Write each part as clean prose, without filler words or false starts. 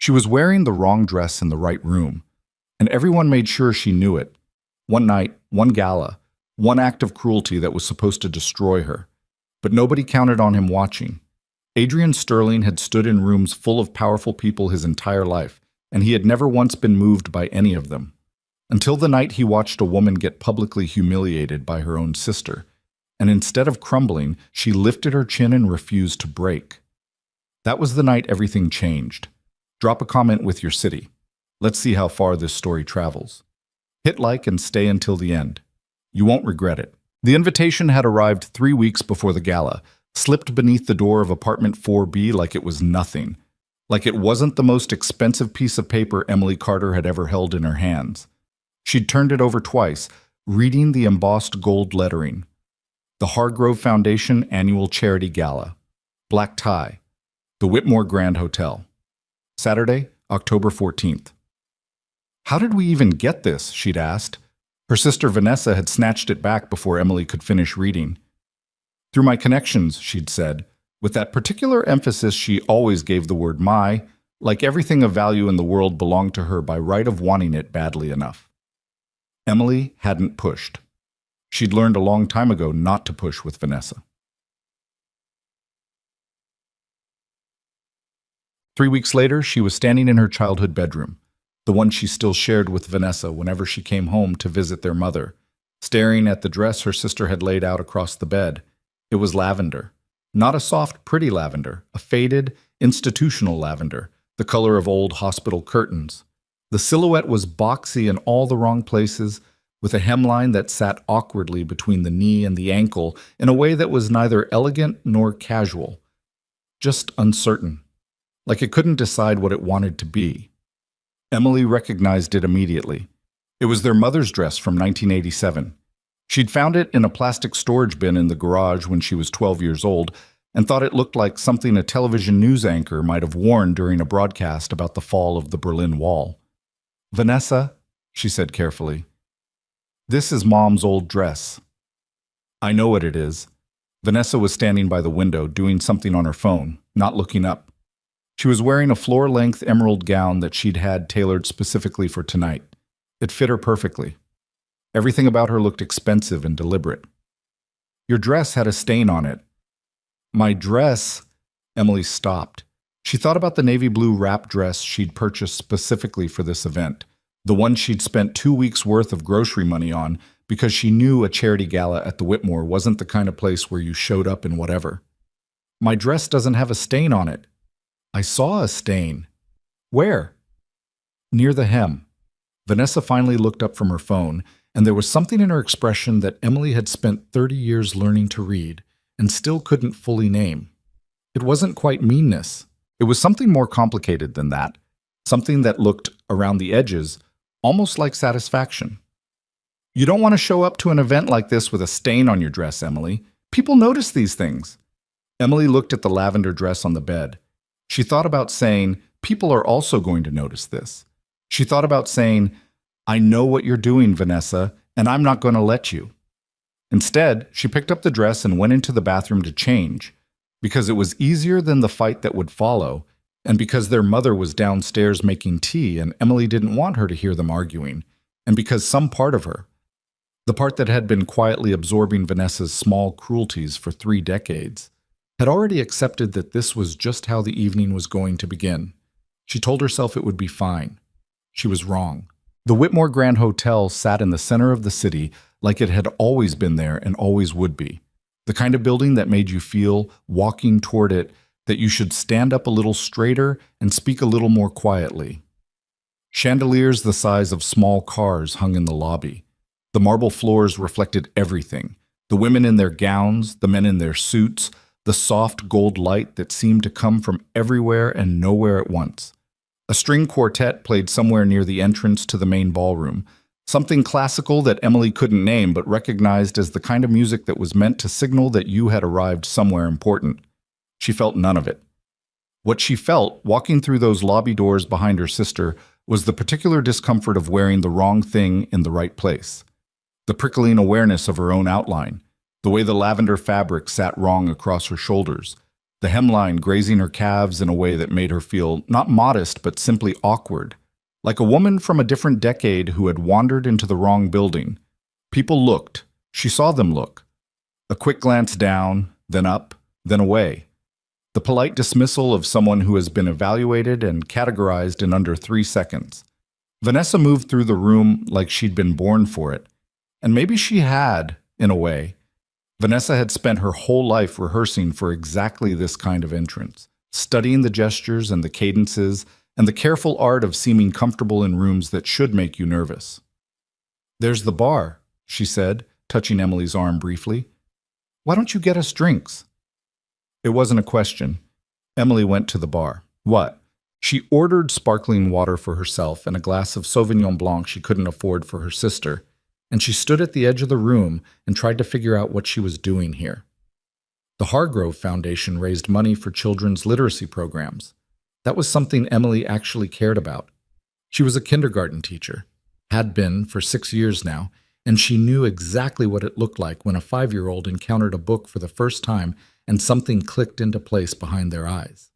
She was wearing the wrong dress in the right room, and everyone made sure she knew it. One night, one gala, one act of cruelty that was supposed to destroy her. But nobody counted on him watching. Adrian Sterling had stood in rooms full of powerful people his entire life, and he had never once been moved by any of them. Until the night he watched a woman get publicly humiliated by her own sister, and instead of crumbling, she lifted her chin and refused to break. That was the night everything changed. Drop a comment with your city. Let's see how far this story travels. Hit like and stay until the end. You won't regret it. The invitation had arrived 3 weeks before the gala, slipped beneath the door of apartment 4B like it was nothing. Like it wasn't the most expensive piece of paper Emily Carter had ever held in her hands. She'd turned it over twice, reading the embossed gold lettering. The Hargrove Foundation Annual Charity Gala. Black tie. The Whitmore Grand Hotel. Saturday, October 14th. How did we even get this? She'd asked. Her sister Vanessa had snatched it back before Emily could finish reading. Through my connections, she'd said, with that particular emphasis she always gave the word my, like everything of value in the world belonged to her by right of wanting it badly enough. Emily hadn't pushed. She'd learned a long time ago not to push with Vanessa. 3 weeks later, she was standing in her childhood bedroom, the one she still shared with Vanessa whenever she came home to visit their mother, staring at the dress her sister had laid out across the bed. It was lavender. Not a soft, pretty lavender, a faded, institutional lavender, the color of old hospital curtains. The silhouette was boxy in all the wrong places, with a hemline that sat awkwardly between the knee and the ankle in a way that was neither elegant nor casual, just uncertain, like it couldn't decide what it wanted to be. Emily recognized it immediately. It was their mother's dress from 1987. She'd found it in a plastic storage bin in the garage when she was 12 years old and thought it looked like something a television news anchor might have worn during a broadcast about the fall of the Berlin Wall. "Vanessa," she said carefully, "this is Mom's old dress." "I know what it is." Vanessa was standing by the window, doing something on her phone, not looking up. She was wearing a floor-length emerald gown that she'd had tailored specifically for tonight. It fit her perfectly. Everything about her looked expensive and deliberate. "Your dress had a stain on it." "My dress?" Emily stopped. She thought about the navy blue wrap dress she'd purchased specifically for this event, the one she'd spent 2 weeks' worth of grocery money on because she knew a charity gala at the Whitmore wasn't the kind of place where you showed up in whatever. "My dress doesn't have a stain on it." "I saw a stain." "Where?" "Near the hem." Vanessa finally looked up from her phone, and there was something in her expression that Emily had spent 30 years learning to read and still couldn't fully name. It wasn't quite meanness. It was something more complicated than that, something that looked, around the edges, almost like satisfaction. "You don't want to show up to an event like this with a stain on your dress, Emily. People notice these things." Emily looked at the lavender dress on the bed. She thought about saying, "People are also going to notice this." She thought about saying, "I know what you're doing, Vanessa, and I'm not going to let you." Instead, she picked up the dress and went into the bathroom to change, because it was easier than the fight that would follow, and because their mother was downstairs making tea and Emily didn't want her to hear them arguing, and because some part of her, the part that had been quietly absorbing Vanessa's small cruelties for 3 decades, had already accepted that this was just how the evening was going to begin. She told herself it would be fine. She was wrong. The Whitmore Grand Hotel sat in the center of the city like it had always been there and always would be. The kind of building that made you feel, walking toward it, that you should stand up a little straighter and speak a little more quietly. Chandeliers the size of small cars hung in the lobby. The marble floors reflected everything. The women in their gowns, the men in their suits, the soft gold light that seemed to come from everywhere and nowhere at once. A string quartet played somewhere near the entrance to the main ballroom, something classical that Emily couldn't name but recognized as the kind of music that was meant to signal that you had arrived somewhere important. She felt none of it. What she felt, walking through those lobby doors behind her sister, was the particular discomfort of wearing the wrong thing in the right place. The prickling awareness of her own outline, the way the lavender fabric sat wrong across her shoulders, the hemline grazing her calves in a way that made her feel not modest but simply awkward, like a woman from a different decade who had wandered into the wrong building. People looked. She saw them look. A quick glance down, then up, then away. The polite dismissal of someone who has been evaluated and categorized in under 3 seconds. Vanessa moved through the room like she'd been born for it. And maybe she had, in a way. Vanessa had spent her whole life rehearsing for exactly this kind of entrance, studying the gestures and the cadences and the careful art of seeming comfortable in rooms that should make you nervous. "There's the bar," she said, touching Emily's arm briefly. "Why don't you get us drinks?" It wasn't a question. Emily went to the bar. What? She ordered sparkling water for herself and a glass of Sauvignon Blanc she couldn't afford for her sister, and she stood at the edge of the room and tried to figure out what she was doing here. The Hargrove Foundation raised money for children's literacy programs. That was something Emily actually cared about. She was a kindergarten teacher, had been for 6 years now, and she knew exactly what it looked like when a 5-year-old encountered a book for the first time and something clicked into place behind their eyes.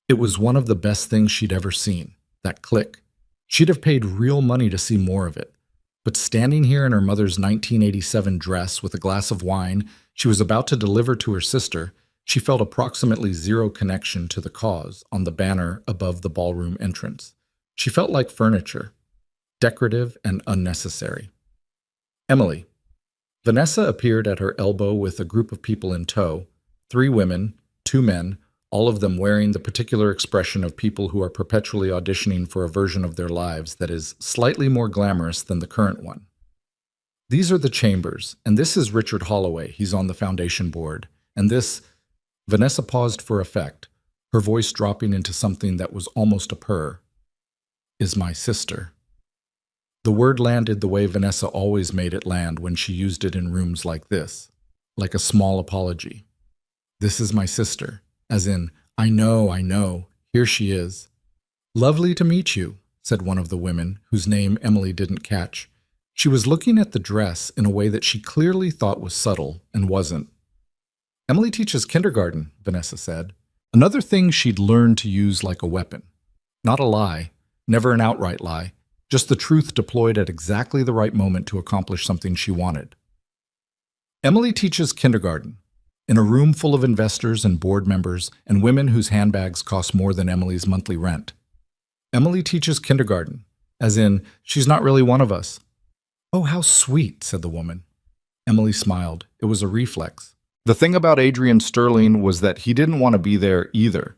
It was one of the best things she'd ever seen, that click. She'd have paid real money to see more of it. But standing here in her mother's 1987 dress with a glass of wine she was about to deliver to her sister, she felt approximately zero connection to the cause on the banner above the ballroom entrance. She felt like furniture, decorative and unnecessary. Emily. Vanessa appeared at her elbow with a group of people in tow, 3 women, 2 men, all of them wearing the particular expression of people who are perpetually auditioning for a version of their lives that is slightly more glamorous than the current one. "These are the chambers, and this is Richard Holloway, he's on the foundation board, and this—" Vanessa paused for effect, her voice dropping into something that was almost a purr. "Is my sister." The word landed the way Vanessa always made it land when she used it in rooms like this, like a small apology. "This is my sister." As in, I know, here she is. "Lovely to meet you," said one of the women, whose name Emily didn't catch. She was looking at the dress in a way that she clearly thought was subtle and wasn't. "Emily teaches kindergarten," Vanessa said. Another thing she'd learned to use like a weapon. Not a lie, never an outright lie, just the truth deployed at exactly the right moment to accomplish something she wanted. "Emily teaches kindergarten." In a room full of investors and board members and women whose handbags cost more than Emily's monthly rent. "Emily teaches kindergarten," as in, she's not really one of us. "Oh, how sweet," said the woman. Emily smiled. It was a reflex. The thing about Adrian Sterling was that he didn't want to be there either.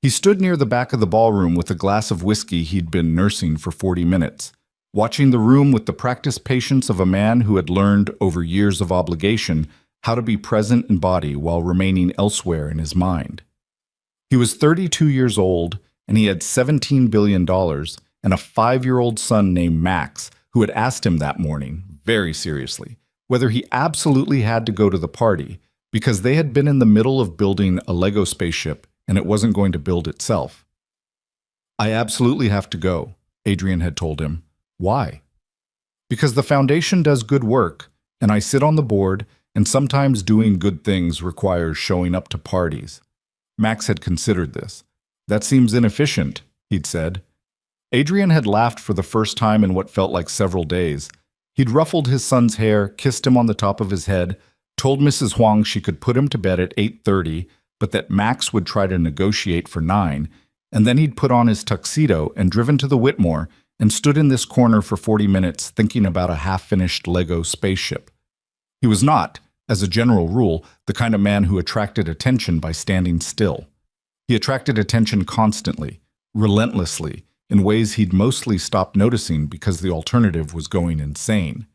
He stood near the back of the ballroom with a glass of whiskey he'd been nursing for 40 minutes, watching the room with the practiced patience of a man who had learned, over years of obligation, how to be present in body while remaining elsewhere in his mind. He was 32 years old, and he had $17 billion and a 5-year-old son named Max, who had asked him that morning, very seriously, whether he absolutely had to go to the party, because they had been in the middle of building a Lego spaceship and it wasn't going to build itself. "I absolutely have to go," Adrian had told him. "Why?" "Because the foundation does good work, and I sit on the board, and sometimes doing good things requires showing up to parties." Max had considered this. "That seems inefficient," he'd said. Adrian had laughed for the first time in what felt like several days. He'd ruffled his son's hair, kissed him on the top of his head, told Mrs. Huang she could put him to bed at 8:30, but that Max would try to negotiate for 9, and then he'd put on his tuxedo and driven to the Whitmore and stood in this corner for 40 minutes thinking about a half-finished Lego spaceship. He was not, as a general rule, the kind of man who attracted attention by standing still. He attracted attention constantly, relentlessly, in ways he'd mostly stopped noticing because the alternative was going insane.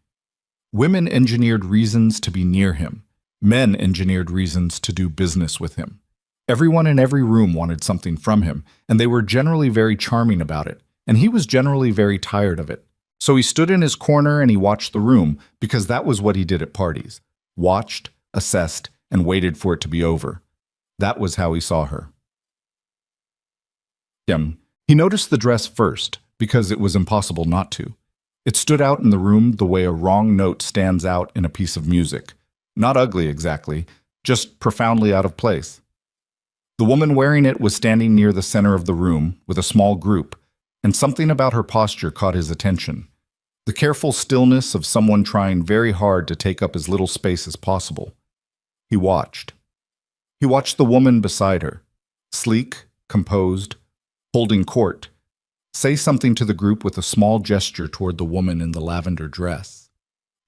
Women engineered reasons to be near him. Men engineered reasons to do business with him. Everyone in every room wanted something from him, and they were generally very charming about it, and he was generally very tired of it. So he stood in his corner and he watched the room, because that was what he did at parties. Watched, assessed, and waited for it to be over. That was how he saw her. He noticed the dress first, because it was impossible not to. It stood out in the room the way a wrong note stands out in a piece of music. Not ugly exactly, just profoundly out of place. The woman wearing it was standing near the center of the room with a small group, and something about her posture caught his attention. The careful stillness of someone trying very hard to take up as little space as possible. He watched. He watched the woman beside her, sleek, composed, holding court, say something to the group with a small gesture toward the woman in the lavender dress.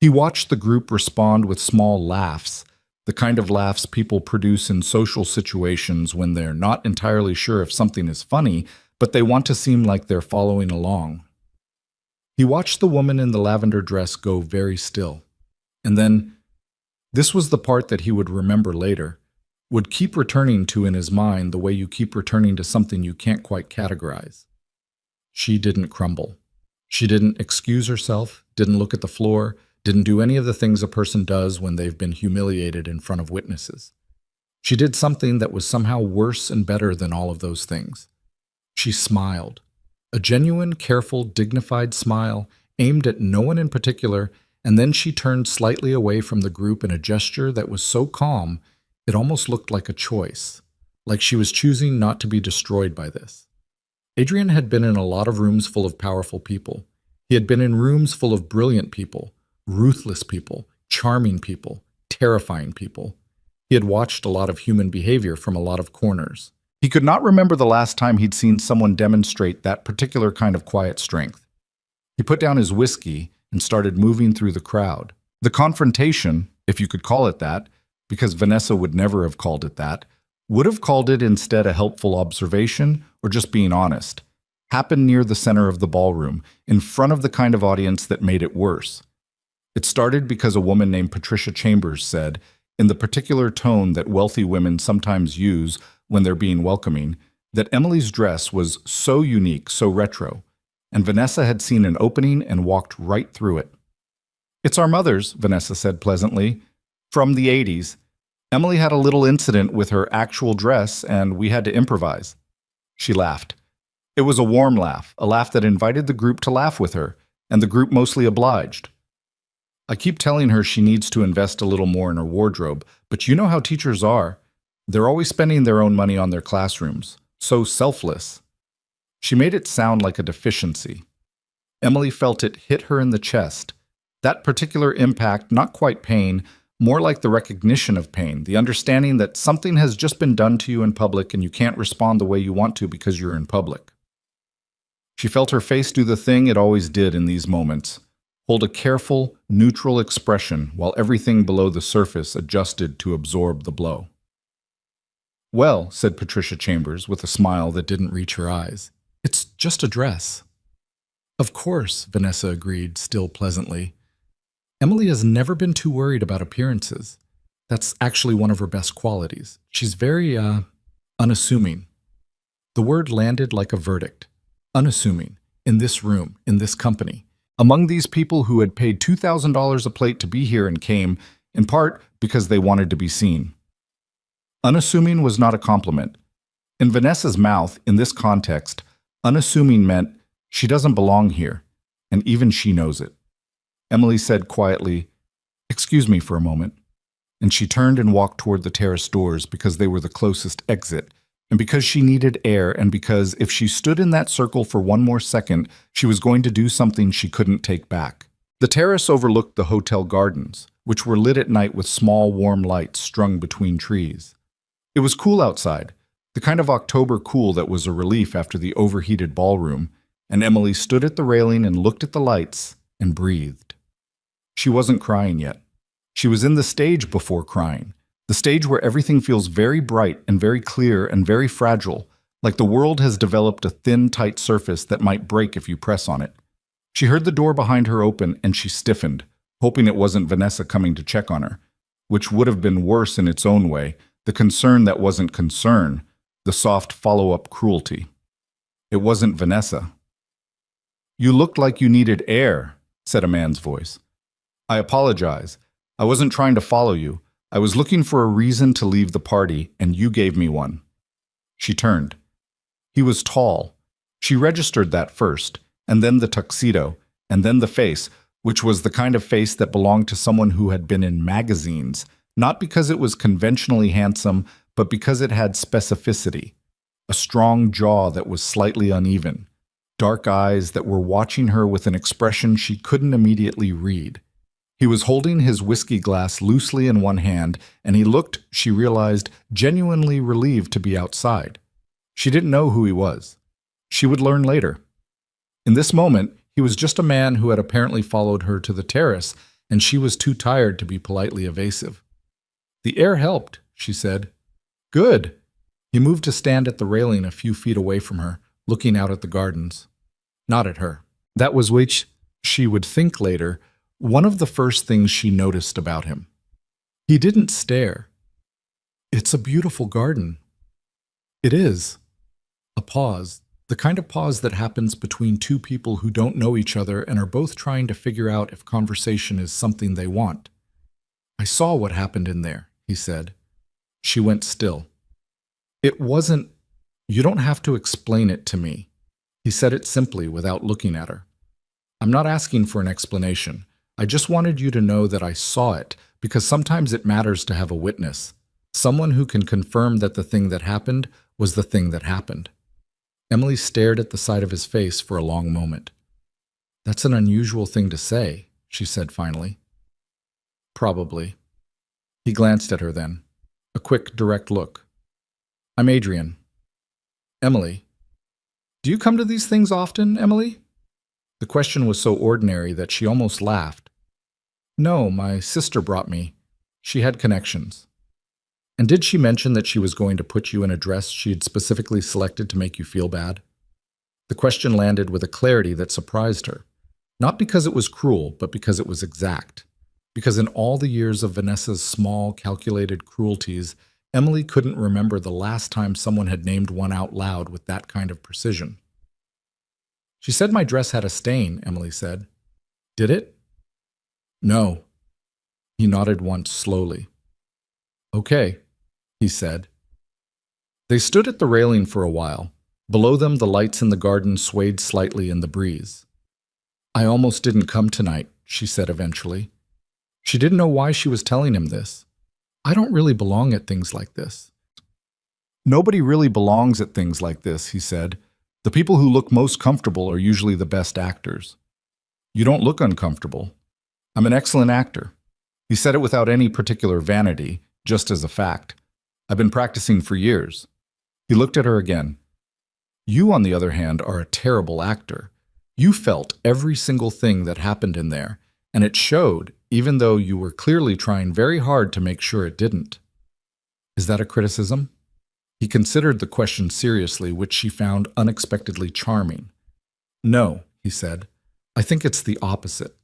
He watched the group respond with small laughs, the kind of laughs people produce in social situations when they're not entirely sure if something is funny, but they want to seem like they're following along. He watched the woman in the lavender dress go very still. And then, this was the part that he would remember later, would keep returning to in his mind the way you keep returning to something you can't quite categorize. She didn't crumble. She didn't excuse herself, didn't look at the floor, didn't do any of the things a person does when they've been humiliated in front of witnesses. She did something that was somehow worse and better than all of those things. She smiled. A genuine, careful, dignified smile aimed at no one in particular, and then she turned slightly away from the group in a gesture that was so calm it almost looked like a choice, like she was choosing not to be destroyed by this. Adrian had been in a lot of rooms full of powerful people. He had been in rooms full of brilliant people, ruthless people, charming people, terrifying people. He had watched a lot of human behavior from a lot of corners. He could not remember the last time he'd seen someone demonstrate that particular kind of quiet strength. He put down his whiskey and started moving through the crowd. The confrontation, if you could call it that, because Vanessa would never have called it that, would have called it instead a helpful observation or just being honest, happened near the center of the ballroom, in front of the kind of audience that made it worse. It started because a woman named Patricia Chambers said, in the particular tone that wealthy women sometimes use when they're being welcoming, that Emily's dress was so unique, so retro, and Vanessa had seen an opening and walked right through it. "It's our mother's," Vanessa said pleasantly. "From the 80s. Emily had a little incident with her actual dress, and we had to improvise." She laughed. It was a warm laugh, a laugh that invited the group to laugh with her, and the group mostly obliged. "I keep telling her she needs to invest a little more in her wardrobe, but you know how teachers are. They're always spending their own money on their classrooms. So selfless." She made it sound like a deficiency. Emily felt it hit her in the chest. That particular impact, not quite pain, more like the recognition of pain, the understanding that something has just been done to you in public and you can't respond the way you want to because you're in public. She felt her face do the thing it always did in these moments, hold a careful, neutral expression while everything below the surface adjusted to absorb the blow. "Well," said Patricia Chambers with a smile that didn't reach her eyes, "it's just a dress." "Of course," Vanessa agreed, still pleasantly. Emily has never been too worried about appearances. That's actually one of her best qualities. She's very, unassuming. The word landed like a verdict. Unassuming. In this room, in this company. Among these people who had paid $2,000 a plate to be here and came, in part because they wanted to be seen. Unassuming was not a compliment. In Vanessa's mouth, in this context, unassuming meant she doesn't belong here, and even she knows it. Emily said quietly, "Excuse me for a moment," and she turned and walked toward the terrace doors because they were the closest exit, and because she needed air, and because if she stood in that circle for one more second, she was going to do something she couldn't take back. The terrace overlooked the hotel gardens, which were lit at night with small, warm lights strung between trees. It was cool outside, the kind of October cool that was a relief after the overheated ballroom, and Emily stood at the railing and looked at the lights and breathed. She wasn't crying yet. She was in the stage before crying, the stage where everything feels very bright and very clear and very fragile, like the world has developed a thin, tight surface that might break if you press on it. She heard the door behind her open and she stiffened, hoping it wasn't Vanessa coming to check on her, which would have been worse in its own way, the concern that wasn't concern, the soft follow-up cruelty. It wasn't Vanessa. "You looked like you needed air," said a man's voice. "I apologize. I wasn't trying to follow you. I was looking for a reason to leave the party, and you gave me one." She turned. He was tall. She registered that first, and then the tuxedo, and then the face, which was the kind of face that belonged to someone who had been in magazines, not because it was conventionally handsome, but because it had specificity, a strong jaw that was slightly uneven, dark eyes that were watching her with an expression she couldn't immediately read. He was holding his whiskey glass loosely in one hand, and he looked, she realized, genuinely relieved to be outside. She didn't know who he was. She would learn later. In this moment, he was just a man who had apparently followed her to the terrace, and she was too tired to be politely evasive. "The air helped," she said. "Good." He moved to stand at the railing a few feet away from her, looking out at the gardens. Not at her. That was which, she would think later, one of the first things she noticed about him. He didn't stare. "It's a beautiful garden." "It is." A pause, the kind of pause that happens between two people who don't know each other and are both trying to figure out if conversation is something they want. "I saw what happened in there," he said. She went still. "It wasn't. You don't have to explain it to me." He said it simply without looking at her. "I'm not asking for an explanation. I just wanted you to know that I saw it, because sometimes it matters to have a witness, someone who can confirm that the thing that happened was the thing that happened." Emily stared at the side of his face for a long moment. "That's an unusual thing to say," she said finally. "Probably." He glanced at her then. A quick, direct look. "I'm Adrian." "Emily. Do you come to these things often, Emily?" The question was so ordinary that she almost laughed. "No, my sister brought me. She had connections." "And did she mention that she was going to put you in a dress she had specifically selected to make you feel bad?" The question landed with a clarity that surprised her, not because it was cruel, but because it was exact. Because in all the years of Vanessa's small, calculated cruelties, Emily couldn't remember the last time someone had named one out loud with that kind of precision. "She said my dress had a stain," Emily said. "Did it?" "No." He nodded once slowly. "Okay," he said. They stood at the railing for a while. Below them, the lights in the garden swayed slightly in the breeze. "I almost didn't come tonight," she said eventually. She didn't know why she was telling him this. "I don't really belong at things like this." "Nobody really belongs at things like this," he said. "The people who look most comfortable are usually the best actors." "You don't look uncomfortable." "I'm an excellent actor." He said it without any particular vanity, just as a fact. "I've been practicing for years." He looked at her again. "You, on the other hand, are a terrible actor. You felt every single thing that happened in there, and it showed, even though you were clearly trying very hard to make sure it didn't." "Is that a criticism?" He considered the question seriously, which she found unexpectedly charming. "No," he said. "I think it's the opposite."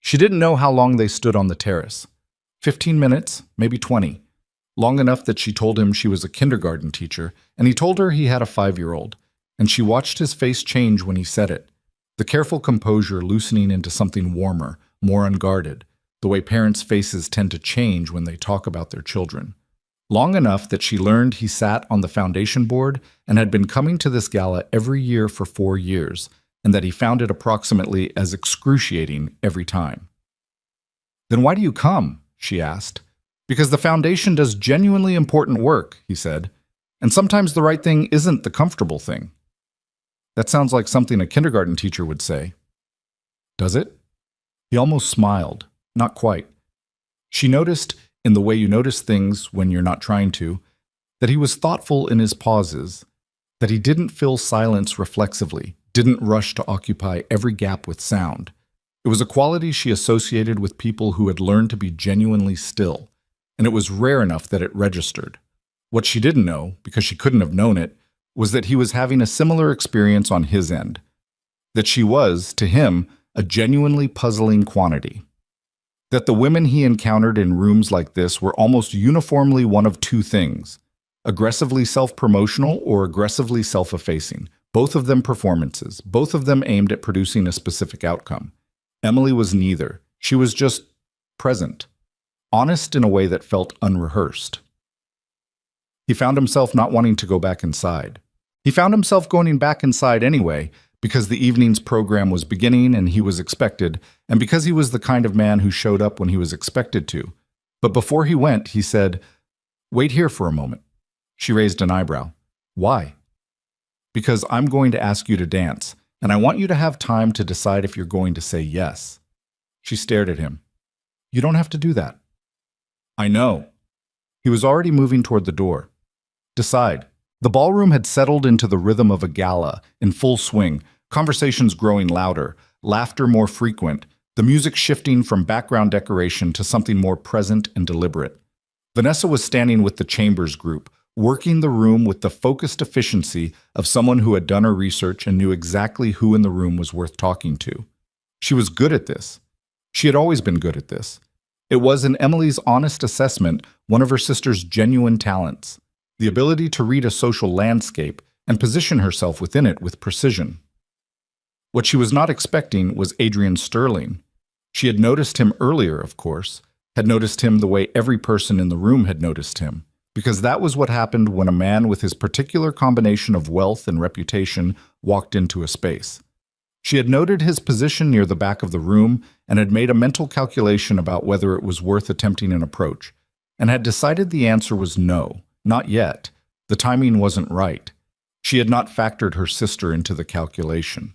She didn't know how long they stood on the terrace. 15 minutes, maybe 20. Long enough that she told him she was a kindergarten teacher, and he told her he had a 5-year-old, and she watched his face change when he said it, the careful composure loosening into something warmer, more unguarded, the way parents' faces tend to change when they talk about their children. Long enough that she learned he sat on the foundation board and had been coming to this gala every year for 4 years, and that he found it approximately as excruciating every time. "Then why do you come?" she asked. "Because the foundation does genuinely important work," he said, "and sometimes the right thing isn't the comfortable thing." That sounds like something a kindergarten teacher would say. Does it? He almost smiled. Not quite. She noticed, in the way you notice things when you're not trying to, that he was thoughtful in his pauses, that he didn't fill silence reflexively, didn't rush to occupy every gap with sound. It was a quality she associated with people who had learned to be genuinely still, and it was rare enough that it registered. What she didn't know, because she couldn't have known it, was that he was having a similar experience on his end. That she was, to him, a genuinely puzzling quantity. That the women he encountered in rooms like this were almost uniformly one of two things: aggressively self-promotional or aggressively self-effacing. Both of them performances, both of them aimed at producing a specific outcome. Emily was neither. She was just present, honest in a way that felt unrehearsed. He found himself not wanting to go back inside. He found himself going back inside anyway, because the evening's program was beginning and he was expected, and because he was the kind of man who showed up when he was expected to. But before he went, he said, "Wait here for a moment." She raised an eyebrow. Why? Because I'm going to ask you to dance, and I want you to have time to decide if you're going to say yes. She stared at him. You don't have to do that. I know. He was already moving toward the door. Decide. The ballroom had settled into the rhythm of a gala, in full swing, conversations growing louder, laughter more frequent, the music shifting from background decoration to something more present and deliberate. Vanessa was standing with the Chambers group, working the room with the focused efficiency of someone who had done her research and knew exactly who in the room was worth talking to. She was good at this. She had always been good at this. It was, in Emily's honest assessment, one of her sister's genuine talents, the ability to read a social landscape and position herself within it with precision. What she was not expecting was Adrian Sterling. She had noticed him earlier, of course, had noticed him the way every person in the room had noticed him, because that was what happened when a man with his particular combination of wealth and reputation walked into a space. She had noted his position near the back of the room and had made a mental calculation about whether it was worth attempting an approach, and had decided the answer was no, not yet. The timing wasn't right. She had not factored her sister into the calculation.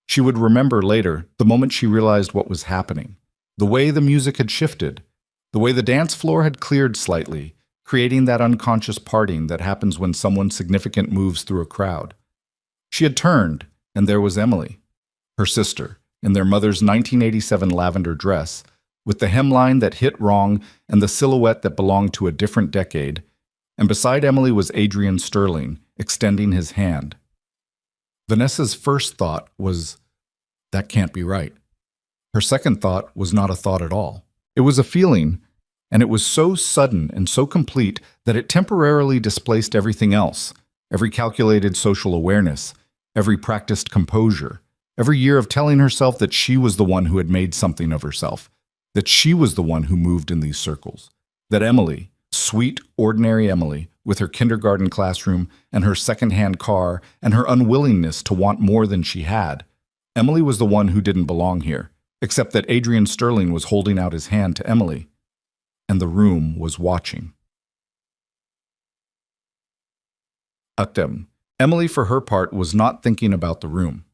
She would remember later the moment she realized what was happening, the way the music had shifted, the way the dance floor had cleared slightly, creating that unconscious parting that happens when someone significant moves through a crowd. She had turned, and there was Emily, her sister, in their mother's 1987 lavender dress, with the hemline that hit wrong and the silhouette that belonged to a different decade, and beside Emily was Adrian Sterling, extending his hand. Vanessa's first thought was, that can't be right. Her second thought was not a thought at all. It was a feeling, and it was so sudden and so complete that it temporarily displaced everything else, every calculated social awareness, every practiced composure, every year of telling herself that she was the one who had made something of herself, that she was the one who moved in these circles, that Emily, sweet, ordinary Emily, with her kindergarten classroom and her second-hand car and her unwillingness to want more than she had, Emily was the one who didn't belong here, except that Adrian Sterling was holding out his hand to Emily, and the room was watching. Emily, for her part, was not thinking about the room.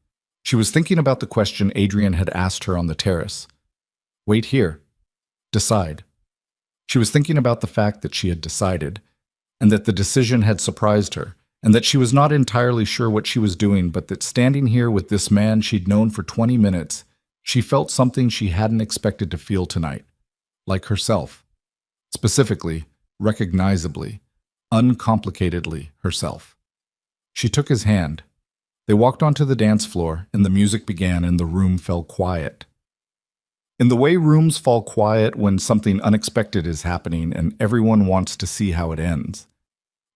She was thinking about the question Adrian had asked her on the terrace. Wait here. Decide. She was thinking about the fact that she had decided, and that the decision had surprised her, and that she was not entirely sure what she was doing, but that standing here with this man she'd known for 20 minutes, she felt something she hadn't expected to feel tonight, like herself. Specifically, recognizably, uncomplicatedly herself. She took his hand. They walked onto the dance floor, and the music began, and the room fell quiet. In the way rooms fall quiet when something unexpected is happening and everyone wants to see how it ends.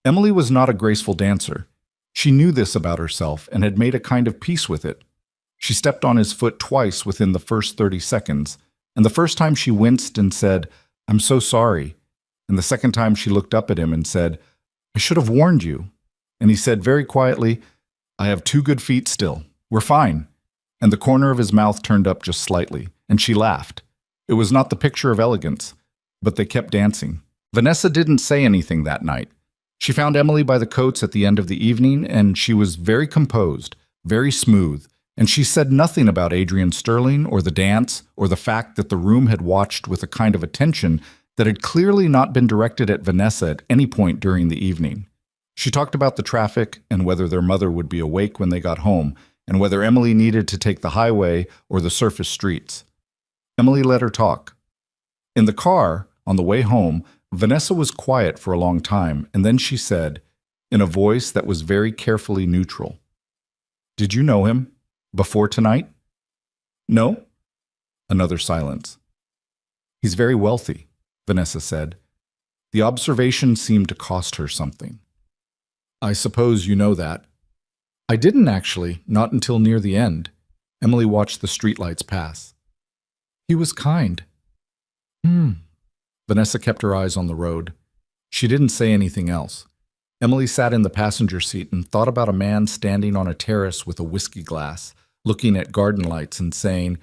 Emily was not a graceful dancer. She knew this about herself and had made a kind of peace with it. She stepped on his foot twice within the first 30 seconds, and the first time she winced and said, "I'm so sorry," and the second time she looked up at him and said, "I should have warned you," and he said very quietly, "I have 2 good feet still. We're fine," and the corner of his mouth turned up just slightly, and she laughed. It was not the picture of elegance, but they kept dancing. Vanessa didn't say anything that night. She found Emily by the coats at the end of the evening, and she was very composed, very smooth, and she said nothing about Adrian Sterling or the dance or the fact that the room had watched with a kind of attention that had clearly not been directed at Vanessa at any point during the evening. She talked about the traffic and whether their mother would be awake when they got home, and whether Emily needed to take the highway or the surface streets. Emily let her talk. In the car, on the way home, Vanessa was quiet for a long time, and then she said, in a voice that was very carefully neutral, "Did you know him? Before tonight?" "No." Another silence. "He's very wealthy," Vanessa said. The observation seemed to cost her something. "I suppose you know that." "I didn't actually, not until near the end." Emily watched the streetlights pass. "He was kind." Vanessa kept her eyes on the road. She didn't say anything else. Emily sat in the passenger seat and thought about a man standing on a terrace with a whiskey glass, looking at garden lights and saying,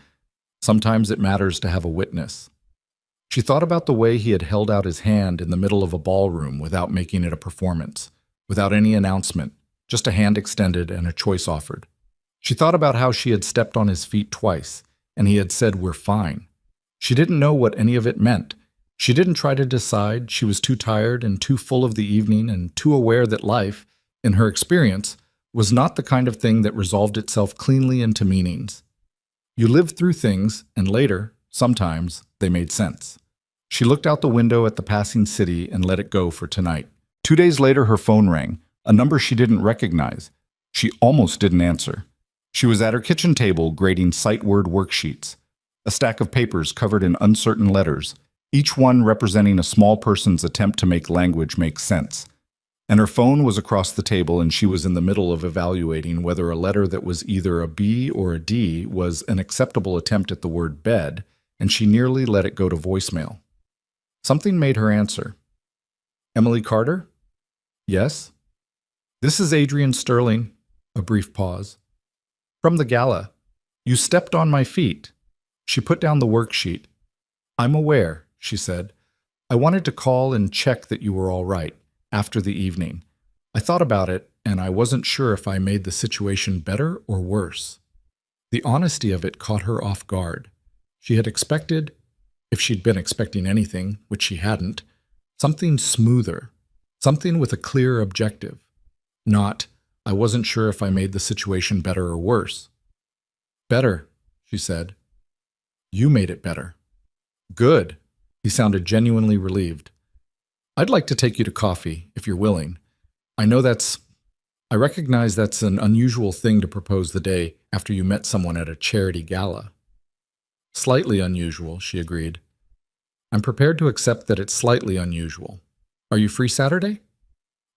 "Sometimes it matters to have a witness." She thought about the way he had held out his hand in the middle of a ballroom without making it a performance, without any announcement, just a hand extended and a choice offered. She thought about how she had stepped on his feet twice, and he had said, "We're fine." She didn't know what any of it meant. She didn't try to decide. She was too tired and too full of the evening and too aware that life, in her experience, was not the kind of thing that resolved itself cleanly into meanings. You lived through things, and later, sometimes, they made sense. She looked out the window at the passing city and let it go for tonight. 2 days later, her phone rang, a number she didn't recognize. She almost didn't answer. She was at her kitchen table grading sight word worksheets, a stack of papers covered in uncertain letters, each one representing a small person's attempt to make language make sense. And her phone was across the table, and she was in the middle of evaluating whether a letter that was either a B or a D was an acceptable attempt at the word bed, and she nearly let it go to voicemail. Something made her answer. "Emily Carter?" "Yes." "This is Adrian Sterling." A brief pause. "From the gala. You stepped on my feet." She put down the worksheet. "I'm aware," she said. "I wanted to call and check that you were all right after the evening. I thought about it, and I wasn't sure if I made the situation better or worse." The honesty of it caught her off guard. She had expected, if she'd been expecting anything, which she hadn't, something smoother, something with a clear objective. Not, "I wasn't sure if I made the situation better or worse." "Better," she said. "You made it better." "Good." He sounded genuinely relieved. "I'd like to take you to coffee, if you're willing. I recognize that's an unusual thing to propose the day after you met someone at a charity gala." "Slightly unusual," she agreed. "I'm prepared to accept that it's slightly unusual. Are you free Saturday?"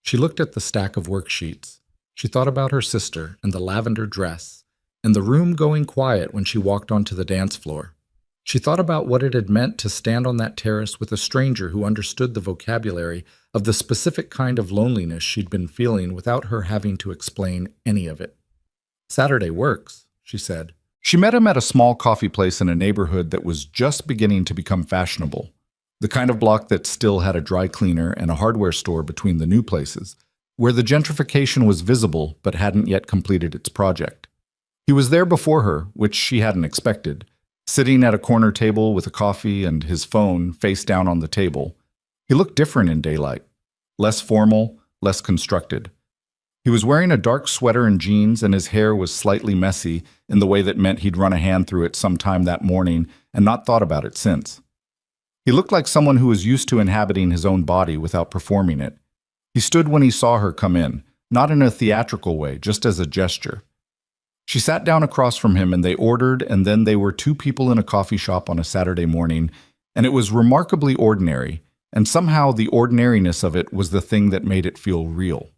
She looked at the stack of worksheets. She thought about her sister and the lavender dress, and the room going quiet when she walked onto the dance floor. She thought about what it had meant to stand on that terrace with a stranger who understood the vocabulary of the specific kind of loneliness she'd been feeling without her having to explain any of it. "Saturday works," she said. She met him at a small coffee place in a neighborhood that was just beginning to become fashionable, the kind of block that still had a dry cleaner and a hardware store between the new places, where the gentrification was visible but hadn't yet completed its project. He was there before her, which she hadn't expected, sitting at a corner table with a coffee and his phone face down on the table. He looked different in daylight, less formal, less constructed. He was wearing a dark sweater and jeans, and his hair was slightly messy in the way that meant he'd run a hand through it sometime that morning and not thought about it since. He looked like someone who was used to inhabiting his own body without performing it. He stood when he saw her come in, not in a theatrical way, just as a gesture. She sat down across from him and they ordered, and then they were two people in a coffee shop on a Saturday morning, and it was remarkably ordinary, and somehow the ordinariness of it was the thing that made it feel real.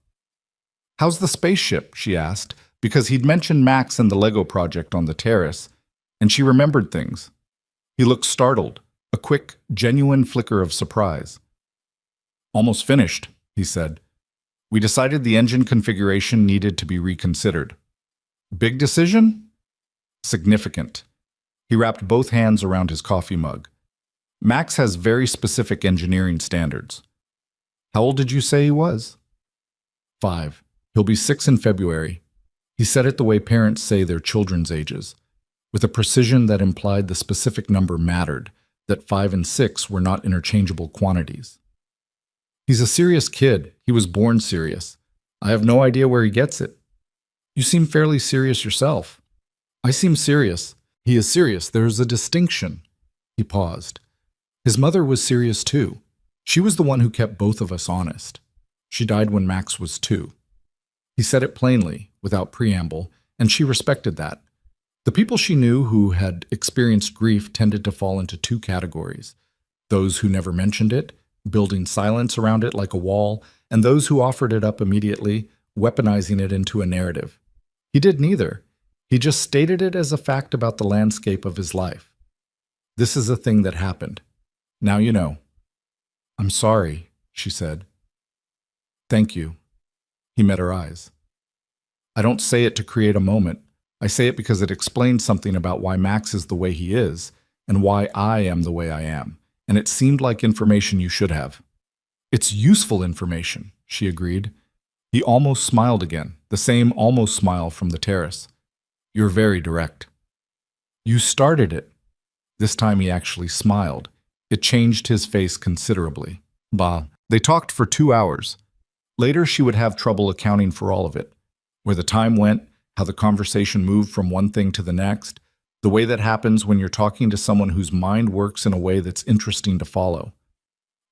"How's the spaceship?" she asked, because he'd mentioned Max and the Lego project on the terrace, and she remembered things. He looked startled, a quick, genuine flicker of surprise. "Almost finished," he said. "We decided the engine configuration needed to be reconsidered." "Big decision?" "Significant." He wrapped both hands around his coffee mug. "Max has very specific engineering standards." "How old did you say he was?" 5. He'll be 6 in February. He said it the way parents say their children's ages, with a precision that implied the specific number mattered, that 5 and 6 were not interchangeable quantities. "He's a serious kid. He was born serious. I have no idea where he gets it." "You seem fairly serious yourself." "I seem serious. He is serious. There is a distinction." He paused. His mother was serious too. She was the one who kept both of us honest. She died when Max was 2. He said it plainly, without preamble, and she respected that. The people she knew who had experienced grief tended to fall into 2 categories: those who never mentioned it, building silence around it like a wall, and those who offered it up immediately, weaponizing it into a narrative. He did neither. He just stated it as a fact about the landscape of his life. "This is a thing that happened. Now you know." "I'm sorry," she said. "Thank you." He met her eyes. "I don't say it to create a moment. I say it because it explains something about why Max is the way he is, and why I am the way I am, and it seemed like information you should have." "It's useful information," she agreed. He almost smiled again, the same almost smile from the terrace. "You're very direct." "You started it." This time he actually smiled. It changed his face considerably. Bah. They talked for 2 hours. Later she would have trouble accounting for all of it. Where the time went, how the conversation moved from one thing to the next, the way that happens when you're talking to someone whose mind works in a way that's interesting to follow.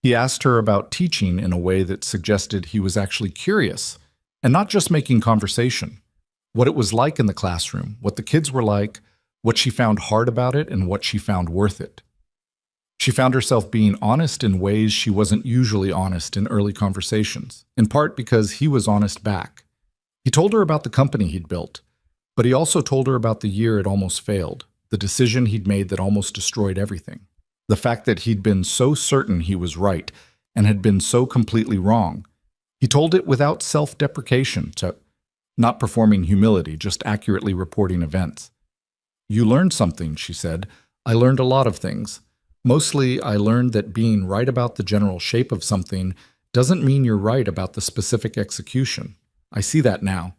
He asked her about teaching in a way that suggested he was actually curious, and not just making conversation. What it was like in the classroom, what the kids were like, what she found hard about it, and what she found worth it. She found herself being honest in ways she wasn't usually honest in early conversations, in part because he was honest back. He told her about the company he'd built, but he also told her about the year it almost failed, the decision he'd made that almost destroyed everything, the fact that he'd been so certain he was right and had been so completely wrong. He told it without self-deprecation, not performing humility, just accurately reporting events. "You learned something," she said. "I learned a lot of things. Mostly, I learned that being right about the general shape of something doesn't mean you're right about the specific execution. I see that now.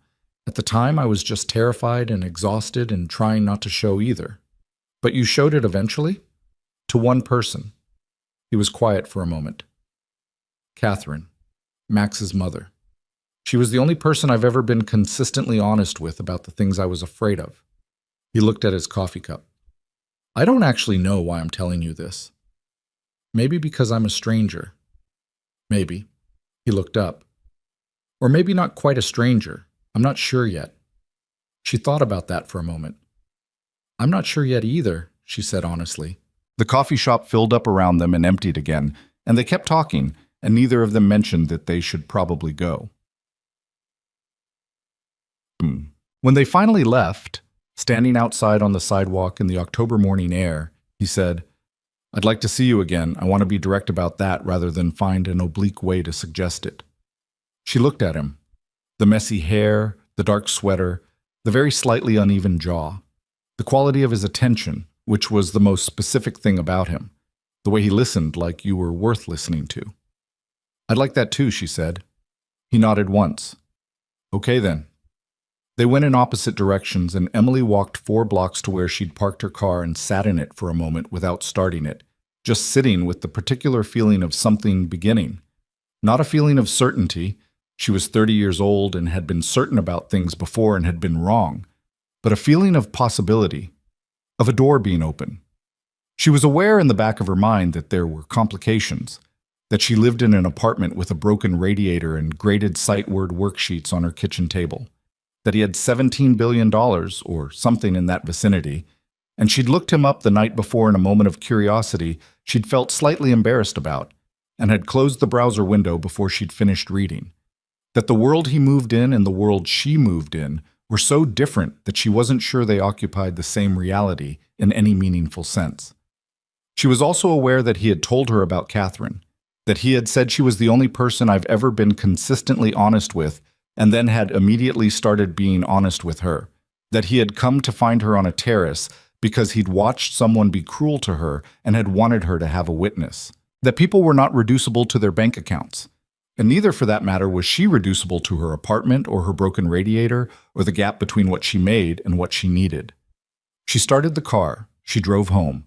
At the time, I was just terrified and exhausted and trying not to show either. But you showed it eventually?" "To one person." He was quiet for a moment. "Catherine, Max's mother. She was the only person I've ever been consistently honest with about the things I was afraid of." He looked at his coffee cup. "I don't actually know why I'm telling you this. Maybe because I'm a stranger. Maybe." He looked up. "Or maybe not quite a stranger. I'm not sure yet." She thought about that for a moment. "I'm not sure yet either," she said honestly. The coffee shop filled up around them and emptied again, and they kept talking, and neither of them mentioned that they should probably go. When they finally left, standing outside on the sidewalk in the October morning air, he said, "I'd like to see you again. I want to be direct about that rather than find an oblique way to suggest it." She looked at him. The messy hair, the dark sweater, the very slightly uneven jaw, the quality of his attention, which was the most specific thing about him, the way he listened like you were worth listening to. "I'd like that too," she said. He nodded once. "Okay then." They went in opposite directions, and Emily walked 4 blocks to where she'd parked her car and sat in it for a moment without starting it, just sitting with the particular feeling of something beginning. Not a feeling of certainty. She was 30 years old and had been certain about things before and had been wrong, but a feeling of possibility, of a door being open. She was aware in the back of her mind that there were complications, that she lived in an apartment with a broken radiator and graded sight word worksheets on her kitchen table, that he had $17 billion or something in that vicinity, and she'd looked him up the night before in a moment of curiosity she'd felt slightly embarrassed about, and had closed the browser window before she'd finished reading. That the world he moved in and the world she moved in were so different that she wasn't sure they occupied the same reality in any meaningful sense. She was also aware that he had told her about Catherine, that he had said she was the only person I've ever been consistently honest with, and then had immediately started being honest with her, that he had come to find her on a terrace because he'd watched someone be cruel to her and had wanted her to have a witness, that people were not reducible to their bank accounts, and neither for that matter was she reducible to her apartment or her broken radiator or the gap between what she made and what she needed. She started the car. She drove home.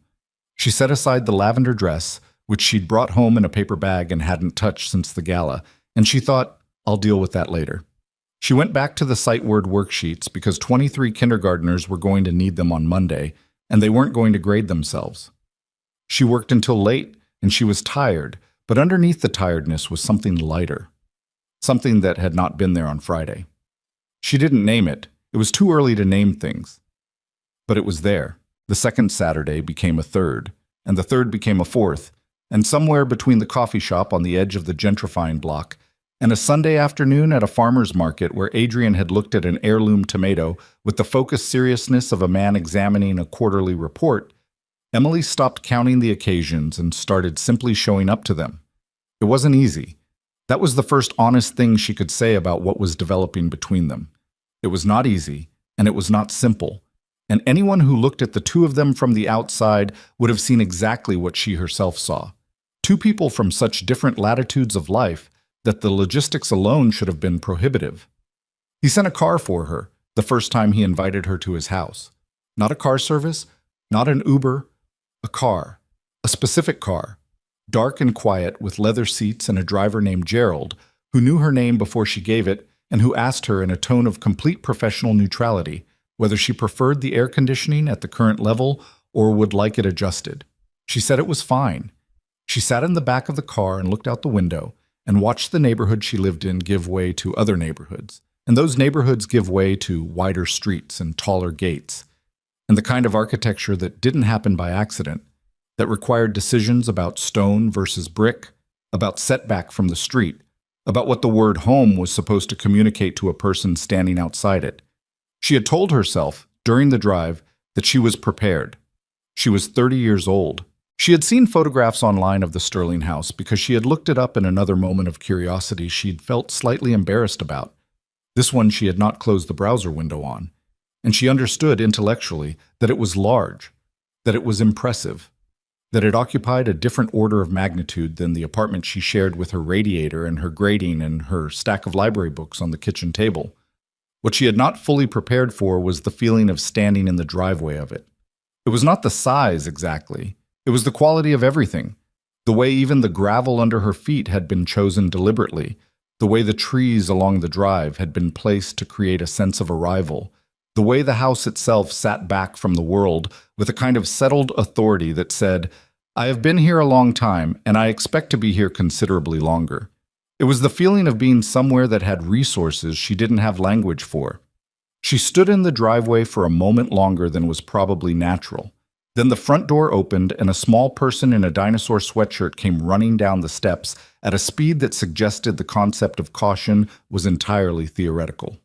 She set aside the lavender dress, which she'd brought home in a paper bag and hadn't touched since the gala, and she thought, "I'll deal with that later." She went back to the sight word worksheets because 23 kindergartners were going to need them on Monday, and they weren't going to grade themselves. She worked until late, and she was tired, but underneath the tiredness was something lighter, something that had not been there on Friday. She didn't name it. It was too early to name things. But it was there. The second Saturday became a third, and the third became a fourth, and somewhere between the coffee shop on the edge of the gentrifying block and a Sunday afternoon at a farmer's market where Adrian had looked at an heirloom tomato with the focused seriousness of a man examining a quarterly report, Emily stopped counting the occasions and started simply showing up to them. It wasn't easy. That was the first honest thing she could say about what was developing between them. It was not easy, and it was not simple, and anyone who looked at the two of them from the outside would have seen exactly what she herself saw. Two people from such different latitudes of life, that the logistics alone should have been prohibitive. He sent a car for her the first time he invited her to his house. Not a car service, not an Uber, a car, a specific car, dark and quiet with leather seats and a driver named Gerald, who knew her name before she gave it and who asked her in a tone of complete professional neutrality whether she preferred the air conditioning at the current level or would like it adjusted. She said it was fine. She sat in the back of the car and looked out the window and watched the neighborhood she lived in give way to other neighborhoods, and those neighborhoods give way to wider streets and taller gates, and the kind of architecture that didn't happen by accident, that required decisions about stone versus brick, about setback from the street, about what the word home was supposed to communicate to a person standing outside it. She had told herself, during the drive, that she was prepared. She was 30 years old. She had seen photographs online of the Sterling house because she had looked it up in another moment of curiosity she'd felt slightly embarrassed about. This one she had not closed the browser window on, and she understood intellectually that it was large, that it was impressive, that it occupied a different order of magnitude than the apartment she shared with her radiator and her grating and her stack of library books on the kitchen table. What she had not fully prepared for was the feeling of standing in the driveway of it. It was not the size exactly. It was the quality of everything. The way even the gravel under her feet had been chosen deliberately. The way the trees along the drive had been placed to create a sense of arrival. The way the house itself sat back from the world with a kind of settled authority that said, "I have been here a long time, and I expect to be here considerably longer." It was the feeling of being somewhere that had resources she didn't have language for. She stood in the driveway for a moment longer than was probably natural. Then the front door opened and a small person in a dinosaur sweatshirt came running down the steps at a speed that suggested the concept of caution was entirely theoretical.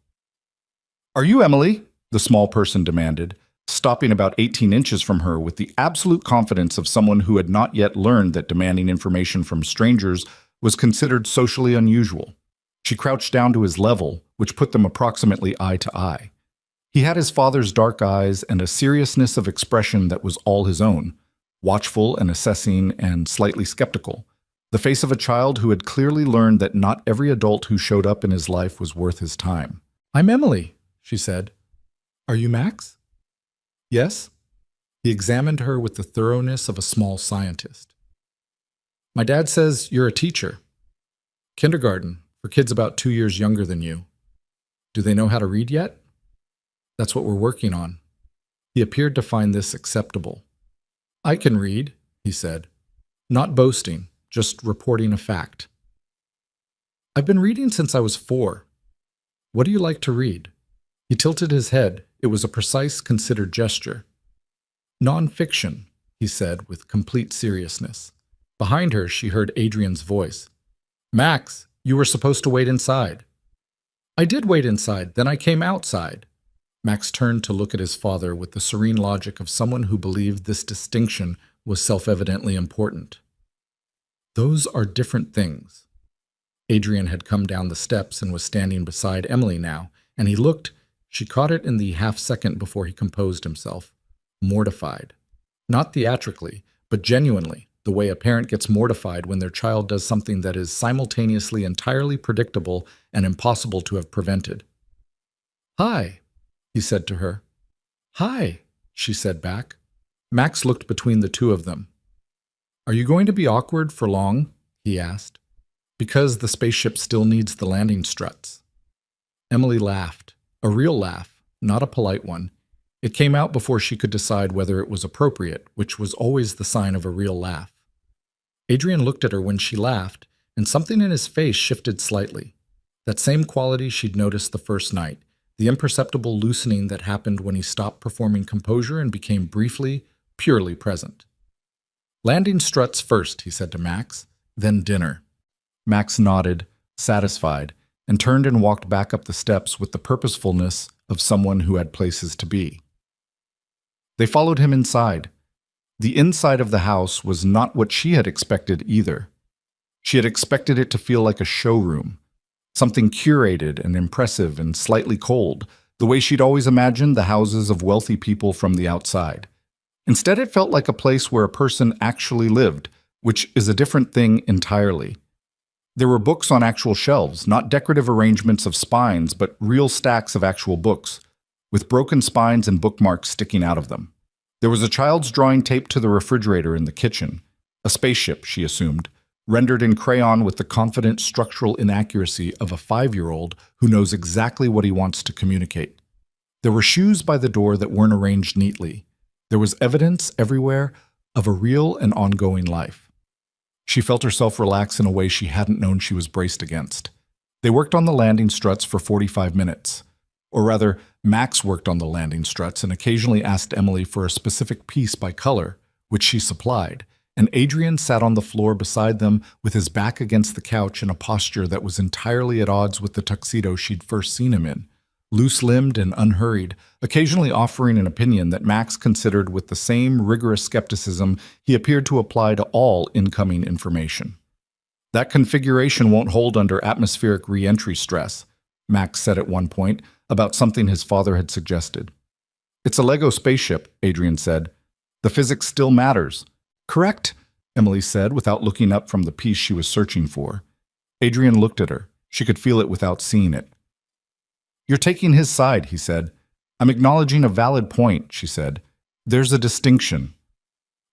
"Are you Emily?" the small person demanded, stopping about 18 inches from her with the absolute confidence of someone who had not yet learned that demanding information from strangers was considered socially unusual. She crouched down to his level, which put them approximately eye to eye. He had his father's dark eyes and a seriousness of expression that was all his own, watchful and assessing and slightly skeptical, the face of a child who had clearly learned that not every adult who showed up in his life was worth his time. "I'm Emily," she said. "Are you Max?" "Yes." He examined her with the thoroughness of a small scientist. "My dad says you're a teacher. Kindergarten, for kids about 2 years younger than you. Do they know how to read yet?" "That's what we're working on." He appeared to find this acceptable. "I can read," he said. "Not boasting, just reporting a fact." "I've been reading since I was 4. What do you like to read?" He tilted his head. It was a precise, considered gesture. "Non-fiction," he said with complete seriousness. Behind her, she heard Adrian's voice. "Max, you were supposed to wait inside." "I did wait inside, then I came outside." Max turned to look at his father with the serene logic of someone who believed this distinction was self-evidently important. "Those are different things." Adrian had come down the steps and was standing beside Emily now, and he looked, she caught it in the half-second before he composed himself, mortified. Not theatrically, but genuinely, the way a parent gets mortified when their child does something that is simultaneously entirely predictable and impossible to have prevented. "Hi," he said to her. "Hi," she said back. Max looked between the two of them. "Are you going to be awkward for long?" he asked. "Because the spaceship still needs the landing struts." Emily laughed, a real laugh, not a polite one. It came out before she could decide whether it was appropriate, which was always the sign of a real laugh. Adrian looked at her when she laughed, and something in his face shifted slightly. That same quality she'd noticed the first night, the imperceptible loosening that happened when he stopped performing composure and became briefly, purely present. "Landing struts first," he said to Max, "then dinner." Max nodded, satisfied, and turned and walked back up the steps with the purposefulness of someone who had places to be. They followed him inside. The inside of the house was not what she had expected either. She had expected it to feel like a showroom, something curated and impressive and slightly cold, the way she'd always imagined the houses of wealthy people from the outside. Instead, it felt like a place where a person actually lived, which is a different thing entirely. There were books on actual shelves, not decorative arrangements of spines, but real stacks of actual books, with broken spines and bookmarks sticking out of them. There was a child's drawing taped to the refrigerator in the kitchen, a spaceship, she assumed, rendered in crayon with the confident structural inaccuracy of a 5-year-old who knows exactly what he wants to communicate. There were shoes by the door that weren't arranged neatly. There was evidence everywhere of a real and ongoing life. She felt herself relax in a way she hadn't known she was braced against. They worked on the landing struts for 45 minutes. Or rather, Max worked on the landing struts and occasionally asked Emily for a specific piece by color, which she supplied, and Adrian sat on the floor beside them with his back against the couch in a posture that was entirely at odds with the tuxedo she'd first seen him in, loose-limbed and unhurried, occasionally offering an opinion that Max considered with the same rigorous skepticism he appeared to apply to all incoming information. "That configuration won't hold under atmospheric re-entry stress," Max said at one point, about something his father had suggested. "It's a Lego spaceship," Adrian said. "The physics still matters." "Correct," Emily said without looking up from the piece she was searching for. Adrian looked at her. She could feel it without seeing it. "You're taking his side," he said. "I'm acknowledging a valid point," she said. "There's a distinction."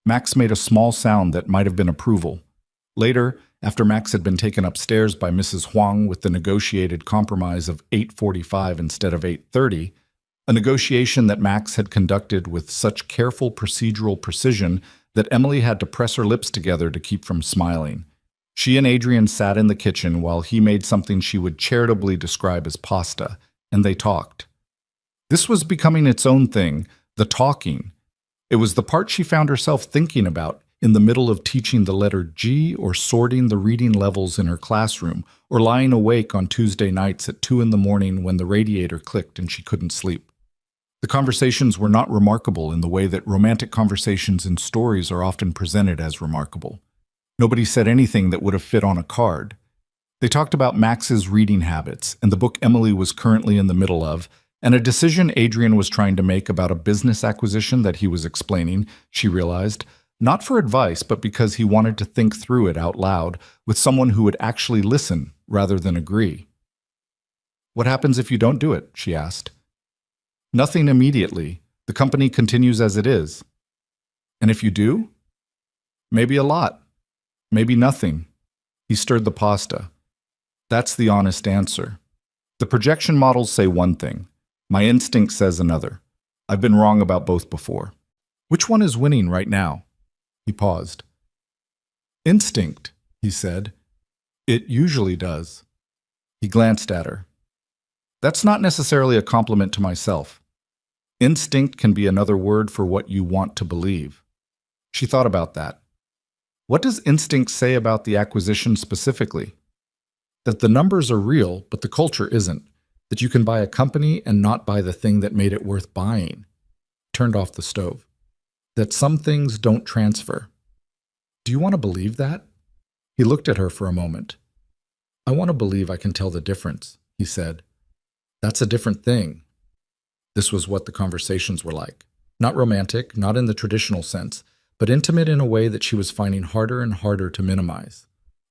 Max made a small sound that might have been approval. Later, after Max had been taken upstairs by Mrs. Huang with the negotiated compromise of 8:45 instead of 8:30, a negotiation that Max had conducted with such careful procedural precision that Emily had to press her lips together to keep from smiling. She and Adrian sat in the kitchen while he made something she would charitably describe as pasta, and they talked. This was becoming its own thing, the talking. It was the part she found herself thinking about in the middle of teaching the letter G or sorting the reading levels in her classroom or lying awake on Tuesday nights at 2 a.m. when the radiator clicked and she couldn't sleep. The conversations were not remarkable in the way that romantic conversations in stories are often presented as remarkable. Nobody said anything that would have fit on a card. They talked about Max's reading habits and the book Emily was currently in the middle of, and a decision Adrian was trying to make about a business acquisition that he was explaining, she realized, not for advice, but because he wanted to think through it out loud with someone who would actually listen rather than agree. "What happens if you don't do it?" she asked. "Nothing immediately. The company continues as it is." "And if you do?" "Maybe a lot. Maybe nothing." He stirred the pasta. "That's the honest answer. The projection models say one thing. My instinct says another. I've been wrong about both before. Which one is winning right now?" He paused. "Instinct," he said. "It usually does." He glanced at her. "That's not necessarily a compliment to myself. Instinct can be another word for what you want to believe." She thought about that. "What does instinct say about the acquisition specifically?" "That the numbers are real, but the culture isn't. That you can buy a company and not buy the thing that made it worth buying." Turned off the stove. "That some things don't transfer." "Do you want to believe that?" He looked at her for a moment. "I want to believe I can tell the difference," he said. "That's a different thing." This was what the conversations were like. Not romantic, not in the traditional sense, but intimate in a way that she was finding harder and harder to minimize.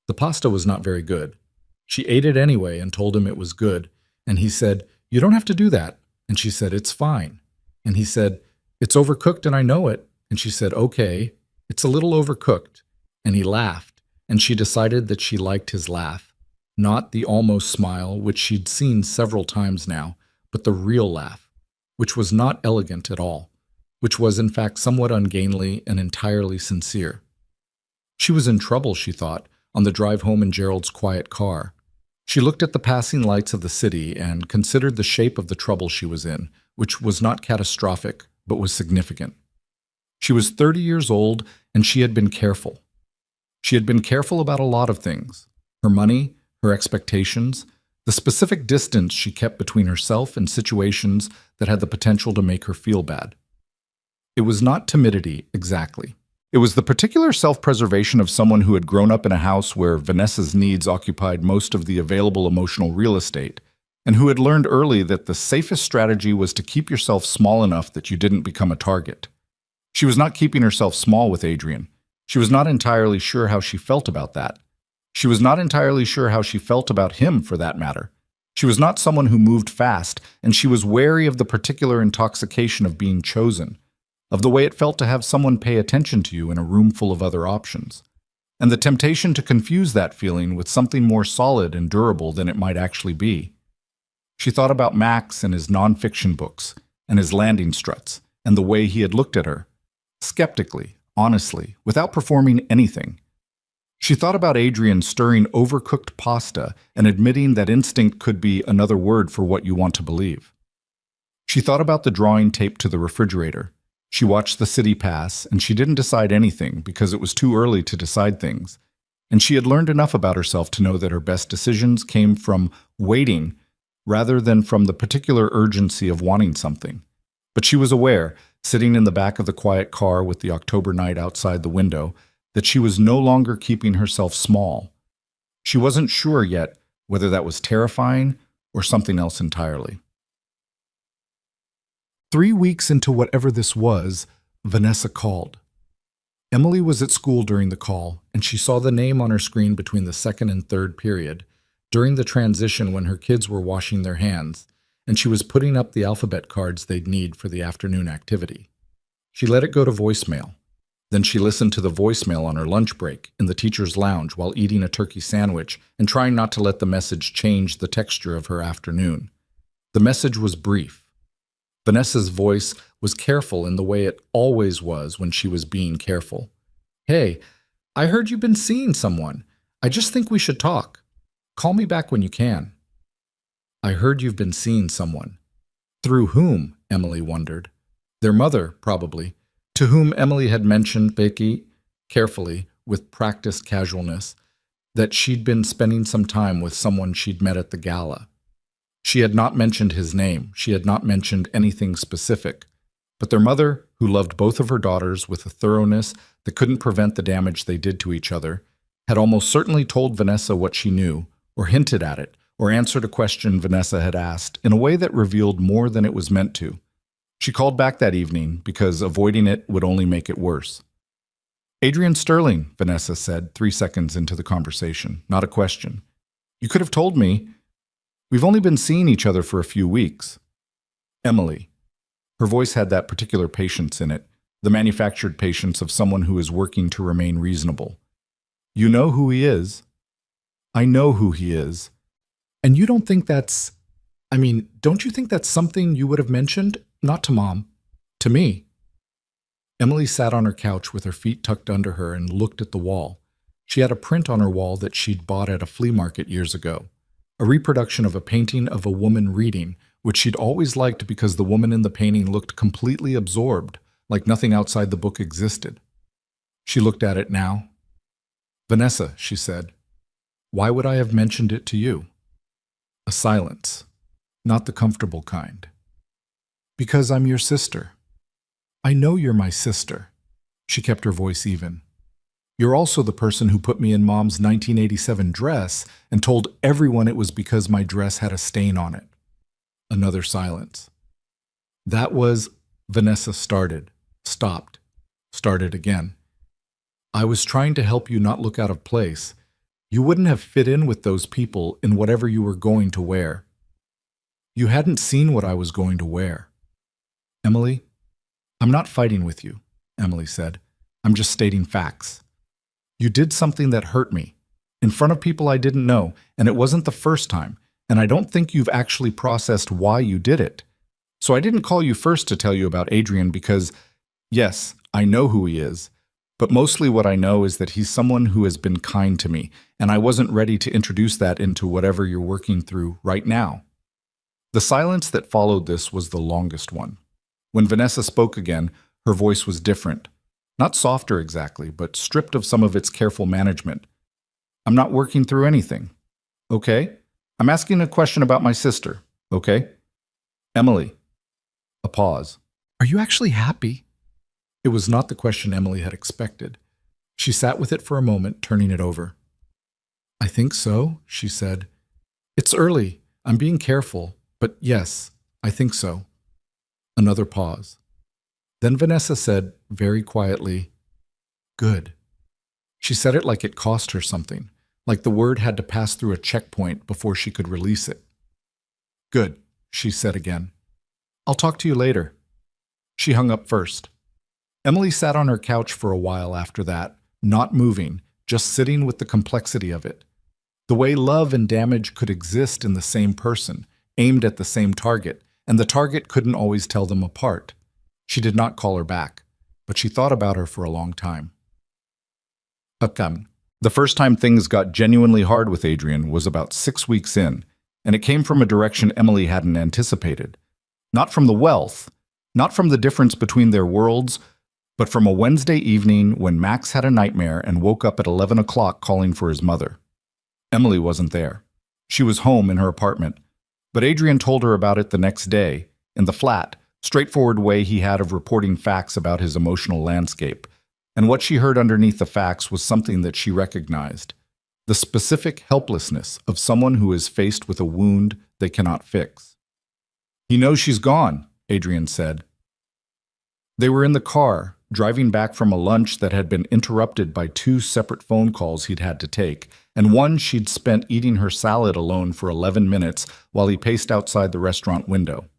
The pasta was not very good. She ate it anyway and told him it was good, and he said, "You don't have to do that." And she said, "It's fine." And he said, "It's overcooked and I know it." And she said, "Okay, it's a little overcooked." And he laughed, and she decided that she liked his laugh. Not the almost smile, which she'd seen several times now, but the real laugh, which was not elegant at all, which was in fact somewhat ungainly and entirely sincere. She was in trouble, she thought, on the drive home in Gerald's quiet car. She looked at the passing lights of the city and considered the shape of the trouble she was in, which was not catastrophic, but was significant. She was 30 years old, and she had been careful. She had been careful about a lot of things: her money, her expectations, the specific distance she kept between herself and situations that had the potential to make her feel bad. It was not timidity, exactly. It was the particular self-preservation of someone who had grown up in a house where Vanessa's needs occupied most of the available emotional real estate, and who had learned early that the safest strategy was to keep yourself small enough that you didn't become a target. She was not keeping herself small with Adrian. She was not entirely sure how she felt about that. She was not entirely sure how she felt about him, for that matter. She was not someone who moved fast, and she was wary of the particular intoxication of being chosen, of the way it felt to have someone pay attention to you in a room full of other options, and the temptation to confuse that feeling with something more solid and durable than it might actually be. She thought about Max and his nonfiction books, and his landing struts, and the way he had looked at her, skeptically, honestly, without performing anything. She thought about Adrian stirring overcooked pasta and admitting that instinct could be another word for what you want to believe. She thought about the drawing taped to the refrigerator. She watched the city pass, and she didn't decide anything because it was too early to decide things. And she had learned enough about herself to know that her best decisions came from waiting rather than from the particular urgency of wanting something. But she was aware, sitting in the back of the quiet car with the October night outside the window, that she was no longer keeping herself small. She wasn't sure yet whether that was terrifying or something else entirely. 3 weeks into whatever this was, Vanessa called. Emily was at school during the call, and she saw the name on her screen between the second and third period, during the transition when her kids were washing their hands, and she was putting up the alphabet cards they'd need for the afternoon activity. She let it go to voicemail. Then she listened to the voicemail on her lunch break in the teacher's lounge while eating a turkey sandwich and trying not to let the message change the texture of her afternoon. The message was brief. Vanessa's voice was careful in the way it always was when she was being careful. "Hey, I heard you've been seeing someone. I just think we should talk. Call me back when you can." I heard you've been seeing someone. Through whom? Emily wondered. Their mother, probably, to whom Emily had mentioned, Becky, carefully, with practiced casualness, that she'd been spending some time with someone she'd met at the gala. She had not mentioned his name. She had not mentioned anything specific. But their mother, who loved both of her daughters with a thoroughness that couldn't prevent the damage they did to each other, had almost certainly told Vanessa what she knew, or hinted at it, or answered a question Vanessa had asked in a way that revealed more than it was meant to. She called back that evening because avoiding it would only make it worse. "Adrian Sterling," Vanessa said 3 seconds into the conversation, not a question. "You could have told me. We've only been seeing each other for a few weeks." Emily. Her voice had that particular patience in it, the manufactured patience of someone who is working to remain reasonable. "You know who he is?" "I know who he is. And you don't think that's... don't you think that's something you would have mentioned? Not to Mom. To me." Emily sat on her couch with her feet tucked under her and looked at the wall. She had a print on her wall that she'd bought at a flea market years ago. A reproduction of a painting of a woman reading, which she'd always liked because the woman in the painting looked completely absorbed, like nothing outside the book existed. She looked at it now. "Vanessa," she said, "why would I have mentioned it to you?" A silence, not the comfortable kind. "Because I'm your sister. I know you're my sister." She kept her voice even. "You're also the person who put me in Mom's 1987 dress and told everyone it was because my dress had a stain on it." Another silence. "That was..." Vanessa started, stopped, started again. "I was trying to help you not look out of place. You wouldn't have fit in with those people in whatever you were going to wear. You hadn't seen what I was going to wear." "Emily, I'm not fighting with you," Emily said. "I'm just stating facts. You did something that hurt me, in front of people I didn't know, and it wasn't the first time, and I don't think you've actually processed why you did it. So I didn't call you first to tell you about Adrian because, yes, I know who he is, but mostly what I know is that he's someone who has been kind to me, and I wasn't ready to introduce that into whatever you're working through right now." The silence that followed this was the longest one. When Vanessa spoke again, her voice was different. Not softer exactly, but stripped of some of its careful management. "I'm not working through anything. Okay? I'm asking a question about my sister. Okay? Emily." A pause. "Are you actually happy?" It was not the question Emily had expected. She sat with it for a moment, turning it over. "I think so," she said. "It's early. I'm being careful. But yes, I think so." Another pause. Then Vanessa said, very quietly, "Good." She said it like it cost her something, like the word had to pass through a checkpoint before she could release it. "Good," she said again. "I'll talk to you later." She hung up first. Emily sat on her couch for a while after that, not moving, just sitting with the complexity of it. The way love and damage could exist in the same person, aimed at the same target, and the target couldn't always tell them apart. She did not call her back, but she thought about her for a long time. The first time things got genuinely hard with Adrian was about 6 weeks in, and it came from a direction Emily hadn't anticipated. Not from the wealth, not from the difference between their worlds, but from a Wednesday evening when Max had a nightmare and woke up at 11 o'clock calling for his mother. Emily wasn't there. She was home in her apartment, but Adrian told her about it the next day, in the flat, straightforward way he had of reporting facts about his emotional landscape. And what she heard underneath the facts was something that she recognized: the specific helplessness of someone who is faced with a wound they cannot fix. "He knows she's gone," Adrian said. They were in the car, driving back from a lunch that had been interrupted by 2 separate phone calls he'd had to take, and one she'd spent eating her salad alone for 11 minutes while he paced outside the restaurant window.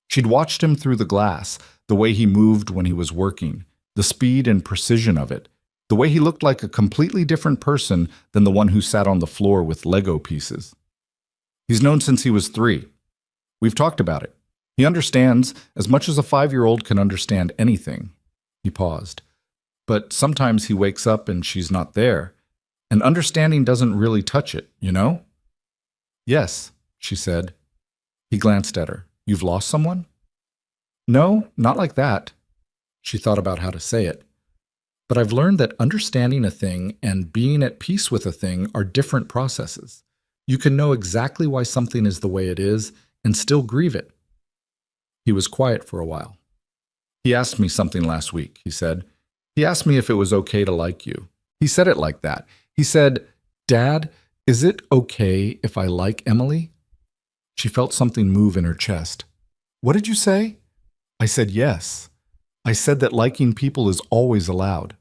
She'd watched him through the glass, the way he moved when he was working, the speed and precision of it, the way he looked like a completely different person than the one who sat on the floor with Lego pieces. "He's known since he was 3. We've talked about it. He understands as much as a 5-year-old can understand anything." He paused. "But sometimes he wakes up and she's not there, and understanding doesn't really touch it, you know?" "Yes," she said. He glanced at her. "You've lost someone?" "No, not like that." She thought about how to say it. "But I've learned that understanding a thing and being at peace with a thing are different processes. You can know exactly why something is the way it is and still grieve it." He was quiet for a while. "He asked me something last week," he said. "He asked me if it was okay to like you. He said it like that. He said, 'Dad, is it okay if I like Emily?'" She felt something move in her chest. "What did you say?" "I said yes. I said that liking people is always allowed."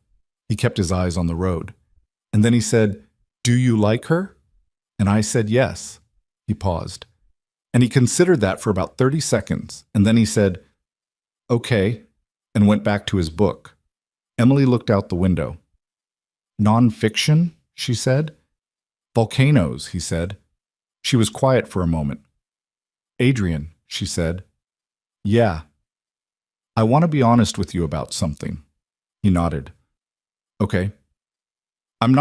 He kept his eyes on the road. And then he said, "Do you like her?" And I said yes. He paused. And he considered that for about 30 seconds, and then he said, "Okay," and went back to his book. Emily looked out the window. "Non-fiction?" she said. "Volcanoes," he said. She was quiet for a moment. "Adrian," she said. "Yeah. I want to be honest with you about something." He nodded. "Okay. I'm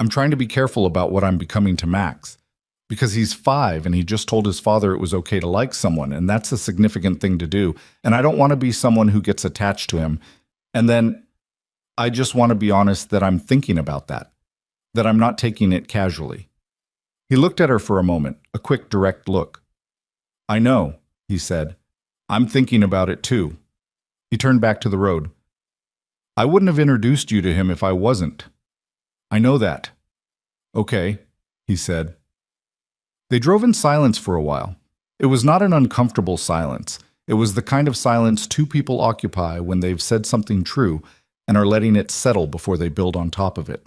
trying to be careful about what I'm becoming to Max, because he's 5 and he just told his father it was okay to like someone, and that's a significant thing to do, and I don't want to be someone who gets attached to him. And then I just want to be honest that I'm thinking about that I'm not taking it casually." He looked at her for a moment, a quick, direct look. "I know," he said. "I'm thinking about it too." He turned back to the road. "I wouldn't have introduced you to him if I wasn't." "I know that." "Okay," he said. They drove in silence for a while. It was not an uncomfortable silence. It was the kind of silence 2 people occupy when they've said something true and are letting it settle before they build on top of it.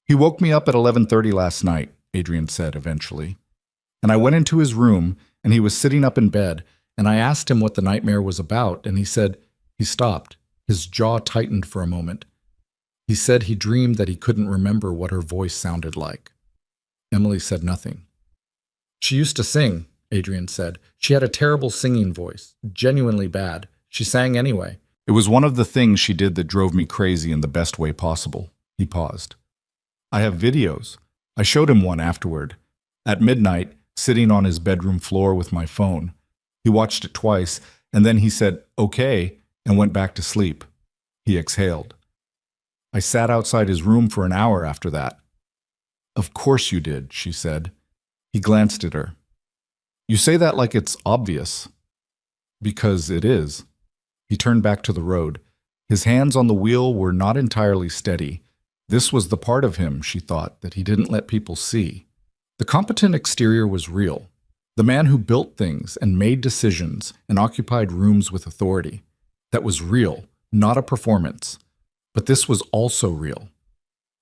"He woke me up at 11:30 last night," Adrian said eventually. "And I went into his room, and he was sitting up in bed, and I asked him what the nightmare was about, and he said," he stopped. His jaw tightened for a moment. "He said he dreamed that he couldn't remember what her voice sounded like." Emily said nothing. "She used to sing," Adrian said. "She had a terrible singing voice, genuinely bad. She sang anyway." "It was one of the things she did that drove me crazy in the best way possible." He paused. "I have videos. I showed him one afterward. At midnight, sitting on his bedroom floor with my phone. He watched it twice, and then he said, 'Okay,' and went back to sleep." He exhaled. "I sat outside his room for an hour after that." "Of course you did," she said. He glanced at her. "You say that like it's obvious." "Because it is." He turned back to the road. His hands on the wheel were not entirely steady. This was the part of him, she thought, that he didn't let people see. The competent exterior was real. The man who built things and made decisions and occupied rooms with authority. That was real, not a performance. But this was also real.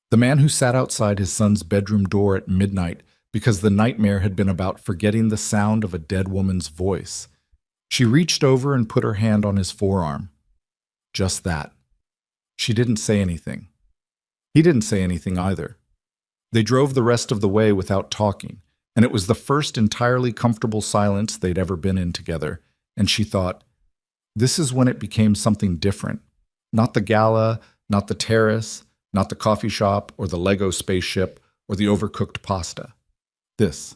The man who sat outside his son's bedroom door at midnight because the nightmare had been about forgetting the sound of a dead woman's voice. She reached over and put her hand on his forearm. Just that. She didn't say anything. He didn't say anything either. They drove the rest of the way without talking, and it was the first entirely comfortable silence they'd ever been in together, and she thought, this is when it became something different. Not the gala, not the terrace, not the coffee shop or the Lego spaceship or the overcooked pasta. This.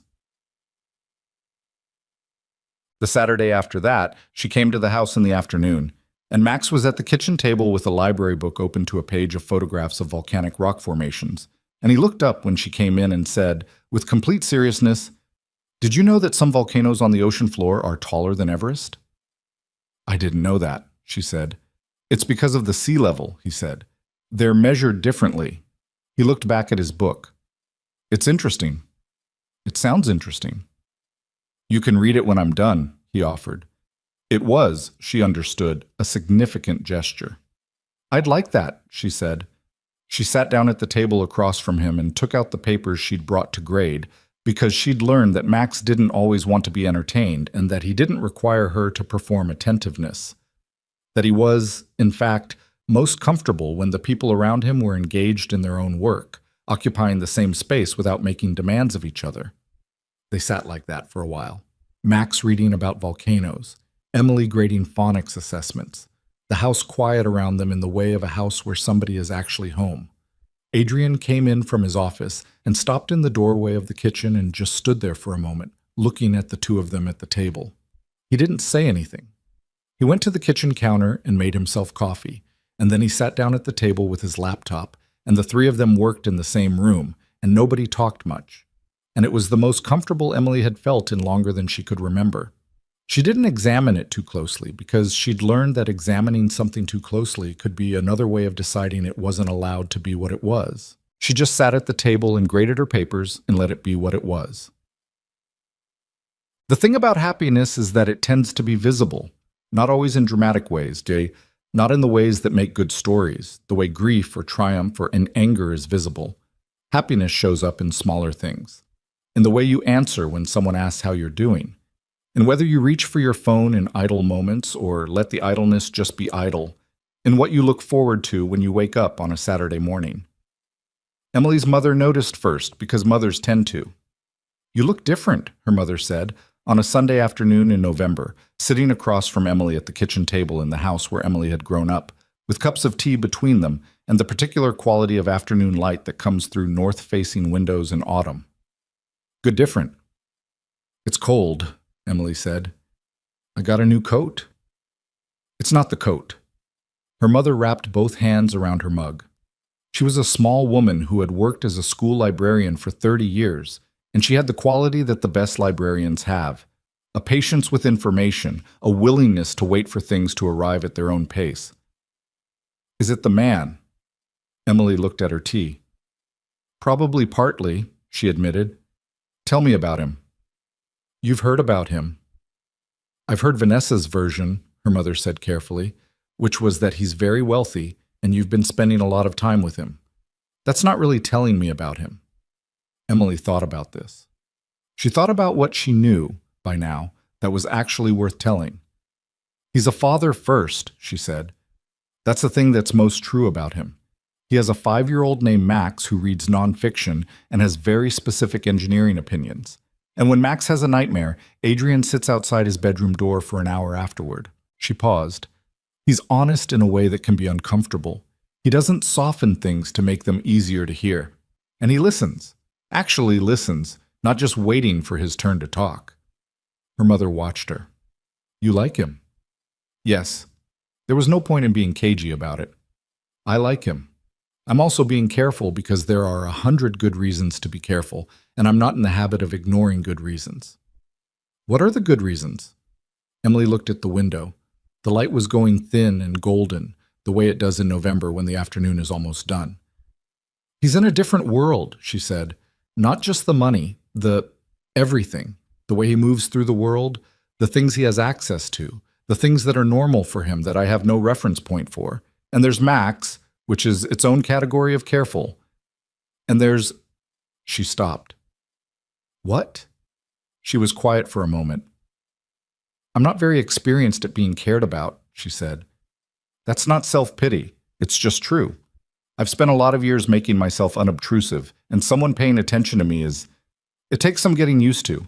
The Saturday after that, she came to the house in the afternoon, and Max was at the kitchen table with a library book open to a page of photographs of volcanic rock formations, and he looked up when she came in and said, with complete seriousness, "Did you know that some volcanoes on the ocean floor are taller than Everest?" "I didn't know that," she said. "It's because of the sea level," he said. "They're measured differently." He looked back at his book. "It's interesting." "It sounds interesting." "You can read it when I'm done," he offered. It was, she understood, a significant gesture. "I'd like that," she said. She sat down at the table across from him and took out the papers she'd brought to grade, because she'd learned that Max didn't always want to be entertained and that he didn't require her to perform attentiveness. That he was, in fact, most comfortable when the people around him were engaged in their own work, occupying the same space without making demands of each other. They sat like that for a while. Max reading about volcanoes, Emily grading phonics assessments, the house quiet around them in the way of a house where somebody is actually home. Adrian came in from his office and stopped in the doorway of the kitchen and just stood there for a moment, looking at the two of them at the table. He didn't say anything. He went to the kitchen counter and made himself coffee, and then he sat down at the table with his laptop, and the three of them worked in the same room, and nobody talked much. And it was the most comfortable Emily had felt in longer than she could remember. She didn't examine it too closely because she'd learned that examining something too closely could be another way of deciding it wasn't allowed to be what it was. She just sat at the table and graded her papers and let it be what it was. The thing about happiness is that it tends to be visible, not always in dramatic ways, not in the ways that make good stories, the way grief or triumph or anger is visible. Happiness shows up in smaller things, in the way you answer when someone asks how you're doing, and whether you reach for your phone in idle moments or let the idleness just be idle, in what you look forward to when you wake up on a Saturday morning. Emily's mother noticed first because mothers tend to. "You look different," her mother said, on a Sunday afternoon in November, sitting across from Emily at the kitchen table in the house where Emily had grown up, with cups of tea between them and the particular quality of afternoon light that comes through north-facing windows in autumn. "Good different." "It's cold," Emily said. "I got a new coat." "It's not the coat." Her mother wrapped both hands around her mug. She was a small woman who had worked as a school librarian for 30 years, and she had the quality that the best librarians have: a patience with information, a willingness to wait for things to arrive at their own pace. "Is it the man?" Emily looked at her tea. "Probably partly," she admitted. "Tell me about him." "You've heard about him." "I've heard Vanessa's version," her mother said carefully, "which was that he's very wealthy and you've been spending a lot of time with him. That's not really telling me about him." Emily thought about this. She thought about what she knew, by now, that was actually worth telling. "He's a father first," she said. "That's the thing that's most true about him. He has a 5-year-old named Max who reads nonfiction and has very specific engineering opinions. And when Max has a nightmare, Adrian sits outside his bedroom door for an hour afterward." She paused. "He's honest in a way that can be uncomfortable. He doesn't soften things to make them easier to hear. And he listens. Actually listens, not just waiting for his turn to talk." Her mother watched her. "You like him?" "Yes." There was no point in being cagey about it. "I like him. I'm also being careful because there are 100 good reasons to be careful, and I'm not in the habit of ignoring good reasons." "What are the good reasons?" Emily looked at the window. The light was going thin and golden, the way it does in November when the afternoon is almost done. "He's in a different world," she said. "Not just the money, everything. The way he moves through the world, the things he has access to, the things that are normal for him that I have no reference point for. And there's Max, which is its own category of careful. And there's... She stopped. What? She was quiet for a moment. I'm not very experienced at being cared about, she said. That's not self-pity. It's just true. I've spent a lot of years making myself unobtrusive, and someone paying attention to me is... It takes some getting used to.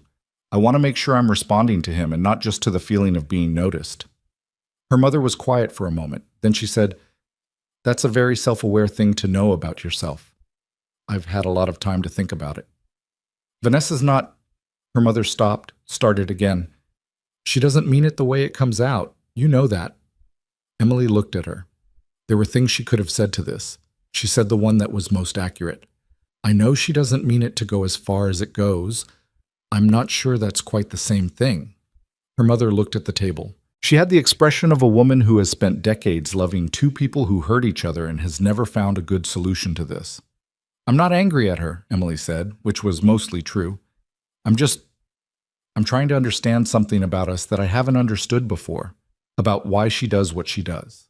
I want to make sure I'm responding to him and not just to the feeling of being noticed. Her mother was quiet for a moment. Then she said, That's a very self-aware thing to know about yourself. I've had a lot of time to think about it. Vanessa's not... Her mother stopped, started again. She doesn't mean it the way it comes out. You know that. Emily looked at her. There were things she could have said to this. She said the one that was most accurate. I know she doesn't mean it to go as far as it goes. I'm not sure that's quite the same thing. Her mother looked at the table. She had the expression of a woman who has spent decades loving two people who hurt each other and has never found a good solution to this. I'm not angry at her, Emily said, which was mostly true. I'm trying to understand something about us that I haven't understood before, about why she does what she does.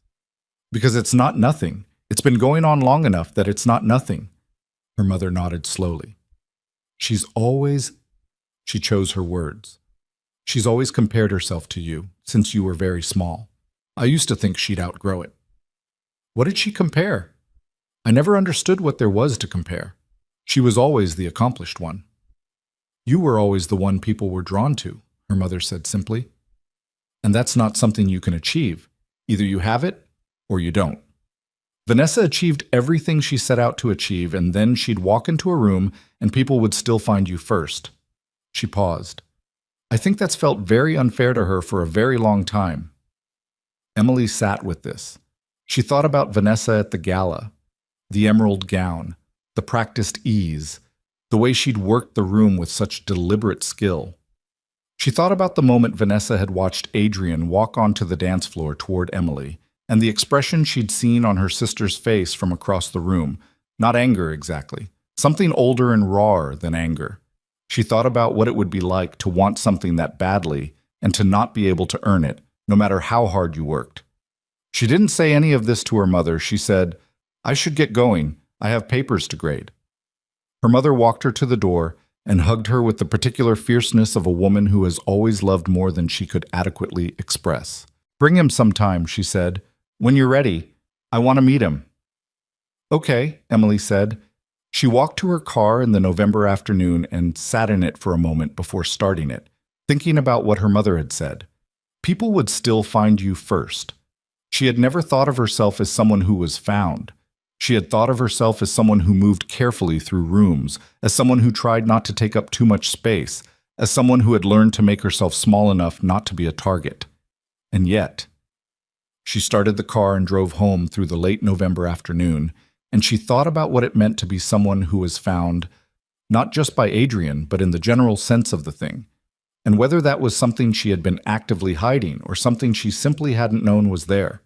Because it's not nothing. It's been going on long enough that it's not nothing. Her mother nodded slowly. She chose her words. She's always compared herself to you, since you were very small. I used to think she'd outgrow it. What did she compare? I never understood what there was to compare. She was always the accomplished one. You were always the one people were drawn to, her mother said simply. And that's not something you can achieve. Either you have it, or you don't. Vanessa achieved everything she set out to achieve, and then she'd walk into a room and people would still find you first. She paused. I think that's felt very unfair to her for a very long time. Emily sat with this. She thought about Vanessa at the gala, the emerald gown, the practiced ease, the way she'd worked the room with such deliberate skill. She thought about the moment Vanessa had watched Adrian walk onto the dance floor toward Emily, and the expression she'd seen on her sister's face from across the room. Not anger exactly, something older and rawer than anger. She thought about what it would be like to want something that badly and to not be able to earn it, no matter how hard you worked. She didn't say any of this to her mother. She said, I should get going. I have papers to grade. Her mother walked her to the door and hugged her with the particular fierceness of a woman who has always loved more than she could adequately express. Bring him sometime, she said. When you're ready, I want to meet him. Okay, Emily said. She walked to her car in the November afternoon and sat in it for a moment before starting it, thinking about what her mother had said. People would still find you first. She had never thought of herself as someone who was found. She had thought of herself as someone who moved carefully through rooms, as someone who tried not to take up too much space, as someone who had learned to make herself small enough not to be a target. And yet, she started the car and drove home through the late November afternoon, and she thought about what it meant to be someone who was found, not just by Adrian, but in the general sense of the thing, and whether that was something she had been actively hiding or something she simply hadn't known was there.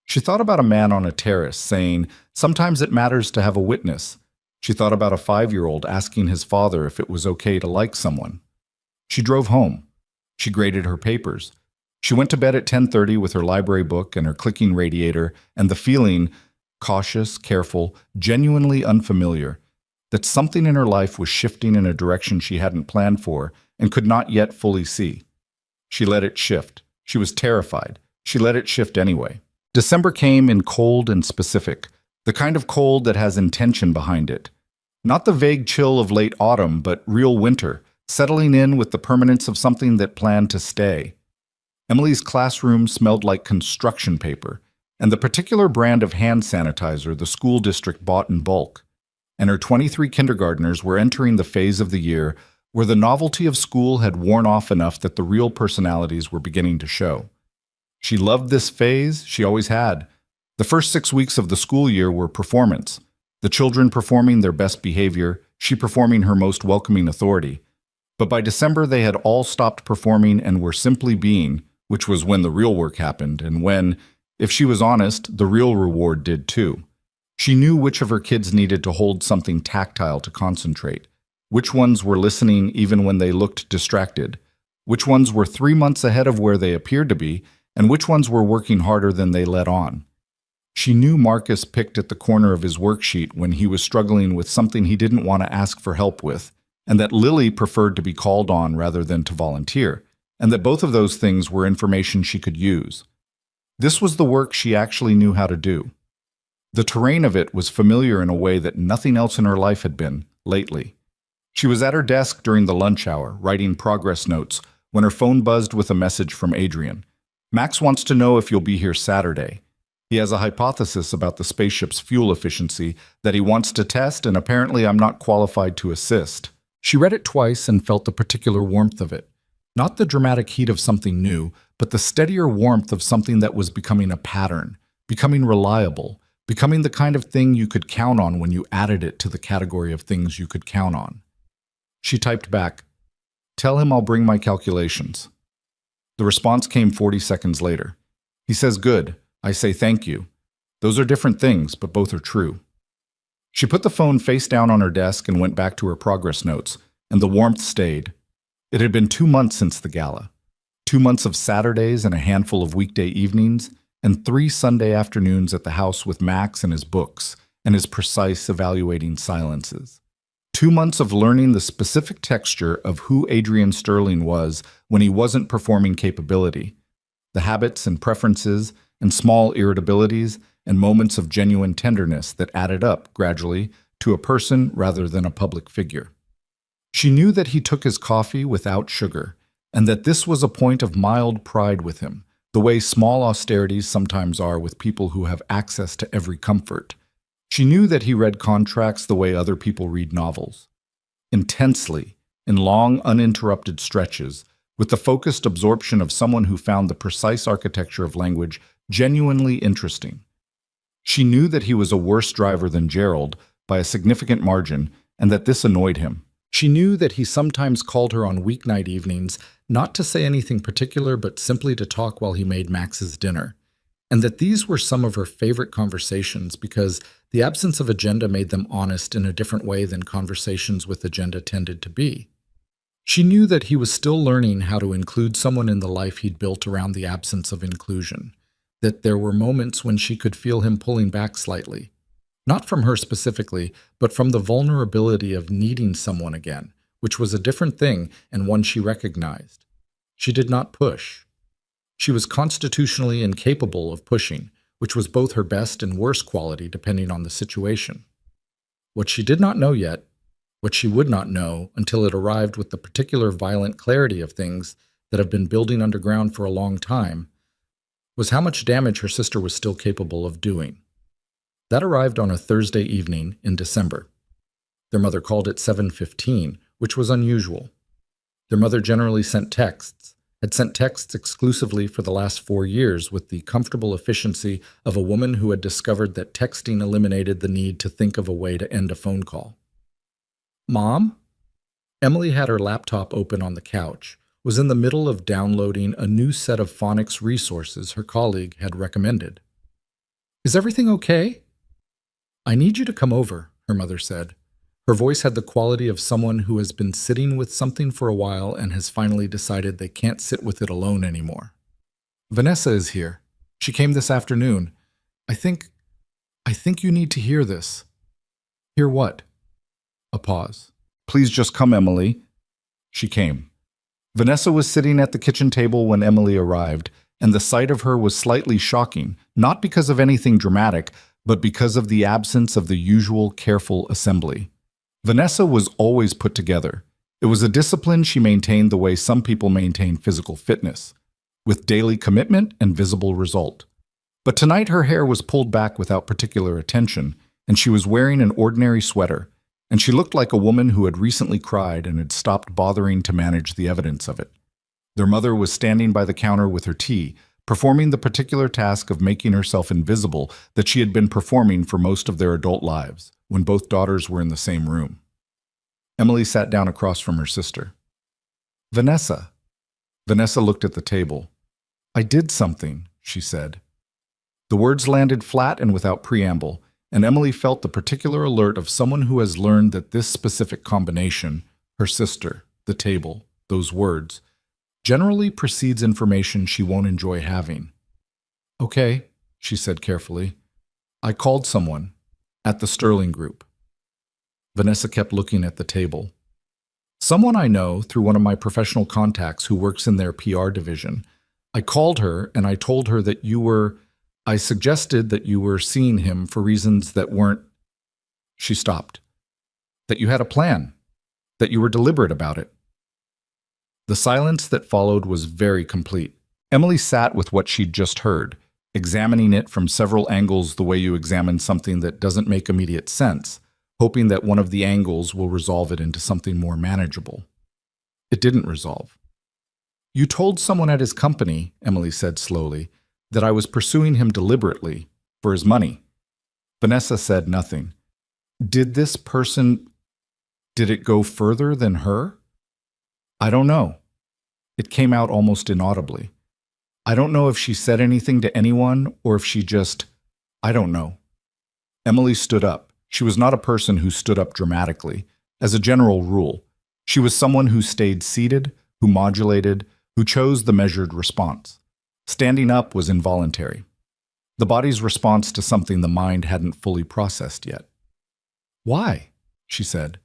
She thought about a man on a terrace saying, sometimes it matters to have a witness. She thought about a 5-year-old asking his father if it was okay to like someone. She drove home. She graded her papers. She went to bed at 10:30 with her library book and her clicking radiator and the feeling, cautious, careful, genuinely unfamiliar, that something in her life was shifting in a direction she hadn't planned for and could not yet fully see. She let it shift. She was terrified. She let it shift anyway. December came in cold and specific, the kind of cold that has intention behind it. Not the vague chill of late autumn, but real winter, settling in with the permanence of something that planned to stay. Emily's classroom smelled like construction paper, and the particular brand of hand sanitizer the school district bought in bulk. And her 23 kindergartners were entering the phase of the year where the novelty of school had worn off enough that the real personalities were beginning to show. She loved this phase, she always had. The first 6 weeks of the school year were performance, the children performing their best behavior, she performing her most welcoming authority. But by December they had all stopped performing and were simply being, which was when the real work happened, and when, if she was honest, the real reward did too. She knew which of her kids needed to hold something tactile to concentrate, which ones were listening even when they looked distracted, which ones were 3 months ahead of where they appeared to be, and which ones were working harder than they let on. She knew Marcus picked at the corner of his worksheet when he was struggling with something he didn't want to ask for help with, and that Lily preferred to be called on rather than to volunteer, and that both of those things were information she could use. This was the work she actually knew how to do. The terrain of it was familiar in a way that nothing else in her life had been, lately. She was at her desk during the lunch hour, writing progress notes, when her phone buzzed with a message from Adrian. Max wants to know if you'll be here Saturday. He has a hypothesis about the spaceship's fuel efficiency that he wants to test, and apparently I'm not qualified to assist. She read it twice and felt the particular warmth of it. Not the dramatic heat of something new, but the steadier warmth of something that was becoming a pattern, becoming reliable, becoming the kind of thing you could count on when you added it to the category of things you could count on. She typed back, "Tell him I'll bring my calculations." The response came 40 seconds later. He says, "Good. I say thank you. Those are different things, but both are true." She put the phone face down on her desk and went back to her progress notes, and the warmth stayed. It had been 2 months since the gala. 2 months of Saturdays and a handful of weekday evenings, and 3 Sunday afternoons at the house with Max and his books, and his precise evaluating silences. 2 months of learning the specific texture of who Adrian Sterling was when he wasn't performing capability, the habits and preferences and small irritabilities and moments of genuine tenderness that added up, gradually, to a person rather than a public figure. She knew that he took his coffee without sugar, and that this was a point of mild pride with him, the way small austerities sometimes are with people who have access to every comfort. She knew that he read contracts the way other people read novels. Intensely, in long, uninterrupted stretches, with the focused absorption of someone who found the precise architecture of language genuinely interesting. She knew that he was a worse driver than Gerald by a significant margin, and that this annoyed him. She knew that he sometimes called her on weeknight evenings, not to say anything particular, but simply to talk while he made Max's dinner, and that these were some of her favorite conversations because the absence of agenda made them honest in a different way than conversations with agenda tended to be. She knew that he was still learning how to include someone in the life he'd built around the absence of inclusion, that there were moments when she could feel him pulling back slightly, not from her specifically, but from the vulnerability of needing someone again, which was a different thing and one she recognized. She did not push. She was constitutionally incapable of pushing, which was both her best and worst quality depending on the situation. What she did not know yet, what she would not know until it arrived with the particular violent clarity of things that have been building underground for a long time, was how much damage her sister was still capable of doing. That arrived on a Thursday evening in December. Their mother called at 7:15, which was unusual. Their mother generally had sent texts exclusively for the last 4 years with the comfortable efficiency of a woman who had discovered that texting eliminated the need to think of a way to end a phone call. "Mom?" Emily had her laptop open on the couch, was in the middle of downloading a new set of phonics resources her colleague had recommended. "Is everything okay?" "I need you to come over," her mother said. Her voice had the quality of someone who has been sitting with something for a while and has finally decided they can't sit with it alone anymore. "Vanessa is here. She came this afternoon. I think you need to hear this." "Hear what?" A pause. "Please just come, Emily." She came. Vanessa was sitting at the kitchen table when Emily arrived, and the sight of her was slightly shocking, not because of anything dramatic, but because of the absence of the usual careful assembly. Vanessa was always put together. It was a discipline she maintained the way some people maintain physical fitness, with daily commitment and visible result. But tonight her hair was pulled back without particular attention, and she was wearing an ordinary sweater, and she looked like a woman who had recently cried and had stopped bothering to manage the evidence of it. Their mother was standing by the counter with her tea, performing the particular task of making herself invisible that she had been performing for most of their adult lives, when both daughters were in the same room. Emily sat down across from her sister. "Vanessa." Vanessa looked at the table. "I did something," she said. The words landed flat and without preamble, and Emily felt the particular alert of someone who has learned that this specific combination, her sister, the table, those words, generally precedes information she won't enjoy having. "Okay," she said carefully. I called someone at the Sterling Group. Vanessa kept looking at the table. Someone I know through one of my professional contacts who works in their PR division. I called her and I told her that I suggested that you were seeing him for reasons that weren't. She stopped. That you had a plan. That you were deliberate about it. The silence that followed was very complete. Emily sat with what she'd just heard, examining it from several angles the way you examine something that doesn't make immediate sense, hoping that one of the angles will resolve it into something more manageable. It didn't resolve. You told someone at his company, Emily said slowly, that I was pursuing him deliberately for his money. Vanessa said nothing. Did it go further than her? I don't know. It came out almost inaudibly. I don't know if she said anything to anyone or if I don't know. Emily stood up. She was not a person who stood up dramatically. As a general rule, she was someone who stayed seated, who modulated, who chose the measured response. Standing up was involuntary. The body's response to something the mind hadn't fully processed yet. Why? She said.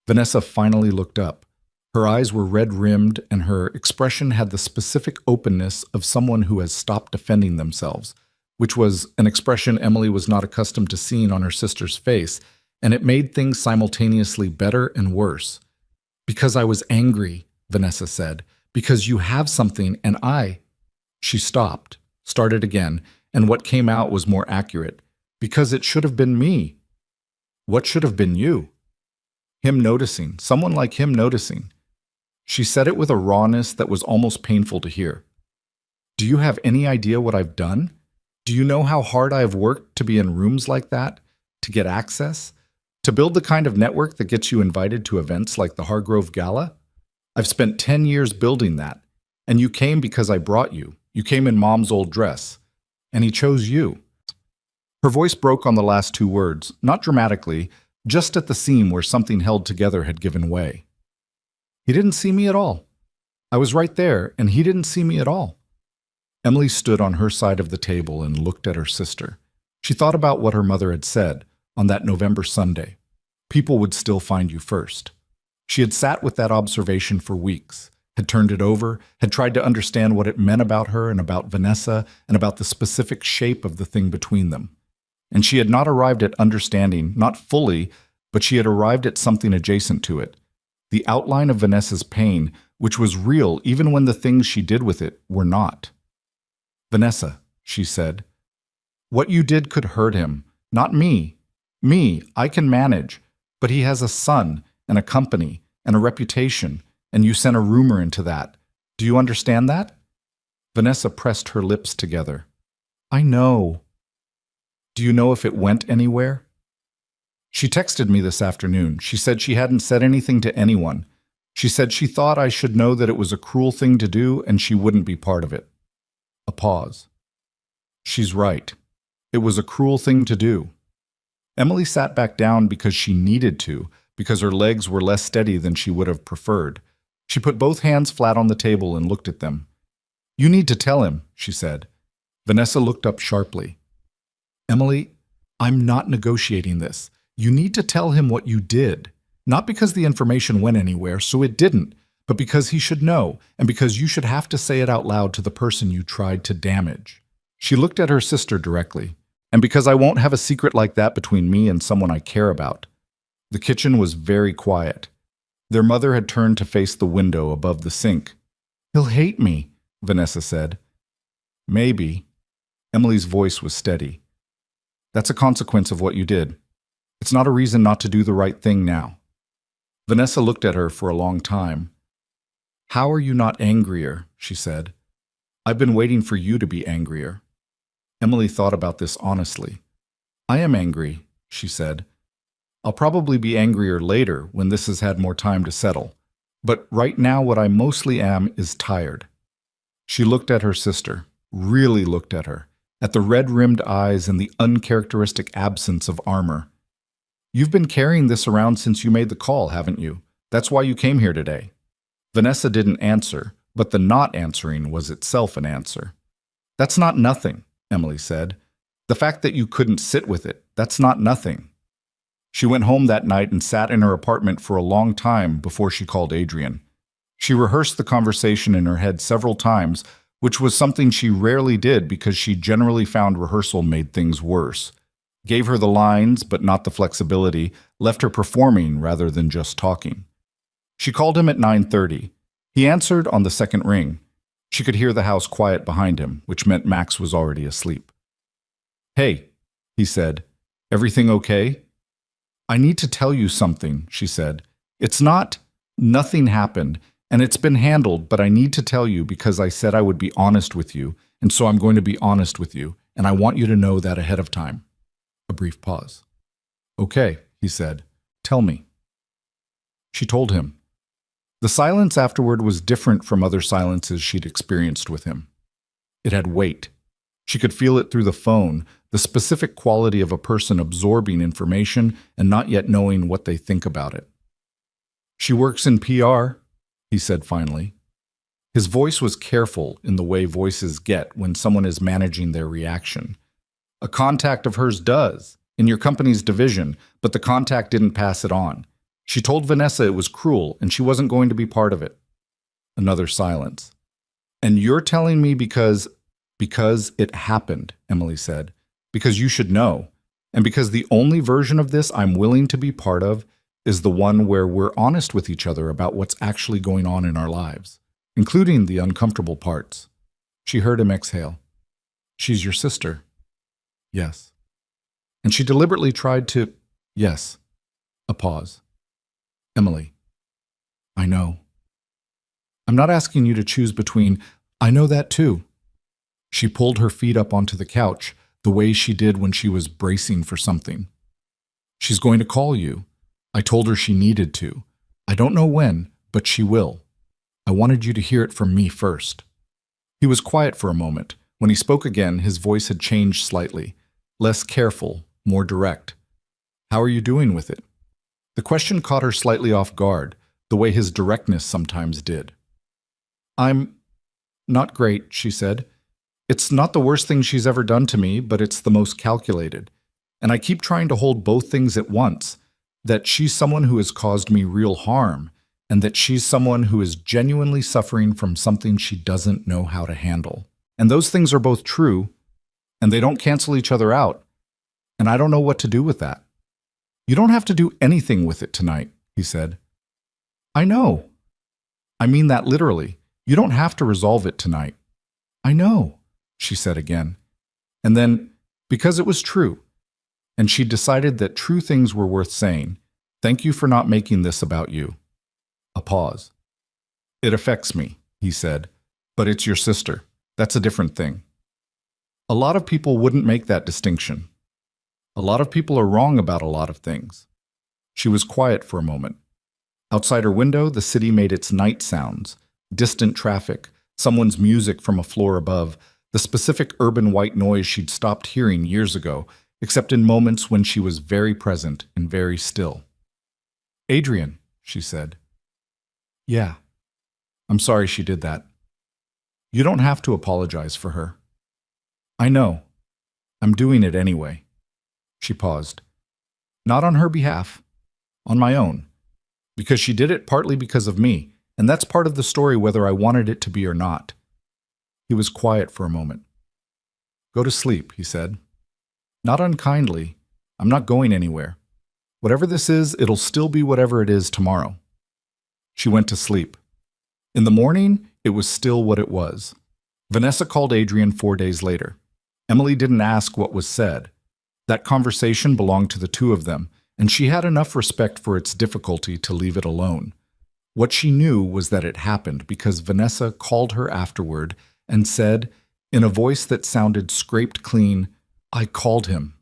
Vanessa finally looked up. Her eyes were red-rimmed and her expression had the specific openness of someone who has stopped defending themselves, which was an expression Emily was not accustomed to seeing on her sister's face, and it made things simultaneously better and worse. Because I was angry, Vanessa said, because you have something and She stopped, started again, and what came out was more accurate. Because it should have been me. What should have been you? Him noticing, someone like him noticing. She said it with a rawness that was almost painful to hear. Do you have any idea what I've done? Do you know how hard I have worked to be in rooms like that, to get access, to build the kind of network that gets you invited to events like the Hargrove Gala? I've spent 10 years building that, and you came because I brought you. You came in Mom's old dress, and he chose you. Her voice broke on the last two words, not dramatically, just at the seam where something held together had given way. He didn't see me at all. I was right there, and he didn't see me at all. Emily stood on her side of the table and looked at her sister. She thought about what her mother had said on that November Sunday. People would still find you first. She had sat with that observation for weeks, had turned it over, had tried to understand what it meant about her and about Vanessa and about the specific shape of the thing between them. And she had not arrived at understanding, not fully, but she had arrived at something adjacent to it. The outline of Vanessa's pain, which was real even when the things she did with it were not. Vanessa, she said, what you did could hurt him, not me. Me, I can manage, but he has a son and a company and a reputation, and you sent a rumor into that. Do you understand that? Vanessa pressed her lips together. I know. Do you know if it went anywhere? She texted me this afternoon. She said she hadn't said anything to anyone. She said she thought I should know that it was a cruel thing to do and she wouldn't be part of it. A pause. She's right. It was a cruel thing to do. Emily sat back down because she needed to, because her legs were less steady than she would have preferred. She put both hands flat on the table and looked at them. You need to tell him, she said. Vanessa looked up sharply. Emily, I'm not negotiating this. You need to tell him what you did. Not because the information went anywhere, so it didn't, but because he should know, and because you should have to say it out loud to the person you tried to damage. She looked at her sister directly. And because I won't have a secret like that between me and someone I care about. The kitchen was very quiet. Their mother had turned to face the window above the sink. He'll hate me, Vanessa said. Maybe. Emily's voice was steady. That's a consequence of what you did. It's not a reason not to do the right thing now. Vanessa looked at her for a long time. How are you not angrier? She said. I've been waiting for you to be angrier. Emily thought about this honestly. I am angry, she said. I'll probably be angrier later when this has had more time to settle. But right now what I mostly am is tired. She looked at her sister, really looked at her, at the red-rimmed eyes and the uncharacteristic absence of armor. You've been carrying this around since you made the call, haven't you? That's why you came here today. Vanessa didn't answer, but the not answering was itself an answer. That's not nothing, Emily said. The fact that you couldn't sit with it, that's not nothing. She went home that night and sat in her apartment for a long time before she called Adrian. She rehearsed the conversation in her head several times, which was something she rarely did because she generally found rehearsal made things worse. Gave her the lines, but not the flexibility, left her performing rather than just talking. She called him at 9:30. He answered on the second ring. She could hear the house quiet behind him, which meant Max was already asleep. "Hey," he said, "everything okay?" "I need to tell you something," she said. Nothing happened, and it's been handled, but I need to tell you because I said I would be honest with you, and so I'm going to be honest with you, and I want you to know that ahead of time." A brief pause. "Okay," he said. "Tell me." She told him. The silence afterward was different from other silences she'd experienced with him. It had weight. She could feel it through the phone, the specific quality of a person absorbing information and not yet knowing what they think about it. "She works in PR," he said finally. His voice was careful in the way voices get when someone is managing their reaction. "A contact of hers does, in your company's division, but the contact didn't pass it on. She told Vanessa it was cruel and she wasn't going to be part of it." Another silence. "And you're telling me because it happened," Emily said. "Because you should know. And because the only version of this I'm willing to be part of is the one where we're honest with each other about what's actually going on in our lives, including the uncomfortable parts." She heard him exhale. "She's your sister." "Yes." And she deliberately tried to, "Yes." A pause. "Emily, I know. I'm not asking you to choose between, I know that too." She pulled her feet up onto the couch, the way she did when she was bracing for something. "She's going to call you. I told her she needed to. I don't know when, but she will. I wanted you to hear it from me first." He was quiet for a moment. When he spoke again, his voice had changed slightly. Less careful, more direct. "How are you doing with it?" The question caught her slightly off guard, the way his directness sometimes did. "I'm not great," she said. "It's not the worst thing she's ever done to me, but it's the most calculated. And I keep trying to hold both things at once, that she's someone who has caused me real harm, and that she's someone who is genuinely suffering from something she doesn't know how to handle. And those things are both true, and they don't cancel each other out. And I don't know what to do with that." "You don't have to do anything with it tonight," he said. "I know. I mean that literally. You don't have to resolve it tonight." "I know," she said again. And then, because it was true, and she decided that true things were worth saying, "Thank you for not making this about you." A pause. "It affects me," he said, "but it's your sister. That's a different thing." A lot of people wouldn't make that distinction. A lot of people are wrong about a lot of things. She was quiet for a moment. Outside her window, the city made its night sounds, distant traffic, someone's music from a floor above, the specific urban white noise she'd stopped hearing years ago, except in moments when she was very present and very still. "Adrian," she said. "Yeah. I'm sorry she did that." "You don't have to apologize for her." "I know. I'm doing it anyway." She paused. "Not on her behalf. On my own. Because she did it partly because of me, and that's part of the story whether I wanted it to be or not." He was quiet for a moment. "Go to sleep," he said. "Not unkindly. I'm not going anywhere. Whatever this is, it'll still be whatever it is tomorrow." She went to sleep. In the morning, it was still what it was. Vanessa called Adrian 4 days later. Emily didn't ask what was said. That conversation belonged to the two of them, and she had enough respect for its difficulty to leave it alone. What she knew was that it happened because Vanessa called her afterward and said, in a voice that sounded scraped clean, "I called him."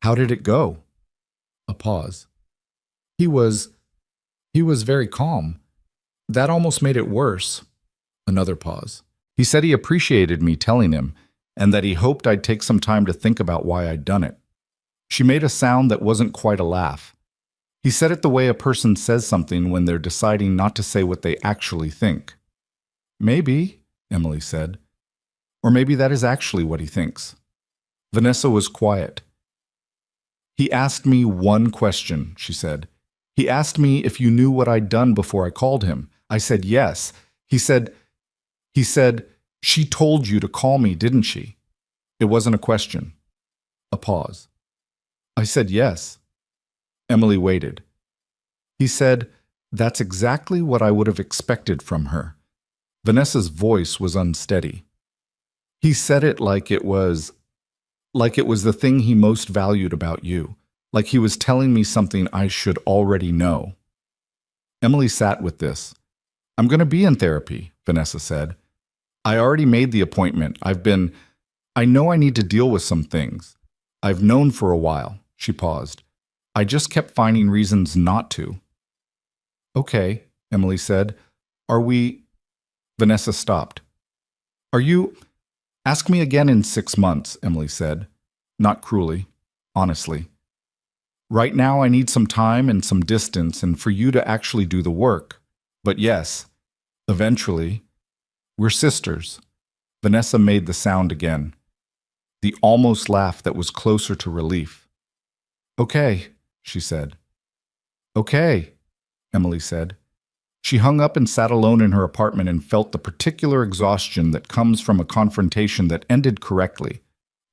"How did it go?" A pause. He was very calm. That almost made it worse." Another pause. "He said he appreciated me telling him, and that he hoped I'd take some time to think about why I'd done it." She made a sound that wasn't quite a laugh. "He said it the way a person says something when they're deciding not to say what they actually think." "Maybe," Emily said. "Or maybe that is actually what he thinks." Vanessa was quiet. He asked me one question, she said. He asked me if you knew what I'd done before I called him. I said yes. He said, she told you to call me, didn't she? It wasn't a question. A pause. I said yes. Emily waited. He said, that's exactly what I would have expected from her. Vanessa's voice was unsteady. He said it like it was the thing he most valued about you, like he was telling me something I should already know. Emily sat with this. I'm going to be in therapy, Vanessa said. I already made the appointment. I know I need to deal with some things. I've known for a while. She paused. I just kept finding reasons not to. Okay, Emily said. Are we... Vanessa stopped. Are you... Ask me again in 6 months, Emily said. Not cruelly, honestly. Right now I need some time and some distance and for you to actually do the work. But yes, eventually, we're sisters. Vanessa made the sound again. The almost laugh that was closer to relief. Okay, she said. Okay, Emily said. She hung up and sat alone in her apartment and felt the particular exhaustion that comes from a confrontation that ended correctly.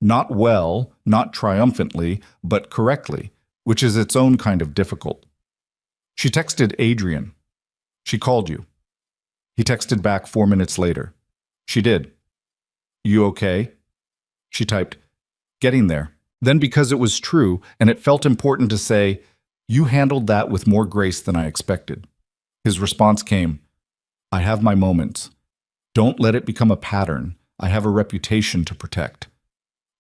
Not well, not triumphantly, but correctly, which is its own kind of difficult. She texted Adrian. She called you. He texted back 4 minutes later. She did. You okay? She typed, getting there. Then because it was true and it felt important to say, you handled that with more grace than I expected. His response came, I have my moments. Don't let it become a pattern. I have a reputation to protect.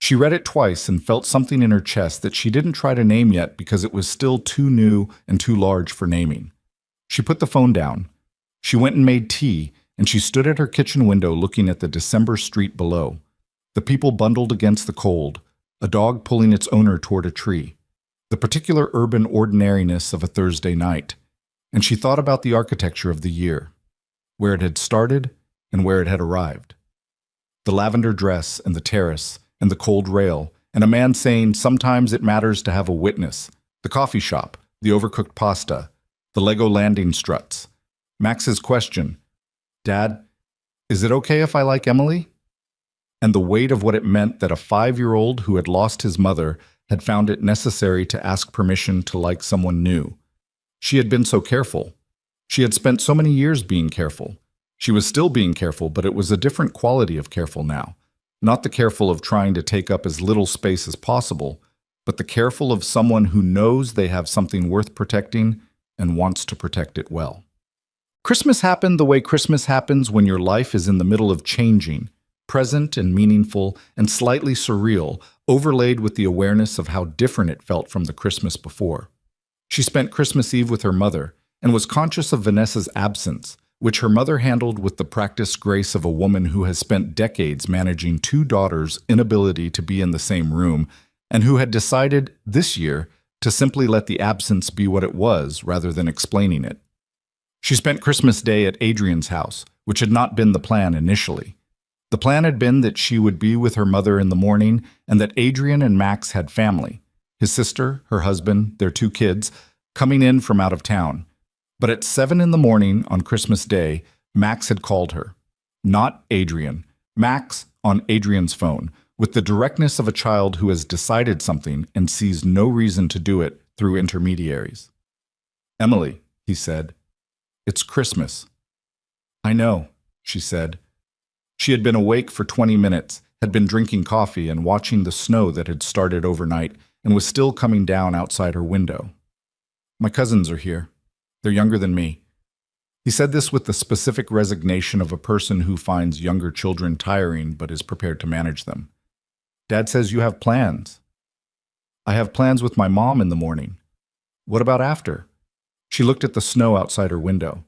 She read it twice and felt something in her chest that she didn't try to name yet because it was still too new and too large for naming. She put the phone down. She went and made tea, and she stood at her kitchen window looking at the December street below. The people bundled against the cold, a dog pulling its owner toward a tree. The particular urban ordinariness of a Thursday night. And she thought about the architecture of the year, where it had started and where it had arrived. The lavender dress and the terrace and the cold rail, and a man saying sometimes it matters to have a witness, the coffee shop, the overcooked pasta, the Lego landing struts. Max's question, Dad, is it okay if I like Emily? And the weight of what it meant that a 5-year-old who had lost his mother had found it necessary to ask permission to like someone new. She had been so careful. She had spent so many years being careful. She was still being careful, but it was a different quality of careful now. Not the careful of trying to take up as little space as possible, but the careful of someone who knows they have something worth protecting and wants to protect it well. Christmas happened the way Christmas happens when your life is in the middle of changing, present and meaningful and slightly surreal, overlaid with the awareness of how different it felt from the Christmas before. She spent Christmas Eve with her mother and was conscious of Vanessa's absence, which her mother handled with the practiced grace of a woman who has spent decades managing 2 daughters' inability to be in the same room and who had decided this year to simply let the absence be what it was rather than explaining it. She spent Christmas Day at Adrian's house, which had not been the plan initially. The plan had been that she would be with her mother in the morning and that Adrian and Max had family, his sister, her husband, their 2 kids, coming in from out of town. But at 7 in the morning on Christmas Day, Max had called her. Not Adrian. Max on Adrian's phone, with the directness of a child who has decided something and sees no reason to do it through intermediaries. Emily, he said, it's Christmas. I know, she said. She had been awake for 20 minutes, had been drinking coffee and watching the snow that had started overnight and was still coming down outside her window. My cousins are here. They're younger than me. He said this with the specific resignation of a person who finds younger children tiring but is prepared to manage them. Dad says you have plans. I have plans with my mom in the morning. What about after? She looked at the snow outside her window.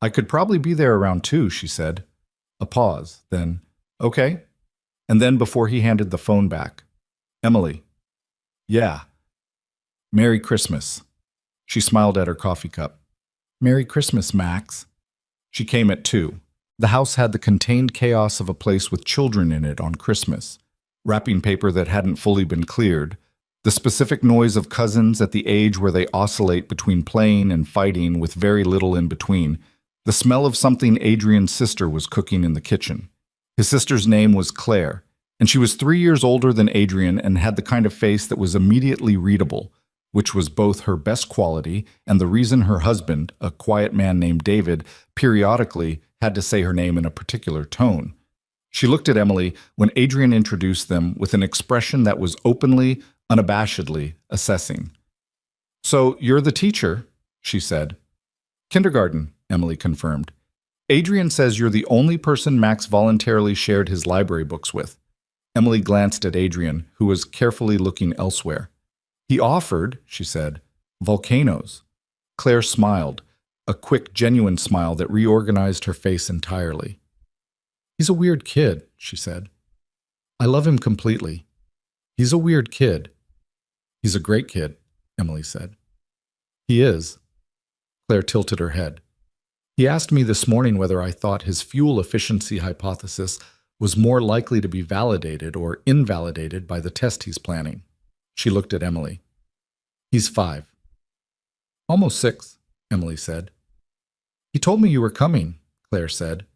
I could probably be there around 2, she said. A pause, then, okay. And then before he handed the phone back, Emily. Yeah. Merry Christmas. She smiled at her coffee cup. Merry Christmas, Max. She came at 2. The house had the contained chaos of a place with children in it on Christmas. wrapping paper that hadn't fully been cleared, the specific noise of cousins at the age where they oscillate between playing and fighting with very little in between, the smell of something Adrian's sister was cooking in the kitchen. His sister's name was Claire, and she was 3 years older than Adrian and had the kind of face that was immediately readable, which was both her best quality and the reason her husband, a quiet man named David, periodically had to say her name in a particular tone. She looked at Emily when Adrian introduced them with an expression that was openly, unabashedly assessing. "So you're the teacher," she said. "Kindergarten," Emily confirmed. "Adrian says you're the only person Max voluntarily shared his library books with." Emily glanced at Adrian, who was carefully looking elsewhere. "He offered," she said, "volcanoes." Claire smiled, a quick, genuine smile that reorganized her face entirely. "He's a weird kid," she said. "I love him completely. He's a weird kid." "He's a great kid," Emily said. "He is." Claire tilted her head. "He asked me this morning whether I thought his fuel efficiency hypothesis was more likely to be validated or invalidated by the test he's planning." She looked at Emily. "He's 5. "Almost 6, Emily said. "He told me you were coming," Claire said.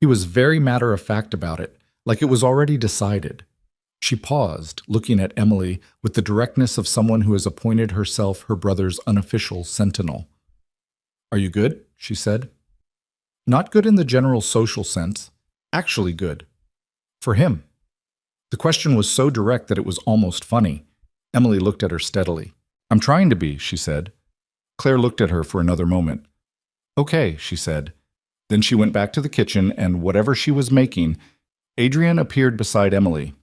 He was very matter-of-fact about it, like it was already decided. She paused, looking at Emily with the directness of someone who has appointed herself her brother's unofficial sentinel. "Are you good?" she said. "Not good in the general social sense. Actually good. For him." The question was so direct that it was almost funny. Emily looked at her steadily. "I'm trying to be," she said. Claire looked at her for another moment. "Okay," she said. Then she went back to the kitchen, and whatever she was making, Adrian appeared beside Emily.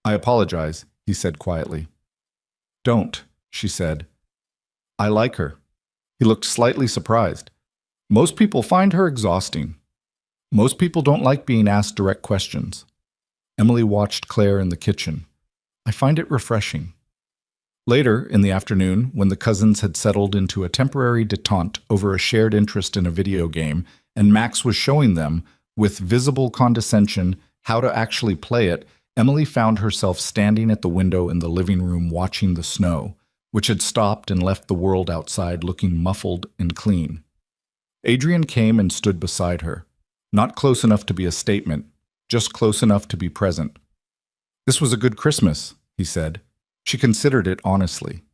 "I apologize," he said quietly. "Don't," she said. "I like her." He looked slightly surprised. "Most people find her exhausting. Most people don't like being asked direct questions." Emily watched Claire in the kitchen. "I find it refreshing." Later, in the afternoon, when the cousins had settled into a temporary detente over a shared interest in a video game, and Max was showing them, with visible condescension, how to actually play it, Emily found herself standing at the window in the living room watching the snow, which had stopped and left the world outside looking muffled and clean. Adrian came and stood beside her, not close enough to be a statement, just close enough to be present. "This was a good Christmas," he said. She considered it honestly.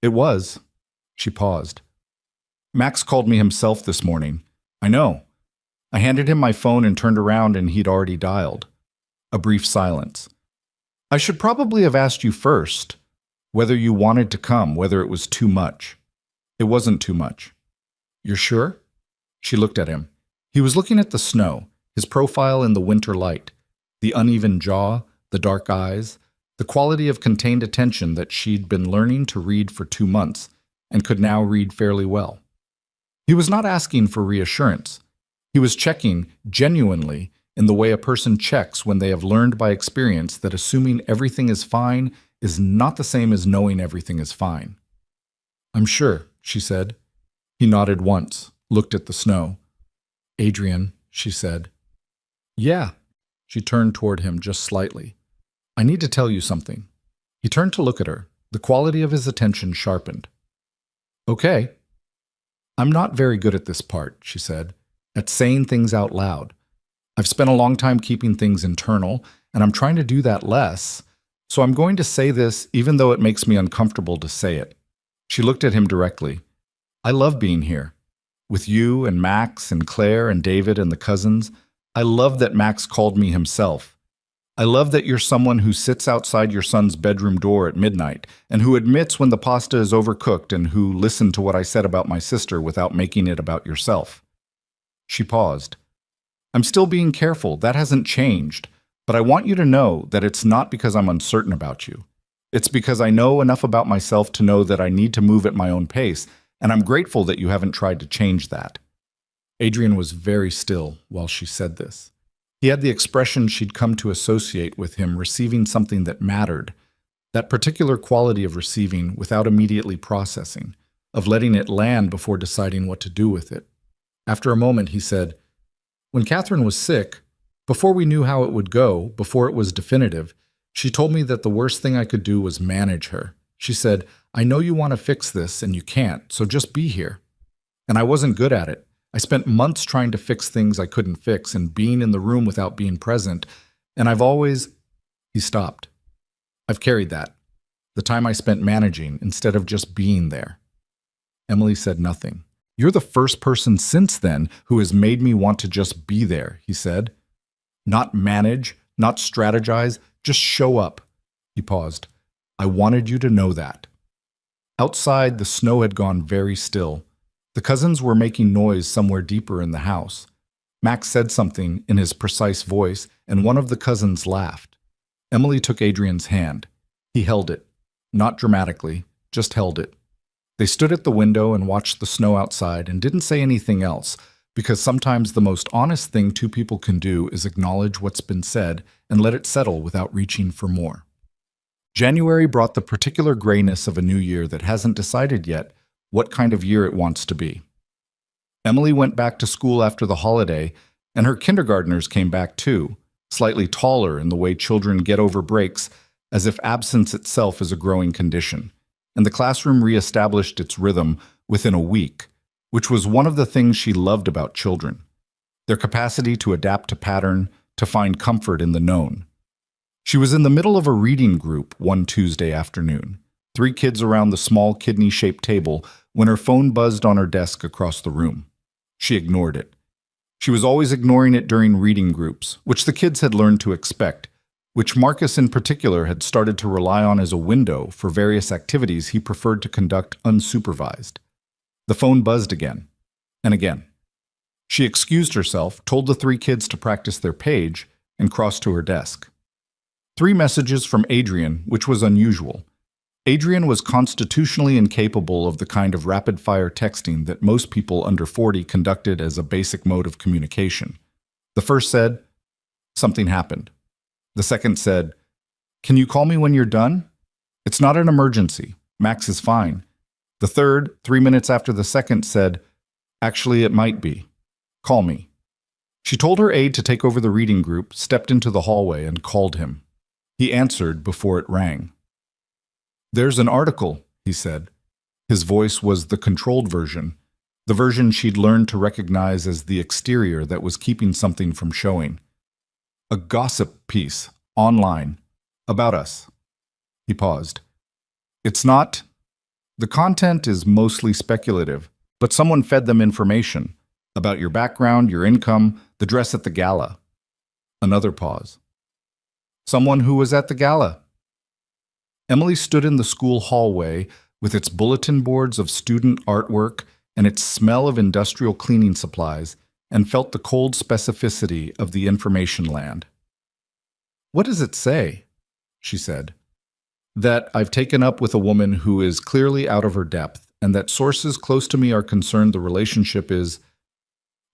"It was." She paused. "Max called me himself this morning. I know. I handed him my phone and turned around and he'd already dialed." A brief silence. "I should probably have asked you first, whether you wanted to come, whether it was too much." "It wasn't too much." "You're sure?" She looked at him. He was looking at the snow, his profile in the winter light, the uneven jaw, the dark eyes, the quality of contained attention that she'd been learning to read for 2 months and could now read fairly well. He was not asking for reassurance. He was checking, genuinely, in the way a person checks when they have learned by experience that assuming everything is fine is not the same as knowing everything is fine. "I'm sure," she said. He nodded once, looked at the snow. "Adrian," she said. "Yeah." She turned toward him just slightly. "I need to tell you something." He turned to look at her. The quality of his attention sharpened. "Okay." "I'm not very good at this part," she said, "at saying things out loud. I've spent a long time keeping things internal, and I'm trying to do that less, so I'm going to say this even though it makes me uncomfortable to say it." She looked at him directly. "I love being here. With you and Max and Claire and David and the cousins. I love that Max called me himself. I love that you're someone who sits outside your son's bedroom door at midnight and who admits when the pasta is overcooked and who listened to what I said about my sister without making it about yourself." She paused. "I'm still being careful. That hasn't changed. But I want you to know that it's not because I'm uncertain about you. It's because I know enough about myself to know that I need to move at my own pace, and I'm grateful that you haven't tried to change that." Adrian was very still while she said this. He had the expression she'd come to associate with him receiving something that mattered, that particular quality of receiving without immediately processing, of letting it land before deciding what to do with it. After a moment, he said, "When Catherine was sick, Before we knew how it would go, before it was definitive, she told me that the worst thing I could do was manage her. She said, I know you want to fix this and you can't, so just be here. And I wasn't good at it. I spent months trying to fix things I couldn't fix and being in the room without being present. And I've always... He stopped. I've carried that. The time I spent managing instead of just being there. Emily said nothing. You're the first person since then who has made me want to just be there, he said. Not manage, not strategize, just show up. He paused. I wanted you to know that. Outside, the snow had gone very still. The cousins were making noise somewhere deeper in the house. Max said something in his precise voice, and one of the cousins laughed. Emily took Adrian's hand. He held it. Not dramatically, just held it. They stood at the window and watched the snow outside and didn't say anything else, because sometimes the most honest thing two people can do is acknowledge what's been said and let it settle without reaching for more. January brought the particular grayness of a new year that hasn't decided yet what kind of year it wants to be. Emily went back to school after the holiday, and her kindergartners came back too, slightly taller in the way children get over breaks, as if absence itself is a growing condition, and the classroom reestablished its rhythm within a week, which was one of the things she loved about children, their capacity to adapt to pattern, to find comfort in the known. She was in the middle of a reading group one Tuesday afternoon, 3 kids around the small kidney-shaped table, when her phone buzzed on her desk across the room. She ignored it. She was always ignoring it during reading groups, which the kids had learned to expect, which Marcus in particular had started to rely on as a window for various activities he preferred to conduct unsupervised. The phone buzzed again, and again. She excused herself, told the 3 kids to practice their page, and crossed to her desk. 3 messages from Adrian, which was unusual. Adrian was constitutionally incapable of the kind of rapid-fire texting that most people under 40 conducted as a basic mode of communication. The first said, "Something happened." The second said, "Can you call me when you're done? It's not an emergency. Max is fine." The third, 3 minutes after the second, said, "Actually, it might be. Call me." She told her aide to take over the reading group, stepped into the hallway, and called him. He answered before it rang. "There's an article," he said. His voice was the controlled version, the version she'd learned to recognize as the exterior that was keeping something from showing. "A gossip piece, online, about us." He paused. "It's not... The content is mostly speculative, but someone fed them information about your background, your income, the dress at the gala." Another pause. "Someone who was at the gala." Emily stood in the school hallway with its bulletin boards of student artwork and its smell of industrial cleaning supplies, and felt the cold specificity of the information land. "What does it say?" she said. "That I've taken up with a woman who is clearly out of her depth, and that sources close to me are concerned the relationship is..."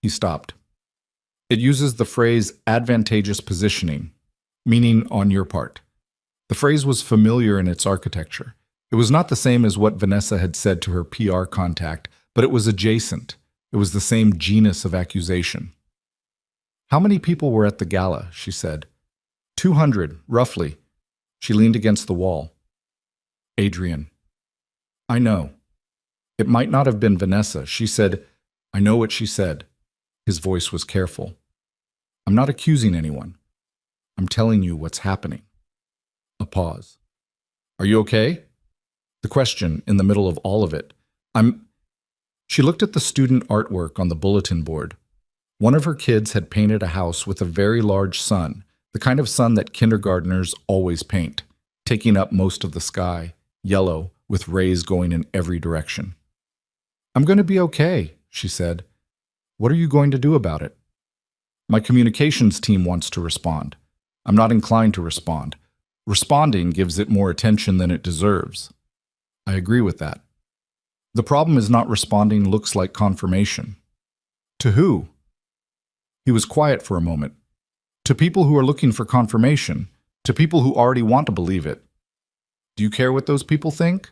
He stopped. "It uses the phrase advantageous positioning, meaning on your part." The phrase was familiar in its architecture. It was not the same as what Vanessa had said to her PR contact, but it was adjacent. It was the same genus of accusation. "How many people were at the gala?" she said. 200, roughly." She leaned against the wall. "Adrian." "I know." It might not have been Vanessa. She said, "I know what she said." His voice was careful. "I'm not accusing anyone. I'm telling you what's happening." A pause. "Are you okay?" The question in the middle of all of it. She looked at the student artwork on the bulletin board. One of her kids had painted a house with a very large sun, the kind of sun that kindergartners always paint, taking up most of the sky, yellow, with rays going in every direction. "I'm going to be okay," she said. "What are you going to do about it?" "My communications team wants to respond. I'm not inclined to respond. Responding gives it more attention than it deserves." I agree with that. "The problem is not responding looks like confirmation." "To who?" He was quiet for a moment. "To people who are looking for confirmation, to people who already want to believe it." "Do you care what those people think?"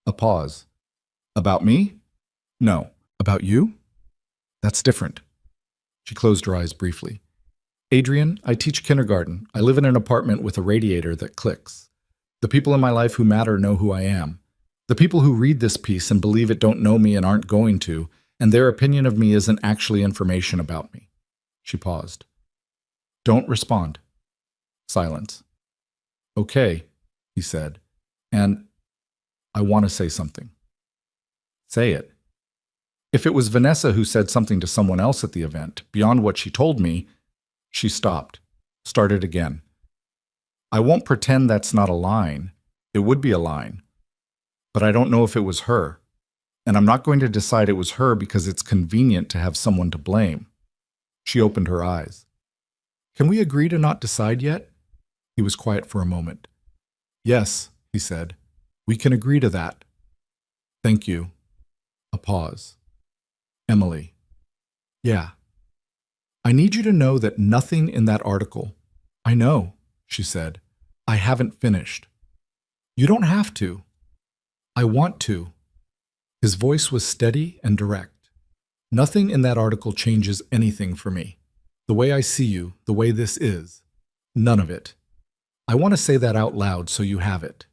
A pause. "About me?" "No." "About you?" "That's different." She closed her eyes briefly. Adrian, I teach kindergarten. I live in an apartment with a radiator that clicks. The people in my life who matter know who I am. The people who read this piece and believe it don't know me and aren't going to, and their opinion of me isn't actually information about me. She paused. Don't respond. Silence. Okay, he said, and I want to say something. Say it. If it was Vanessa who said something to someone else at the event, beyond what she told me, she stopped, started again. I won't pretend that's not a line. It would be a line. But I don't know if it was her. And I'm not going to decide it was her because it's convenient to have someone to blame. She opened her eyes. Can we agree to not decide yet? He was quiet for a moment. Yes, he said. We can agree to that. Thank you. A pause. Emily. Yeah. I need you to know that nothing in that article. I know, she said. I haven't finished. You don't have to. I want to. His voice was steady and direct. Nothing in that article changes anything for me. The way I see you, the way this is. None of it. I want to say that out loud so you have it.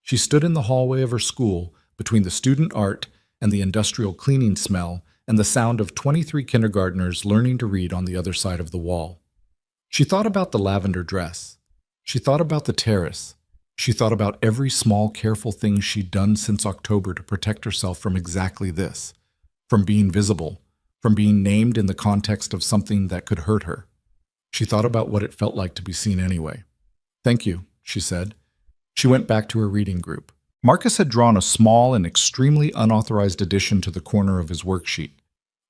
She stood in the hallway of her school between the student art and the industrial cleaning smell and the sound of 23 kindergartners learning to read on the other side of the wall. She thought about the lavender dress. She thought about the terrace. She thought about every small, careful thing she'd done since October to protect herself from exactly this, from being visible, from being named in the context of something that could hurt her. She thought about what it felt like to be seen anyway. Thank you, she said. She went back to her reading group. Marcus had drawn a small and extremely unauthorized addition to the corner of his worksheet.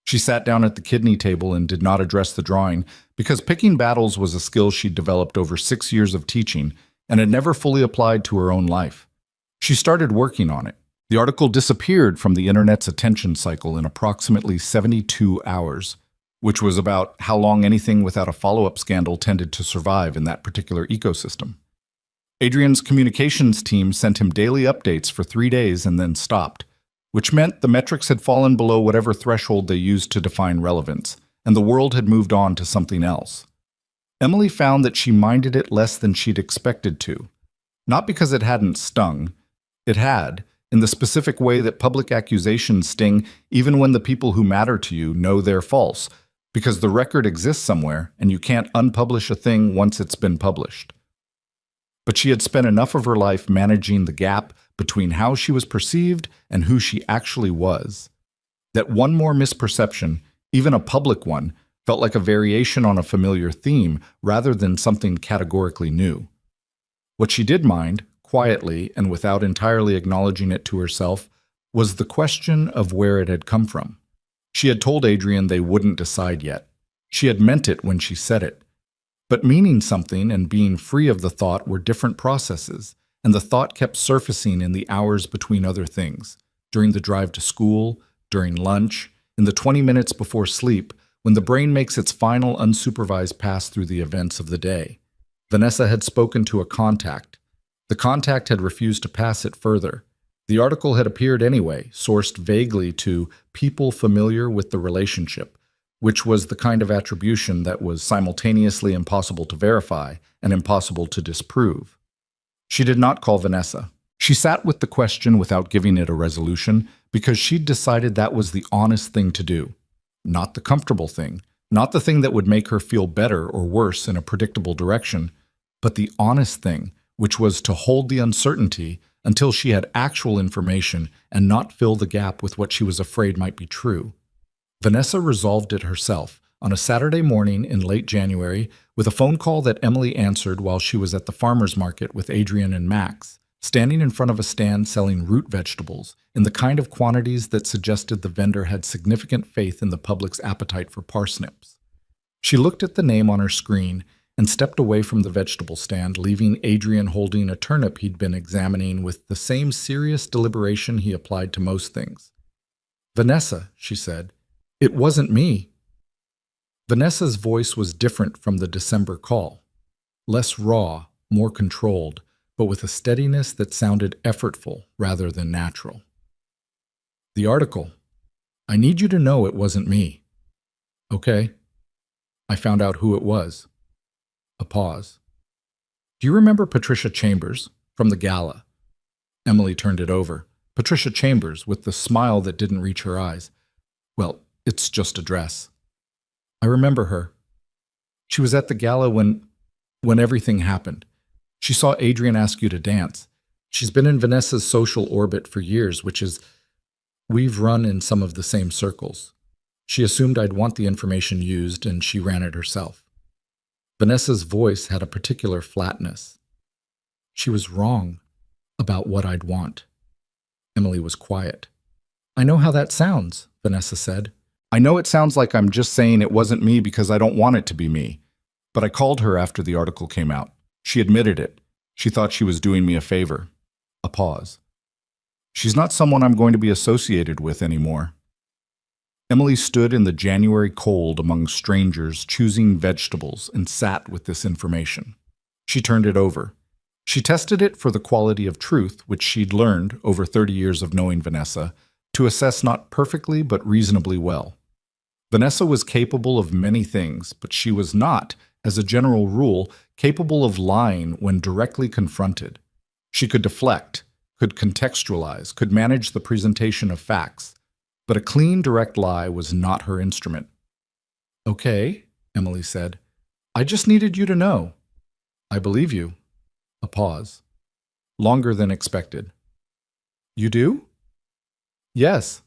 She sat down at the kidney table and did not address the drawing because picking battles was a skill she'd developed over 6 years of teaching and had never fully applied to her own life. She started working on it. The article disappeared from the internet's attention cycle in approximately 72 hours, which was about how long anything without a follow-up scandal tended to survive in that particular ecosystem. Adrian's communications team sent him daily updates for 3 days and then stopped, which meant the metrics had fallen below whatever threshold they used to define relevance, and the world had moved on to something else. Emily found that she minded it less than she'd expected to. Not because it hadn't stung. It had, in the specific way that public accusations sting even when the people who matter to you know they're false, because the record exists somewhere and you can't unpublish a thing once it's been published. But she had spent enough of her life managing the gap between how she was perceived and who she actually was, that one more misperception, even a public one, felt like a variation on a familiar theme rather than something categorically new. What she did mind, quietly and without entirely acknowledging it to herself, was the question of where it had come from. She had told Adrian they wouldn't decide yet. She had meant it when she said it. But meaning something and being free of the thought were different processes, and the thought kept surfacing in the hours between other things, during the drive to school, during lunch, in the 20 minutes before sleep, when the brain makes its final unsupervised pass through the events of the day. Vanessa had spoken to a contact. The contact had refused to pass it further. The article had appeared anyway, sourced vaguely to people familiar with the relationship, which was the kind of attribution that was simultaneously impossible to verify and impossible to disprove. She did not call Vanessa. She sat with the question without giving it a resolution because she'd decided that was the honest thing to do. Not the comfortable thing, not the thing that would make her feel better or worse in a predictable direction, but the honest thing, which was to hold the uncertainty until she had actual information and not fill the gap with what she was afraid might be true. Vanessa resolved it herself on a Saturday morning in late January with a phone call that Emily answered while she was at the farmer's market with Adrian and Max, standing in front of a stand selling root vegetables in the kind of quantities that suggested the vendor had significant faith in the public's appetite for parsnips. She looked at the name on her screen and stepped away from the vegetable stand, leaving Adrian holding a turnip he'd been examining with the same serious deliberation he applied to most things. "Vanessa," she said, "it wasn't me." Vanessa's voice was different from the December call. Less raw, more controlled, but with a steadiness that sounded effortful rather than natural. "The article. I need you to know it wasn't me." "Okay." "I found out who it was." A pause. Do you remember Patricia Chambers from the gala? Emily turned it over. Patricia Chambers, with the smile that didn't reach her eyes. Well, it's just a dress. I remember her. She was at the gala when everything happened. She saw Adrian ask you to dance. She's been in Vanessa's social orbit for years, which is, we've run in some of the same circles. She assumed I'd want the information used, and she ran it herself. Vanessa's voice had a particular flatness. She was wrong about what I'd want. Emily was quiet. I know how that sounds, Vanessa said. I know it sounds like I'm just saying it wasn't me because I don't want it to be me. But I called her after the article came out. She admitted it. She thought she was doing me a favor. A pause. She's not someone I'm going to be associated with anymore. Emily stood in the January cold among strangers choosing vegetables and sat with this information. She turned it over. She tested it for the quality of truth, which she'd learned over 30 years of knowing Vanessa, to assess not perfectly but reasonably well. Vanessa was capable of many things, but she was not, as a general rule, capable of lying when directly confronted. She could deflect, could contextualize, could manage the presentation of facts, but a clean, direct lie was not her instrument. Okay, Emily said. I just needed you to know. I believe you. A pause. Longer than expected. You do? Yes.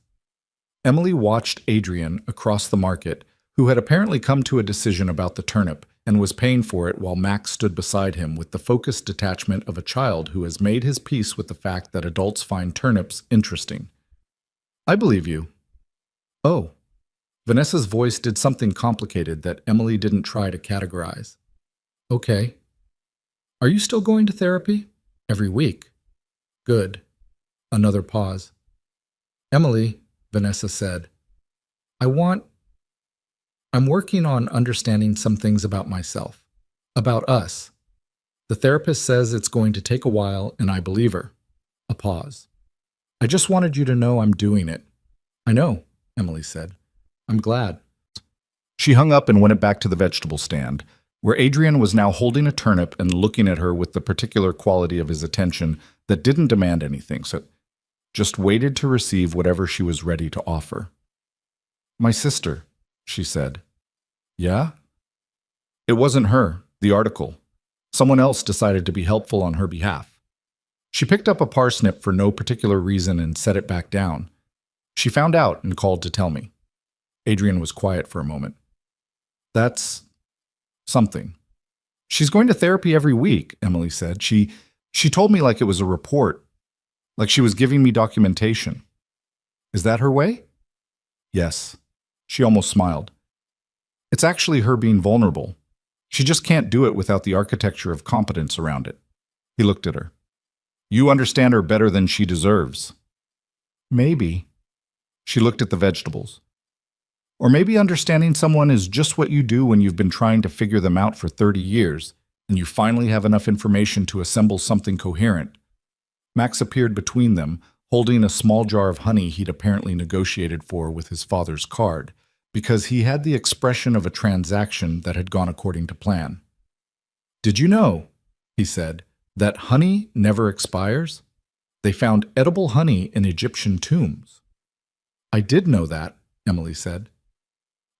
Emily watched Adrian across the market, who had apparently come to a decision about the turnip and was paying for it while Max stood beside him with the focused detachment of a child who has made his peace with the fact that adults find turnips interesting. I believe you. Oh. Vanessa's voice did something complicated that Emily didn't try to categorize. Okay. Are you still going to therapy? Every week. Good. Another pause. Emily, Vanessa said, I'm working on understanding some things about myself, about us. The therapist says it's going to take a while, and I believe her. A pause. I just wanted you to know I'm doing it. I know, Emily said. I'm glad. She hung up and went back to the vegetable stand, where Adrian was now holding a turnip and looking at her with the particular quality of his attention that didn't demand anything, so just waited to receive whatever she was ready to offer. My sister, she said. Yeah? It wasn't her, the article. Someone else decided to be helpful on her behalf. She picked up a parsnip for no particular reason and set it back down. She found out and called to tell me. Adrian was quiet for a moment. That's something. She's going to therapy every week, Emily said. She told me like it was a report, like she was giving me documentation. Is that her way? Yes. She almost smiled. It's actually her being vulnerable. She just can't do it without the architecture of competence around it. He looked at her. You understand her better than she deserves. Maybe. She looked at the vegetables. Or maybe understanding someone is just what you do when you've been trying to figure them out for 30 years, and you finally have enough information to assemble something coherent. Max appeared between them, holding a small jar of honey he'd apparently negotiated for with his father's card, because he had the expression of a transaction that had gone according to plan. Did you know, he said, that honey never expires? They found edible honey in Egyptian tombs. I did know that, Emily said.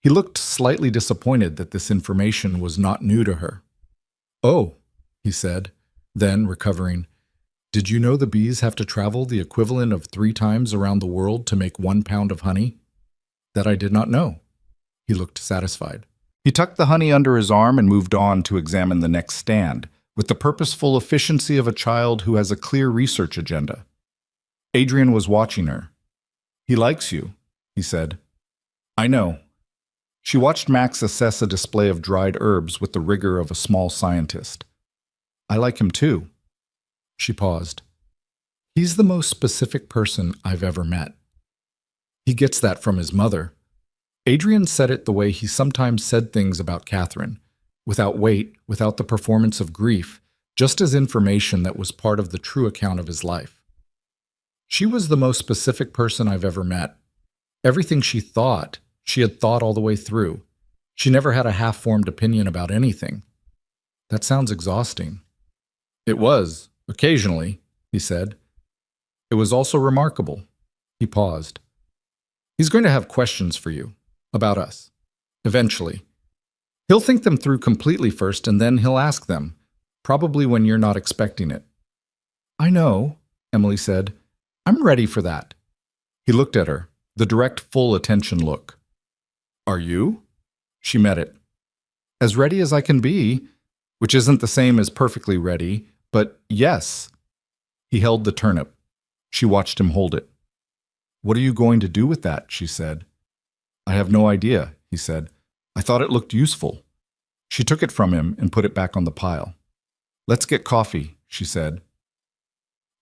He looked slightly disappointed that this information was not new to her. Oh, he said, then recovering, did you know the bees have to travel the equivalent of 3 times around the world to make 1 pound of honey? That I did not know. He looked satisfied. He tucked the honey under his arm and moved on to examine the next stand, with the purposeful efficiency of a child who has a clear research agenda. Adrian was watching her. He likes you, he said. I know. She watched Max assess a display of dried herbs with the rigor of a small scientist. I like him too. She paused. He's the most specific person I've ever met. He gets that from his mother. Adrian said it the way he sometimes said things about Catherine, without weight, without the performance of grief, just as information that was part of the true account of his life. She was the most specific person I've ever met. Everything she thought, she had thought all the way through. She never had a half-formed opinion about anything. That sounds exhausting. It was, occasionally, he said. It was also remarkable. He paused. He's going to have questions for you, about us, eventually. He'll think them through completely first, and then he'll ask them, probably when you're not expecting it. I know, Emily said. I'm ready for that. He looked at her, the direct, full attention look. Are you? She met it. As ready as I can be, which isn't the same as perfectly ready, but yes. He held the turnip. She watched him hold it. What are you going to do with that? She said. I have no idea, he said. I thought it looked useful. She took it from him and put it back on the pile. Let's get coffee, she said.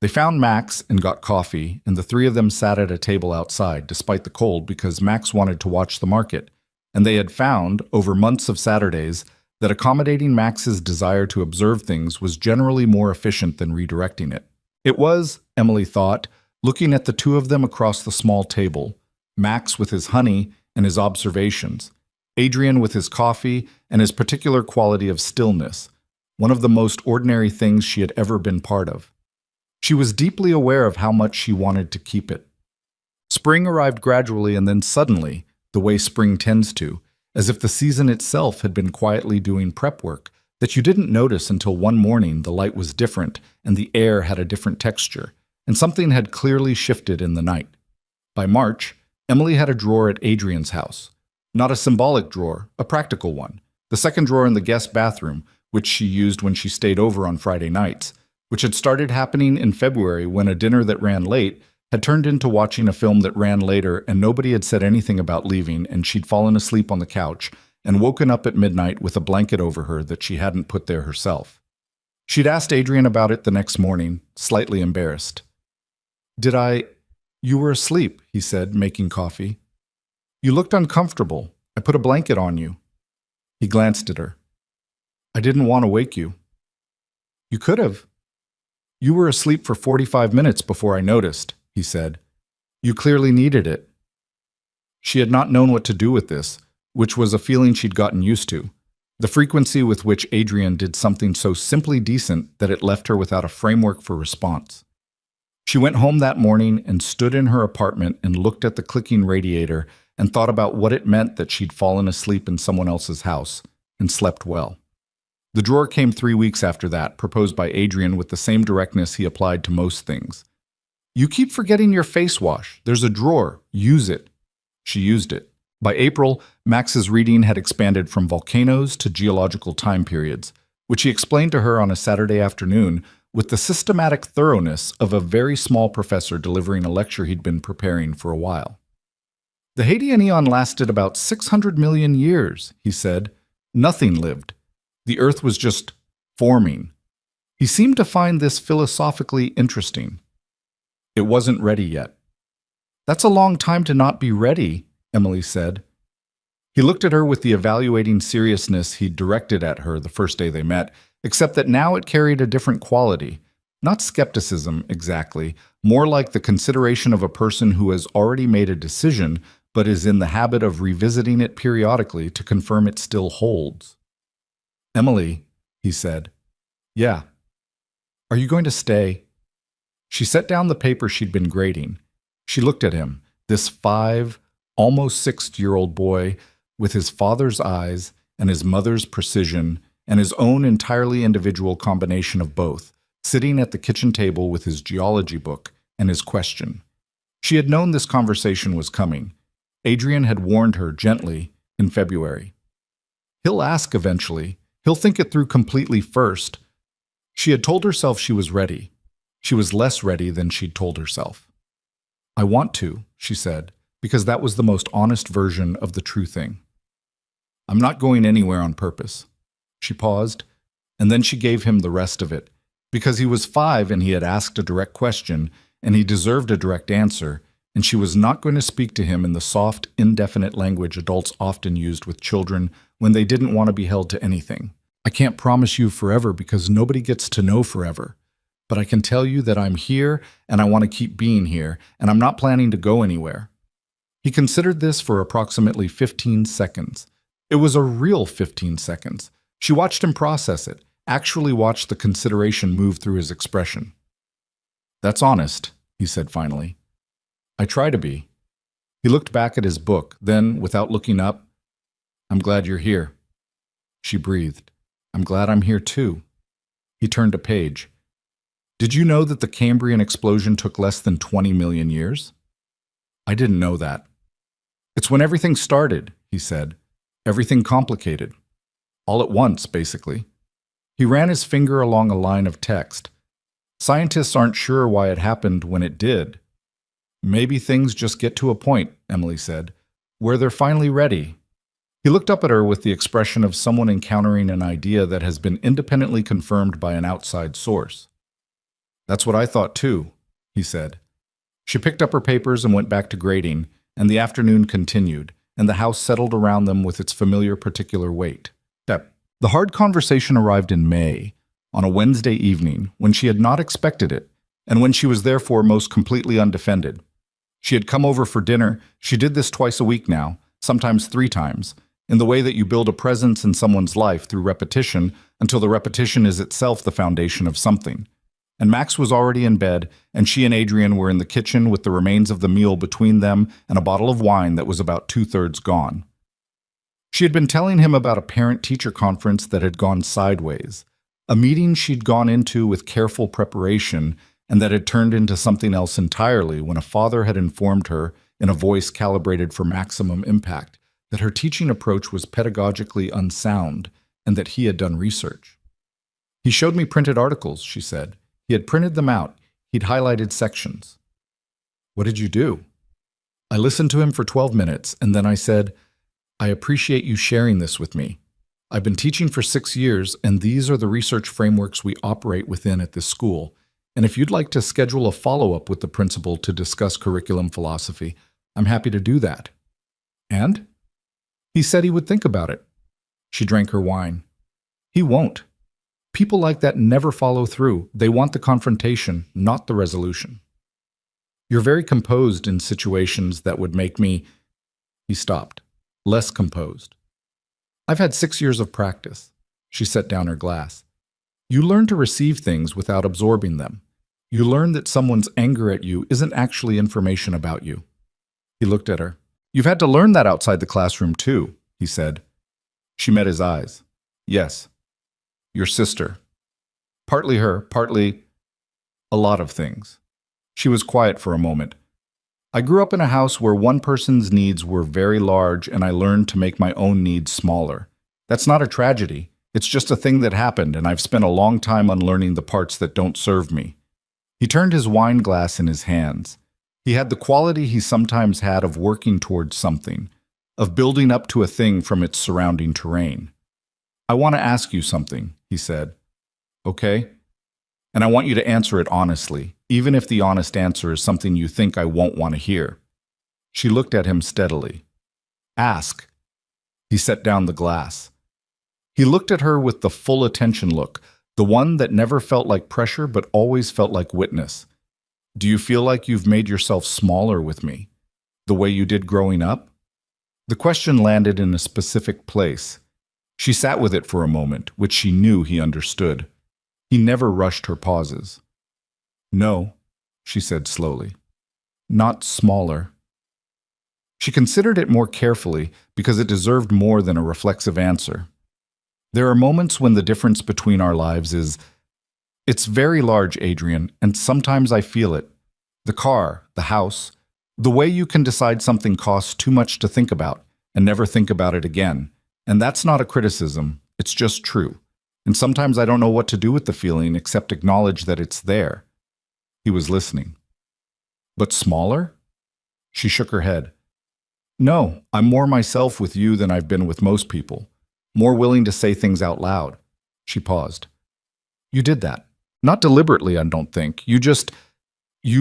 They found Max and got coffee, and the three of them sat at a table outside, despite the cold, because Max wanted to watch the market, and they had found, over months of Saturdays, that accommodating Max's desire to observe things was generally more efficient than redirecting it. It was, Emily thought, looking at the two of them across the small table, Max with his honey and his observations, Adrian with his coffee and his particular quality of stillness, one of the most ordinary things she had ever been part of. She was deeply aware of how much she wanted to keep it. Spring arrived gradually and then suddenly, the way spring tends to, as if the season itself had been quietly doing prep work that you didn't notice until one morning the light was different and the air had a different texture, and something had clearly shifted in the night. By March, Emily had a drawer at Adrian's house. Not a symbolic drawer, a practical one. The second drawer in the guest bathroom, which she used when she stayed over on Friday nights, which had started happening in February when a dinner that ran late had turned into watching a film that ran later and nobody had said anything about leaving and she'd fallen asleep on the couch and woken up at midnight with a blanket over her that she hadn't put there herself. She'd asked Adrian about it the next morning, slightly embarrassed. You were asleep, he said, making coffee. You looked uncomfortable. I put a blanket on you. He glanced at her. I didn't want to wake you. You could have. You were asleep for 45 minutes before I noticed, he said. You clearly needed it. She had not known what to do with this, which was a feeling she'd gotten used to. The frequency with which Adrian did something so simply decent that it left her without a framework for response. She went home that morning and stood in her apartment and looked at the clicking radiator and thought about what it meant that she'd fallen asleep in someone else's house and slept well. The drawer came 3 weeks after that, proposed by Adrian with the same directness he applied to most things. You keep forgetting your face wash. There's a drawer. Use it. She used it. By April, Max's reading had expanded from volcanoes to geological time periods, which he explained to her on a Saturday afternoon with the systematic thoroughness of a very small professor delivering a lecture he'd been preparing for a while. The Hadean Eon lasted about 600 million years, he said. Nothing lived. The Earth was just forming. He seemed to find this philosophically interesting. It wasn't ready yet. That's a long time to not be ready, Emily said. He looked at her with the evaluating seriousness he'd directed at her the first day they met, except that now it carried a different quality. Not skepticism, exactly, more like the consideration of a person who has already made a decision but is in the habit of revisiting it periodically to confirm it still holds. Emily, he said. Yeah. Are you going to stay? She set down the paper she'd been grading. She looked at him, this 5, almost 6-year-old boy with his father's eyes and his mother's precision and his own entirely individual combination of both, sitting at the kitchen table with his geology book and his question. She had known this conversation was coming. Adrian had warned her gently in February. He'll ask eventually. He'll think it through completely first. She had told herself she was ready. She was less ready than she'd told herself. I want to, she said, because that was the most honest version of the true thing. I'm not going anywhere on purpose. She paused, and then she gave him the rest of it, because he was 5 and he had asked a direct question, and he deserved a direct answer, and she was not going to speak to him in the soft, indefinite language adults often used with children when they didn't want to be held to anything. I can't promise you forever because nobody gets to know forever. But I can tell you that I'm here and I want to keep being here, and I'm not planning to go anywhere. He considered this for approximately 15 seconds. It was a real 15 seconds. She watched him process it, actually watched the consideration move through his expression. "That's honest," he said finally. "I try to be." He looked back at his book, then, without looking up, "I'm glad you're here." She breathed. "I'm glad I'm here too." He turned a page. "Did you know that the Cambrian explosion took less than 20 million years?" "I didn't know that." "It's when everything started," he said. "Everything complicated. All at once, basically." He ran his finger along a line of text. "Scientists aren't sure why it happened when it did." "Maybe things just get to a point," Emily said, "where they're finally ready." He looked up at her with the expression of someone encountering an idea that has been independently confirmed by an outside source. "That's what I thought too," he said. She picked up her papers and went back to grading, and the afternoon continued, and the house settled around them with its familiar particular weight. The hard conversation arrived in May, on a Wednesday evening, when she had not expected it, and when she was therefore most completely undefended. She had come over for dinner. She did this twice a week now, sometimes 3 times, in the way that you build a presence in someone's life through repetition until the repetition is itself the foundation of something. And Max was already in bed, and she and Adrian were in the kitchen with the remains of the meal between them and a bottle of wine that was about 2/3 gone. She had been telling him about a parent-teacher conference that had gone sideways, a meeting she'd gone into with careful preparation and that had turned into something else entirely when a father had informed her, in a voice calibrated for maximum impact, that her teaching approach was pedagogically unsound and that he had done research. "He showed me printed articles," she said. "He had printed them out. He'd highlighted sections." "What did you do?" "I listened to him for 12 minutes, and then I said, 'I appreciate you sharing this with me. I've been teaching for 6 years, and these are the research frameworks we operate within at this school. And if you'd like to schedule a follow-up with the principal to discuss curriculum philosophy, I'm happy to do that.'" "And?" "He said he would think about it." She drank her wine. "He won't. People like that never follow through. They want the confrontation, not the resolution." "You're very composed in situations that would make me—" He stopped. "Less composed." "I've had 6 years of practice." She set down her glass. "You learn to receive things without absorbing them. You learn that someone's anger at you isn't actually information about you." He looked at her. "You've had to learn that outside the classroom too," he said. She met his eyes. "Yes. Your sister. Partly her, partly a lot of things." She was quiet for a moment. "I grew up in a house where one person's needs were very large, and I learned to make my own needs smaller. That's not a tragedy. It's just a thing that happened, and I've spent a long time unlearning the parts that don't serve me." He turned his wine glass in his hands. He had the quality he sometimes had of working towards something, of building up to a thing from its surrounding terrain. "I want to ask you something," he said. "Okay? And I want you to answer it honestly, even if the honest answer is something you think I won't want to hear." She looked at him steadily. "Ask." He set down the glass. He looked at her with the full attention look, the one that never felt like pressure but always felt like witness. "Do you feel like you've made yourself smaller with me, the way you did growing up?" The question landed in a specific place. She sat with it for a moment, which she knew he understood. He never rushed her pauses. "No," she said slowly. "Not smaller." She considered it more carefully because it deserved more than a reflexive answer. "There are moments when the difference between our lives is... It's very large, Adrian, and sometimes I feel it. The car, the house, the way you can decide something costs too much to think about and never think about it again. And that's not a criticism, it's just true. And sometimes I don't know what to do with the feeling except acknowledge that it's there." He was listening. "But smaller?" She shook her head. "No, I'm more myself with you than I've been with most people. More willing to say things out loud." She paused. "You did that. Not deliberately, I don't think. You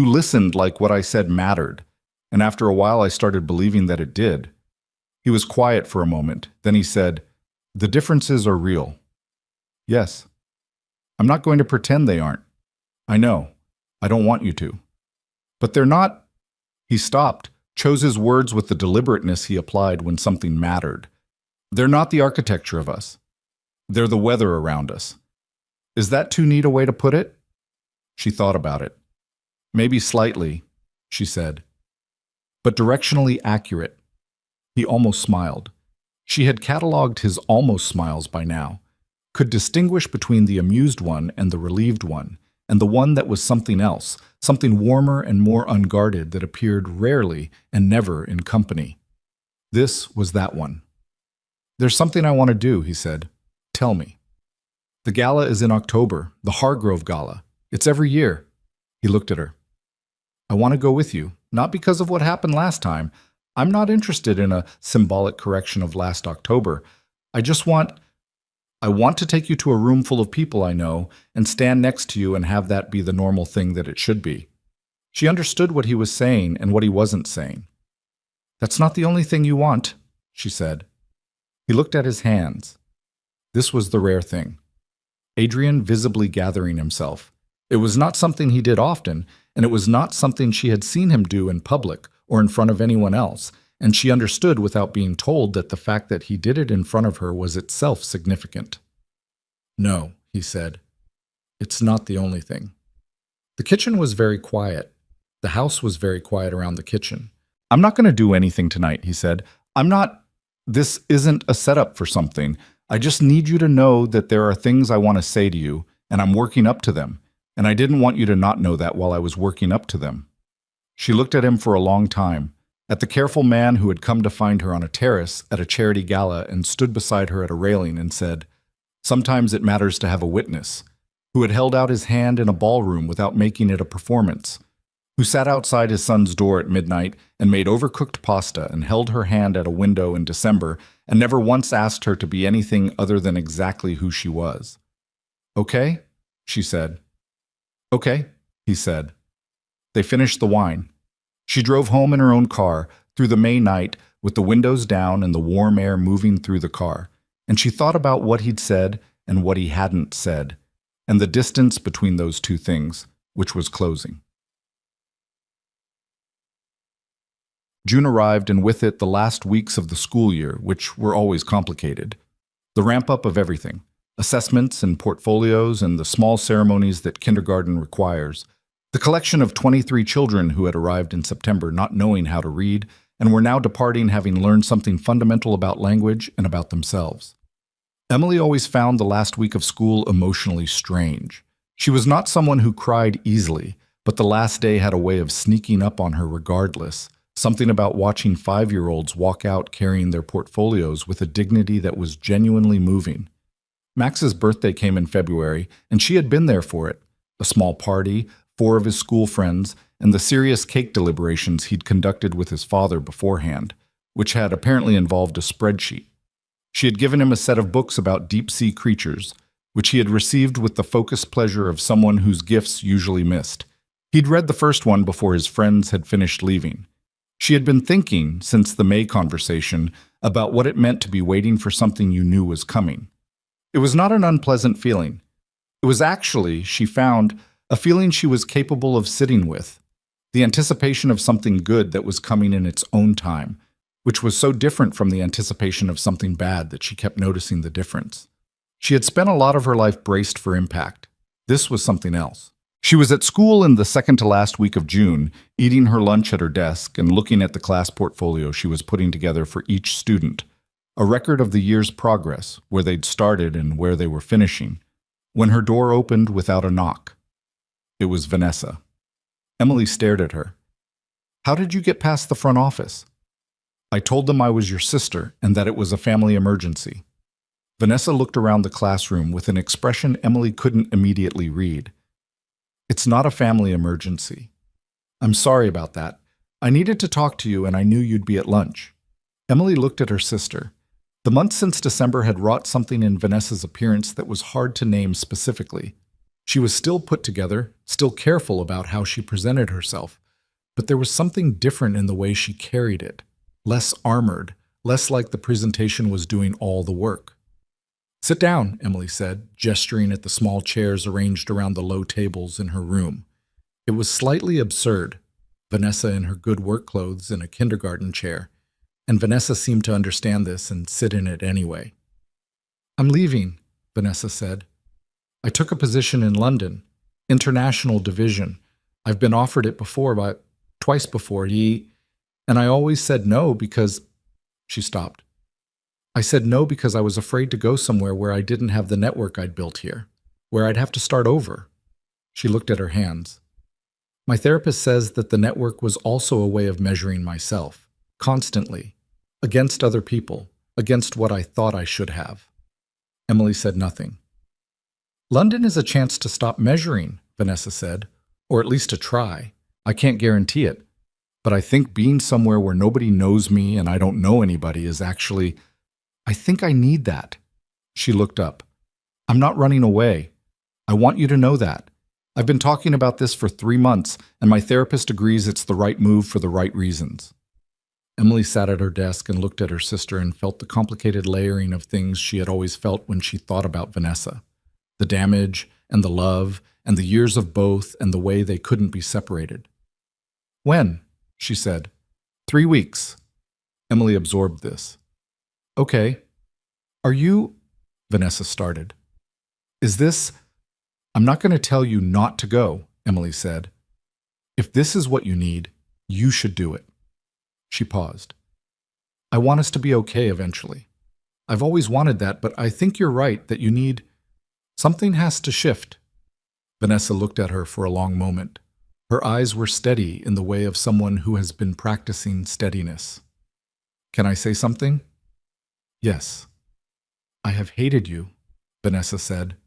listened like what I said mattered. And after a while I started believing that it did." He was quiet for a moment. Then he said, "The differences are real." "Yes. I'm not going to pretend they aren't. I know. I don't want you to. But they're not—" He stopped, chose his words with the deliberateness he applied when something mattered. "They're not the architecture of us. They're the weather around us. Is that too neat a way to put it? She thought about it. Maybe slightly, she said, but directionally accurate. He almost smiled. She had catalogued his almost smiles by now, could distinguish between the amused one and the relieved one, and the one that was something else, something warmer and more unguarded that appeared rarely and never in company. This was that one. There's something I want to do, he said. Tell me. The gala is in October, the Hargrove Gala. It's every year. He looked at her. I want to go with you, not because of what happened last time. I'm not interested in a symbolic correction of last October. I want to take you to a room full of people I know and stand next to you and have that be the normal thing that it should be. She understood what he was saying and what he wasn't saying. That's not the only thing you want, she said. He looked at his hands. This was the rare thing. Adrian visibly gathering himself. It was not something he did often, and it was not something she had seen him do in public or in front of anyone else, and she understood without being told that the fact that he did it in front of her was itself significant. No, he said. It's not the only thing. The kitchen was very quiet. The house was very quiet around the kitchen. I'm not going to do anything tonight, he said. This isn't a setup for something. I just need you to know that there are things I want to say to you, and I'm working up to them. And I didn't want you to not know that while I was working up to them. She looked at him for a long time, at the careful man who had come to find her on a terrace at a charity gala and stood beside her at a railing and said, sometimes it matters to have a witness, who had held out his hand in a ballroom without making it a performance, who sat outside his son's door at midnight and made overcooked pasta and held her hand at a window in December and never once asked her to be anything other than exactly who she was. Okay, she said. Okay, he said. They finished the wine. She drove home in her own car through the May night with the windows down and the warm air moving through the car, and she thought about what he'd said and what he hadn't said, and the distance between those two things, which was closing. June arrived, and with it the last weeks of the school year, which were always complicated. The ramp-up of everything. Assessments and portfolios and the small ceremonies that kindergarten requires. The collection of 23 children who had arrived in September not knowing how to read and were now departing having learned something fundamental about language and about themselves. Emily always found the last week of school emotionally strange. She was not someone who cried easily, but the last day had a way of sneaking up on her regardless, something about watching 5-year-olds walk out carrying their portfolios with a dignity that was genuinely moving. Max's birthday came in February, and she had been there for it. A small party, 4 of his school friends, and the serious cake deliberations he'd conducted with his father beforehand, which had apparently involved a spreadsheet. She had given him a set of books about deep-sea creatures, which he had received with the focused pleasure of someone whose gifts usually missed. He'd read the first one before his friends had finished leaving. She had been thinking, since the May conversation, about what it meant to be waiting for something you knew was coming. It was not an unpleasant feeling. It was actually, she found, a feeling she was capable of sitting with, the anticipation of something good that was coming in its own time, which was so different from the anticipation of something bad that she kept noticing the difference. She had spent a lot of her life braced for impact. This was something else. She was at school in the second-to-last week of June, eating her lunch at her desk and looking at the class portfolio she was putting together for each student, a record of the year's progress, where they'd started and where they were finishing, when her door opened without a knock. It was Vanessa. Emily stared at her. How did you get past the front office? I told them I was your sister and that it was a family emergency. Vanessa looked around the classroom with an expression Emily couldn't immediately read. It's not a family emergency. I'm sorry about that. I needed to talk to you and I knew you'd be at lunch. Emily looked at her sister. The months since December had wrought something in Vanessa's appearance that was hard to name specifically. She was still put together, still careful about how she presented herself, but there was something different in the way she carried it, less armored, less like the presentation was doing all the work. Sit down, Emily said, gesturing at the small chairs arranged around the low tables in her room. It was slightly absurd, Vanessa in her good work clothes in a kindergarten chair, and Vanessa seemed to understand this and sit in it anyway. I'm leaving, Vanessa said. I took a position in London, international division. I've been offered it before, but twice before. And I always said no because she stopped. I said no because I was afraid to go somewhere where I didn't have the network I'd built here, where I'd have to start over. She looked at her hands. My therapist says that the network was also a way of measuring myself, constantly, against other people, against what I thought I should have. Emily said nothing. London is a chance to stop measuring, Vanessa said, or at least to try. I can't guarantee it, but I think being somewhere where nobody knows me and I don't know anybody is actually, I think I need that. She looked up. I'm not running away. I want you to know that. I've been talking about this for 3 months, and my therapist agrees it's the right move for the right reasons. Emily sat at her desk and looked at her sister and felt the complicated layering of things she had always felt when she thought about Vanessa. The damage and the love and the years of both and the way they couldn't be separated. When? She said. 3 weeks. Emily absorbed this. Okay. Are you? Vanessa started. Is this? I'm not going to tell you not to go, Emily said. If this is what you need, you should do it. She paused. I want us to be okay eventually. I've always wanted that, but I think you're right that you need... Something has to shift. Vanessa looked at her for a long moment. Her eyes were steady in the way of someone who has been practicing steadiness. Can I say something? Yes. I have hated you, Vanessa said.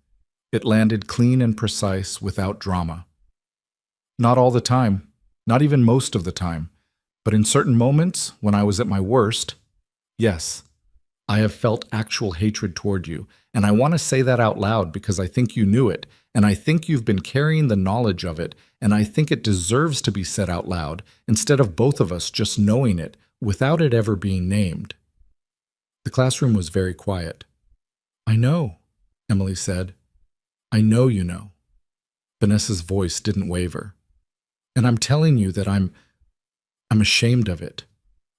It landed clean and precise without drama. Not all the time, not even most of the time, but in certain moments, when I was at my worst, yes, I have felt actual hatred toward you, and I want to say that out loud because I think you knew it, and I think you've been carrying the knowledge of it, and I think it deserves to be said out loud, instead of both of us just knowing it without it ever being named. The classroom was very quiet. I know, Emily said. I know you know. Vanessa's voice didn't waver. And I'm telling you that I'm ashamed of it.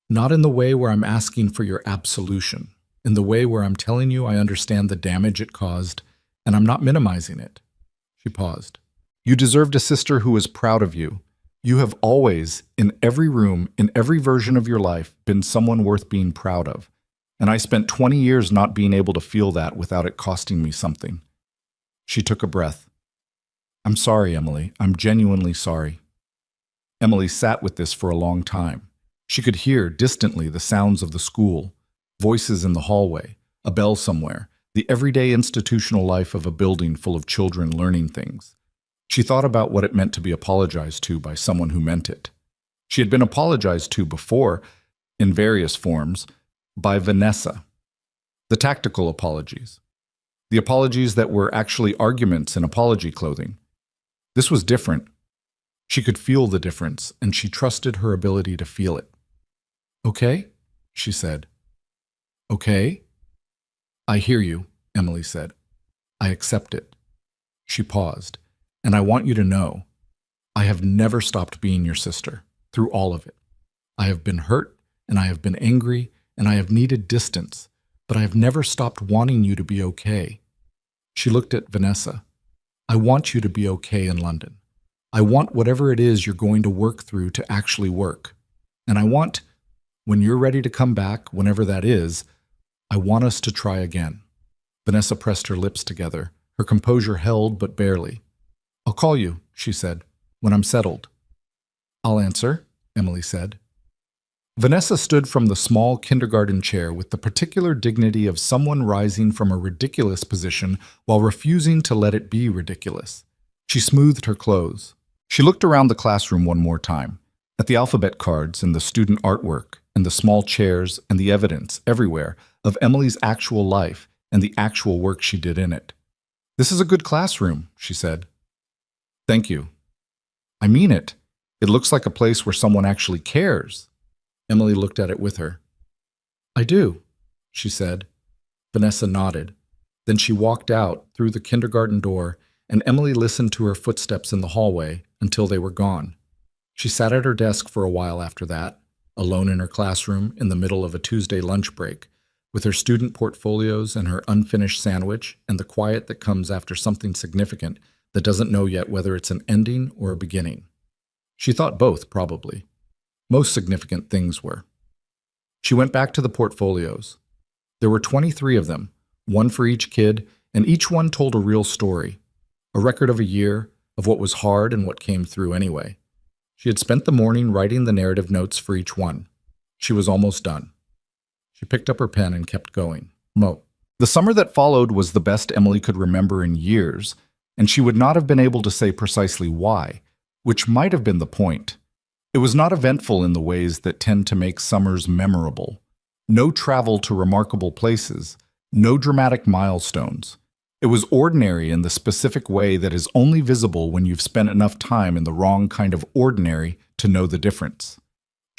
Not in the way where I'm asking for your absolution, in the way where I'm telling you I understand the damage it caused, and I'm not minimizing it. She paused. You deserved a sister who was proud of you. You have always, in every room, in every version of your life, been someone worth being proud of. And I spent 20 years not being able to feel that without it costing me something. She took a breath. I'm sorry, Emily. I'm genuinely sorry. Emily sat with this for a long time. She could hear, distantly, the sounds of the school, voices in the hallway, a bell somewhere, the everyday institutional life of a building full of children learning things. She thought about what it meant to be apologized to by someone who meant it. She had been apologized to before, in various forms, by Vanessa. The tactical apologies. The apologies that were actually arguments in apology clothing. This was different. She could feel the difference, and she trusted her ability to feel it. Okay, she said. Okay? I hear you, Emily said. I accept it. She paused. And I want you to know, I have never stopped being your sister, through all of it. I have been hurt, and I have been angry, and I have needed distance, but I have never stopped wanting you to be okay. She looked at Vanessa. I want you to be okay in London. I want whatever it is you're going to work through to actually work. And I want, when you're ready to come back, whenever that is, I want us to try again. Vanessa pressed her lips together, her composure held but barely. I'll call you, she said, when I'm settled. I'll answer, Emily said. Vanessa stood from the small kindergarten chair with the particular dignity of someone rising from a ridiculous position while refusing to let it be ridiculous. She smoothed her clothes. She looked around the classroom one more time, at the alphabet cards and the student artwork and the small chairs and the evidence everywhere of Emily's actual life and the actual work she did in it. This is a good classroom, she said. Thank you. I mean it. It looks like a place where someone actually cares. Emily looked at it with her. I do, she said. Vanessa nodded. Then she walked out through the kindergarten door, and Emily listened to her footsteps in the hallway until they were gone. She sat at her desk for a while after that, alone in her classroom in the middle of a Tuesday lunch break, with her student portfolios and her unfinished sandwich and the quiet that comes after something significant that doesn't know yet whether it's an ending or a beginning. She thought both, probably. Most significant things were. She went back to the portfolios. There were 23 of them, one for each kid, and each one told a real story, a record of a year, of what was hard and what came through anyway. She had spent the morning writing the narrative notes for each one. She was almost done. She picked up her pen and kept going. The summer that followed was the best Emily could remember in years, and she would not have been able to say precisely why, which might have been the point. It was not eventful in the ways that tend to make summers memorable. No travel to remarkable places, no dramatic milestones. It was ordinary in the specific way that is only visible when you've spent enough time in the wrong kind of ordinary to know the difference.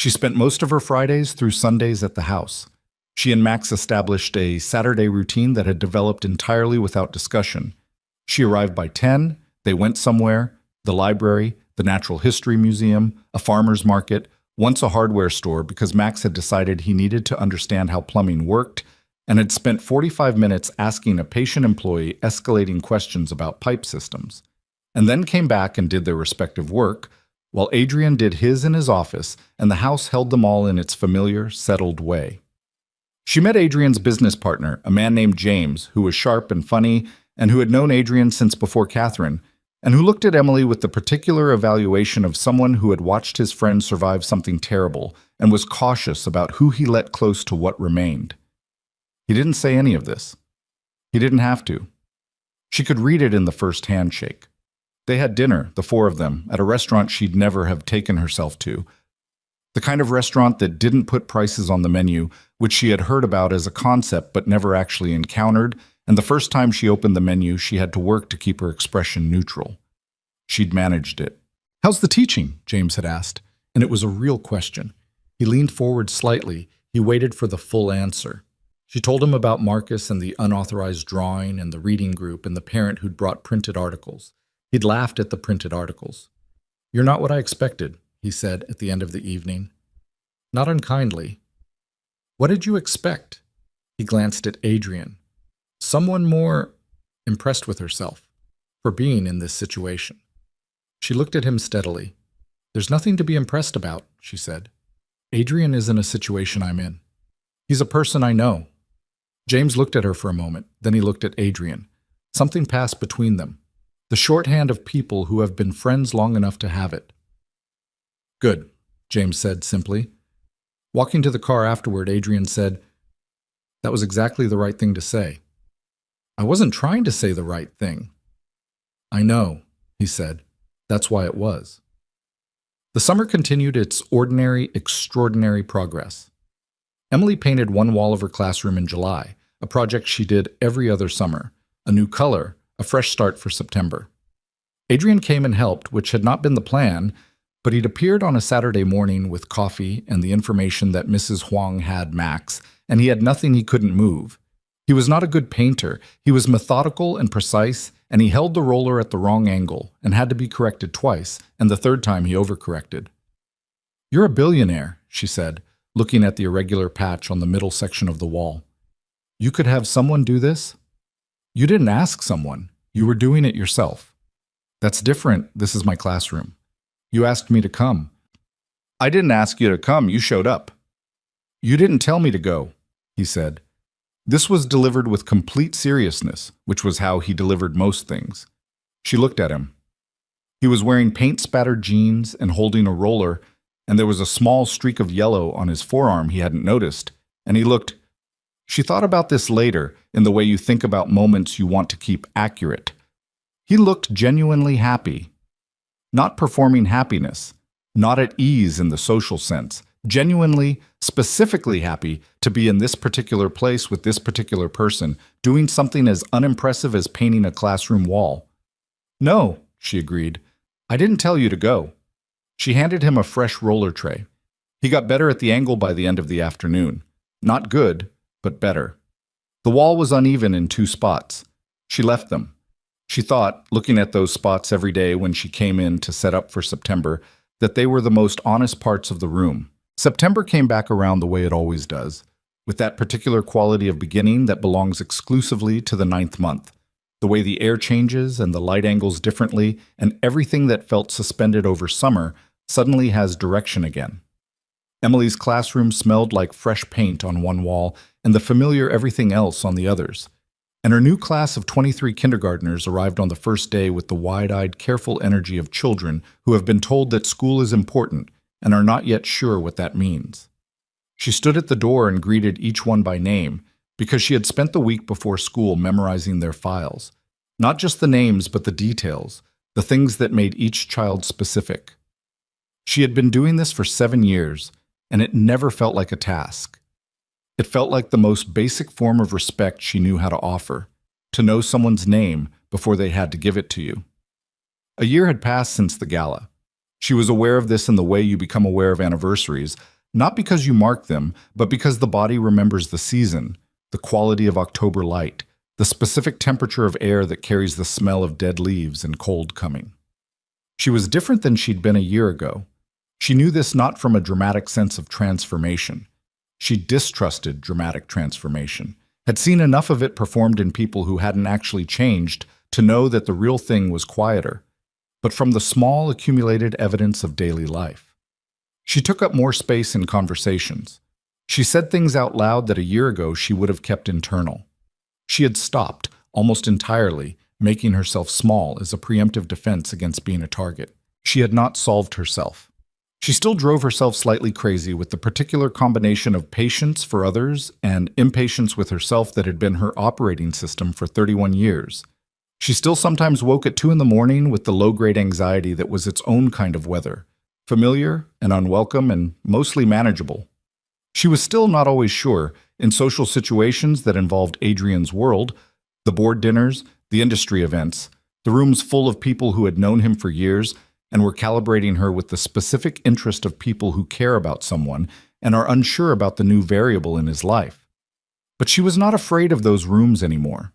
She spent most of her Fridays through Sundays at the house. She and Max established a Saturday routine that had developed entirely without discussion. She arrived by 10, they went somewhere, the library, the Natural History Museum, a farmer's market, once a hardware store because Max had decided he needed to understand how plumbing worked and had spent 45 minutes asking a patient employee escalating questions about pipe systems, and then came back and did their respective work, while Adrian did his in his office and the house held them all in its familiar, settled way. She met Adrian's business partner, a man named James, who was sharp and funny and who had known Adrian since before Catherine, and who looked at Emily with the particular evaluation of someone who had watched his friend survive something terrible and was cautious about who he let close to what remained. He didn't say any of this. He didn't have to. She could read it in the first handshake. They had dinner, the four of them, at a restaurant she'd never have taken herself to. The kind of restaurant that didn't put prices on the menu, which she had heard about as a concept but never actually encountered, and the first time she opened the menu, she had to work to keep her expression neutral. She'd managed it. "How's the teaching?" James had asked, and it was a real question. He leaned forward slightly. He waited for the full answer. She told him about Marcus and the unauthorized drawing and the reading group and the parent who'd brought printed articles. He'd laughed at the printed articles. "You're not what I expected," he said at the end of the evening. Not unkindly. "What did you expect?" He glanced at Adrian. Someone more impressed with herself for being in this situation. She looked at him steadily. "There's nothing to be impressed about," she said. "Adrian isn't a situation I'm in. He's a person I know." James looked at her for a moment, then he looked at Adrian. Something passed between them. The shorthand of people who have been friends long enough to have it. "Good," James said simply. Walking to the car afterward, Adrian said, "That was exactly the right thing to say." "I wasn't trying to say the right thing." "I know," he said. "That's why it was." The summer continued its ordinary, extraordinary progress. Emily painted one wall of her classroom in July, a project she did every other summer, a new color, a fresh start for September. Adrian came and helped, which had not been the plan, but he'd appeared on a Saturday morning with coffee and the information that Mrs. Huang had Max, and he had nothing he couldn't move. He was not a good painter. He was methodical and precise, and he held the roller at the wrong angle and had to be corrected twice, and the third time he overcorrected. "You're a billionaire," she said, looking at the irregular patch on the middle section of the wall. "You could have someone do this? You didn't ask someone. You were doing it yourself." "That's different. This is my classroom. You asked me to come." "I didn't ask you to come. You showed up." "You didn't tell me to go," he said. This was delivered with complete seriousness, which was how he delivered most things. She looked at him. He was wearing paint-spattered jeans and holding a roller, and there was a small streak of yellow on his forearm he hadn't noticed, and he looked. She thought about this later, in the way you think about moments you want to keep accurate. He looked genuinely happy. Not performing happiness, not at ease in the social sense, genuinely, specifically happy to be in this particular place with this particular person, doing something as unimpressive as painting a classroom wall. "No," she agreed. "I didn't tell you to go." She handed him a fresh roller tray. He got better at the angle by the end of the afternoon. Not good, but better. The wall was uneven in 2 spots. She left them. She thought, looking at those spots every day when she came in to set up for September, that they were the most honest parts of the room. September came back around the way it always does, with that particular quality of beginning that belongs exclusively to the ninth month. The way the air changes and the light angles differently, and everything that felt suspended over summer suddenly has direction again. Emily's classroom smelled like fresh paint on one wall and the familiar everything else on the others. And her new class of 23 kindergartners arrived on the first day with the wide-eyed, careful energy of children who have been told that school is important and are not yet sure what that means. She stood at the door and greeted each one by name because she had spent the week before school memorizing their files. Not just the names, but the details, the things that made each child specific. She had been doing this for 7 years, and it never felt like a task. It felt like the most basic form of respect she knew how to offer, to know someone's name before they had to give it to you. A year had passed since the gala. She was aware of this in the way you become aware of anniversaries, not because you mark them, but because the body remembers the season, the quality of October light, the specific temperature of air that carries the smell of dead leaves and cold coming. She was different than she'd been a year ago. She knew this not from a dramatic sense of transformation. She distrusted dramatic transformation, had seen enough of it performed in people who hadn't actually changed to know that the real thing was quieter, but from the small accumulated evidence of daily life. She took up more space in conversations. She said things out loud that a year ago she would have kept internal. She had stopped, almost entirely, making herself small as a preemptive defense against being a target. She had not solved herself. She still drove herself slightly crazy with the particular combination of patience for others and impatience with herself that had been her operating system for 31 years. She still sometimes woke at 2 in the morning with the low-grade anxiety that was its own kind of weather, familiar and unwelcome and mostly manageable. She was still not always sure, in social situations that involved Adrian's world, the board dinners, the industry events, the rooms full of people who had known him for years and were calibrating her with the specific interest of people who care about someone and are unsure about the new variable in his life. But she was not afraid of those rooms anymore.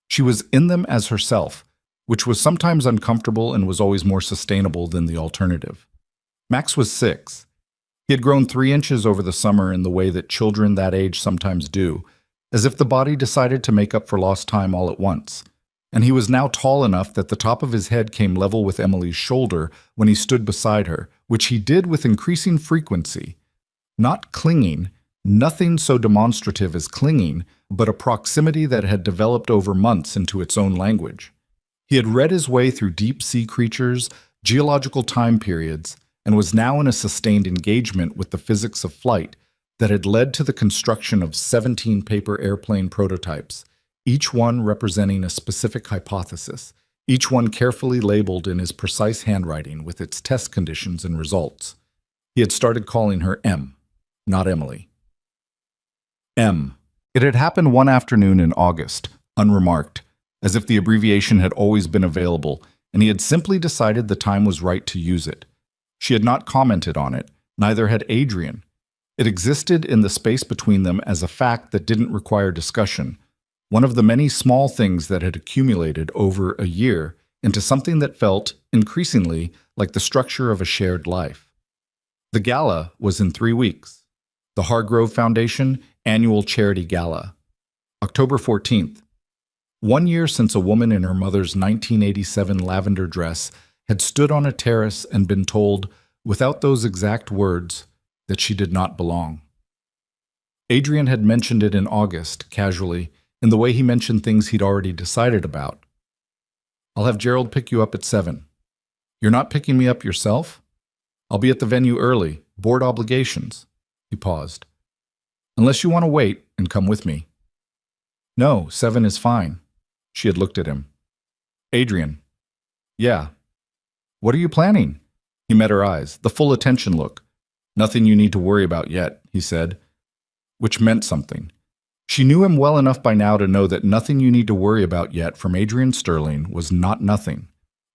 She was in them as herself, which was sometimes uncomfortable and was always more sustainable than the alternative. Max was 6. He had grown 3 inches over the summer in the way that children that age sometimes do, as if the body decided to make up for lost time all at once. And he was now tall enough that the top of his head came level with Emily's shoulder when he stood beside her, which he did with increasing frequency. Not clinging, nothing so demonstrative as clinging, but a proximity that had developed over months into its own language. He had read his way through deep-sea creatures, geological time periods, and was now in a sustained engagement with the physics of flight that had led to the construction of 17 paper airplane prototypes, each one representing a specific hypothesis, each one carefully labeled in his precise handwriting with its test conditions and results. He had started calling her M, not Emily. M. It had happened one afternoon in August, unremarked, as if the abbreviation had always been available, and he had simply decided the time was right to use it. She had not commented on it, neither had Adrian. It existed in the space between them as a fact that didn't require discussion, one of the many small things that had accumulated over a year into something that felt, increasingly, like the structure of a shared life. The gala was in 3 weeks. The Hargrove Foundation Annual Charity Gala. October 14th. 1 year since a woman in her mother's 1987 lavender dress had stood on a terrace and been told, without those exact words, that she did not belong. Adrian had mentioned it in August, casually, in the way he mentioned things he'd already decided about. "I'll have Gerald pick you up at 7. "You're not picking me up yourself?" "I'll be at the venue early. Board obligations." He paused. "Unless you want to wait and come with me." "No, 7 is fine." She had looked at him. "Adrian." "Yeah." "What are you planning?" He met her eyes, the full attention look. "Nothing you need to worry about yet," he said, which meant something. She knew him well enough by now to know that nothing you need to worry about yet from Adrian Sterling was not nothing.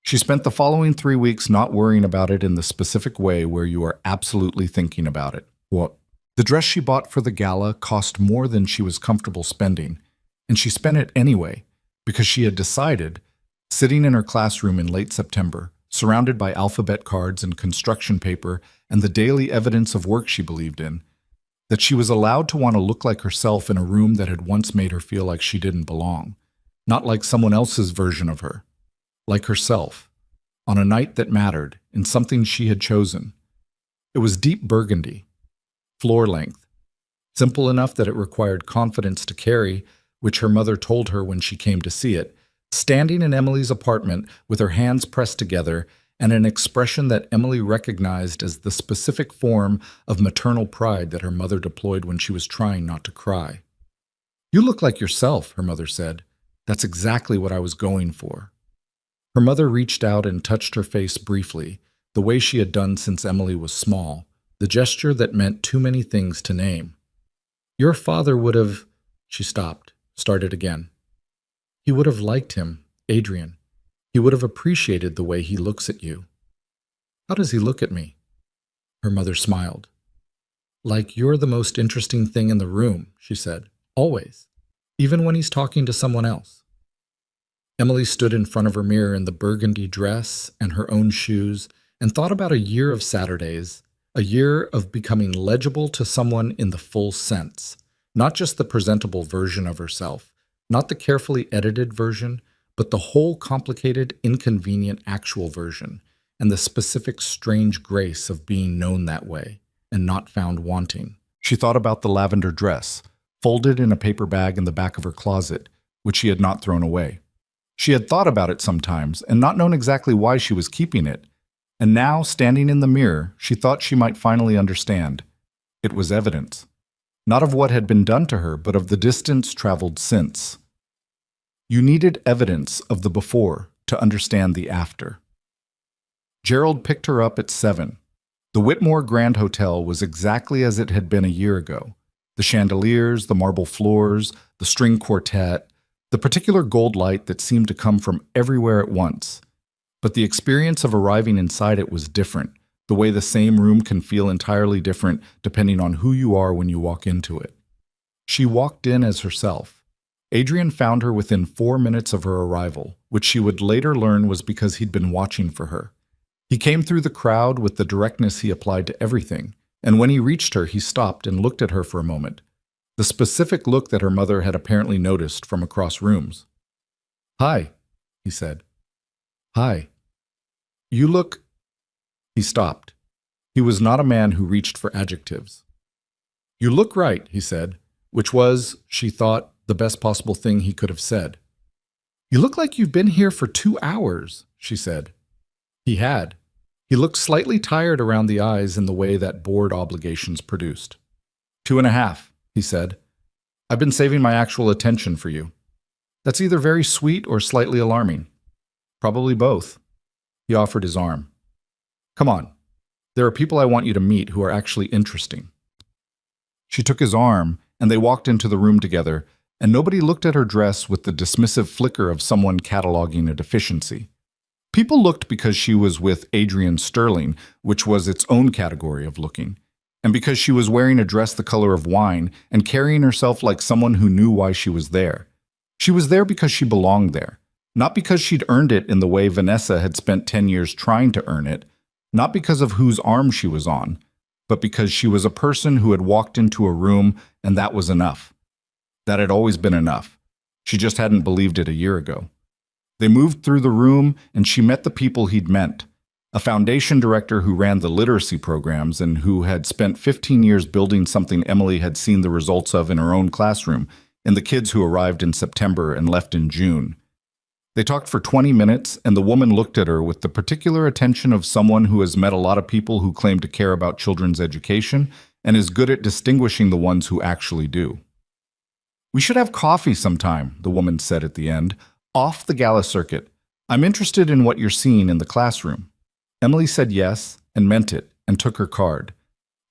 She spent the following 3 weeks not worrying about it in the specific way where you are absolutely thinking about it. What? The dress she bought for the gala cost more than she was comfortable spending, and she spent it anyway, because she had decided, sitting in her classroom in late September, surrounded by alphabet cards and construction paper and the daily evidence of work she believed in, that she was allowed to want to look like herself in a room that had once made her feel like she didn't belong, not like someone else's version of her, like herself, on a night that mattered, in something she had chosen. It was deep burgundy, floor length, simple enough that it required confidence to carry, which her mother told her when she came to see it, standing in Emily's apartment with her hands pressed together and an expression that Emily recognized as the specific form of maternal pride that her mother deployed when she was trying not to cry. "You look like yourself," her mother said. "That's exactly what I was going for." Her mother reached out and touched her face briefly, the way she had done since Emily was small, the gesture that meant too many things to name. "Your father would have—" She stopped, started again. "He would have liked him, Adrian. He would have appreciated the way he looks at you." "How does he look at me?" Her mother smiled. "Like you're the most interesting thing in the room," she said. "Always. Even when he's talking to someone else." Emily stood in front of her mirror in the burgundy dress and her own shoes and thought about a year of Saturdays, a year of becoming legible to someone in the full sense, not just the presentable version of herself, not the carefully edited version, but the whole complicated, inconvenient actual version, and the specific strange grace of being known that way and not found wanting. She thought about the lavender dress, folded in a paper bag in the back of her closet, which she had not thrown away. She had thought about it sometimes and not known exactly why she was keeping it, and now, standing in the mirror, she thought she might finally understand. It was evidence, not of what had been done to her, but of the distance traveled since. You needed evidence of the before to understand the after. Gerald picked her up at 7. The Whitmore Grand Hotel was exactly as it had been a year ago. The chandeliers, the marble floors, the string quartet, the particular gold light that seemed to come from everywhere at once. But the experience of arriving inside it was different, the way the same room can feel entirely different depending on who you are when you walk into it. She walked in as herself. Adrian found her within 4 minutes of her arrival, which she would later learn was because he'd been watching for her. He came through the crowd with the directness he applied to everything, and when he reached her, he stopped and looked at her for a moment. The specific look that her mother had apparently noticed from across rooms. "Hi," he said. "Hi. You look—" He stopped. He was not a man who reached for adjectives. "You look right," he said, which was, she thought, the best possible thing he could have said. "You look like you've been here for 2 hours," she said. He had. He looked slightly tired around the eyes in the way that board obligations produced. 2.5, he said. "I've been saving my actual attention for you." "That's either very sweet or slightly alarming." "Probably both." He offered his arm. "Come on. There are people I want you to meet who are actually interesting." She took his arm, and they walked into the room together, and nobody looked at her dress with the dismissive flicker of someone cataloging a deficiency. People looked because she was with Adrian Sterling, which was its own category of looking, and because she was wearing a dress the color of wine and carrying herself like someone who knew why she was there. She was there because she belonged there, not because she'd earned it in the way Vanessa had spent 10 years trying to earn it, not because of whose arm she was on, but because she was a person who had walked into a room and that was enough. That had always been enough. She just hadn't believed it a year ago. They moved through the room, and she met the people he'd meant. A foundation director who ran the literacy programs and who had spent 15 years building something Emily had seen the results of in her own classroom, and the kids who arrived in September and left in June. They talked for 20 minutes, and the woman looked at her with the particular attention of someone who has met a lot of people who claim to care about children's education and is good at distinguishing the ones who actually do. "We should have coffee sometime," the woman said at the end, "off the gala circuit. I'm interested in what you're seeing in the classroom." Emily said yes, and meant it, and took her card.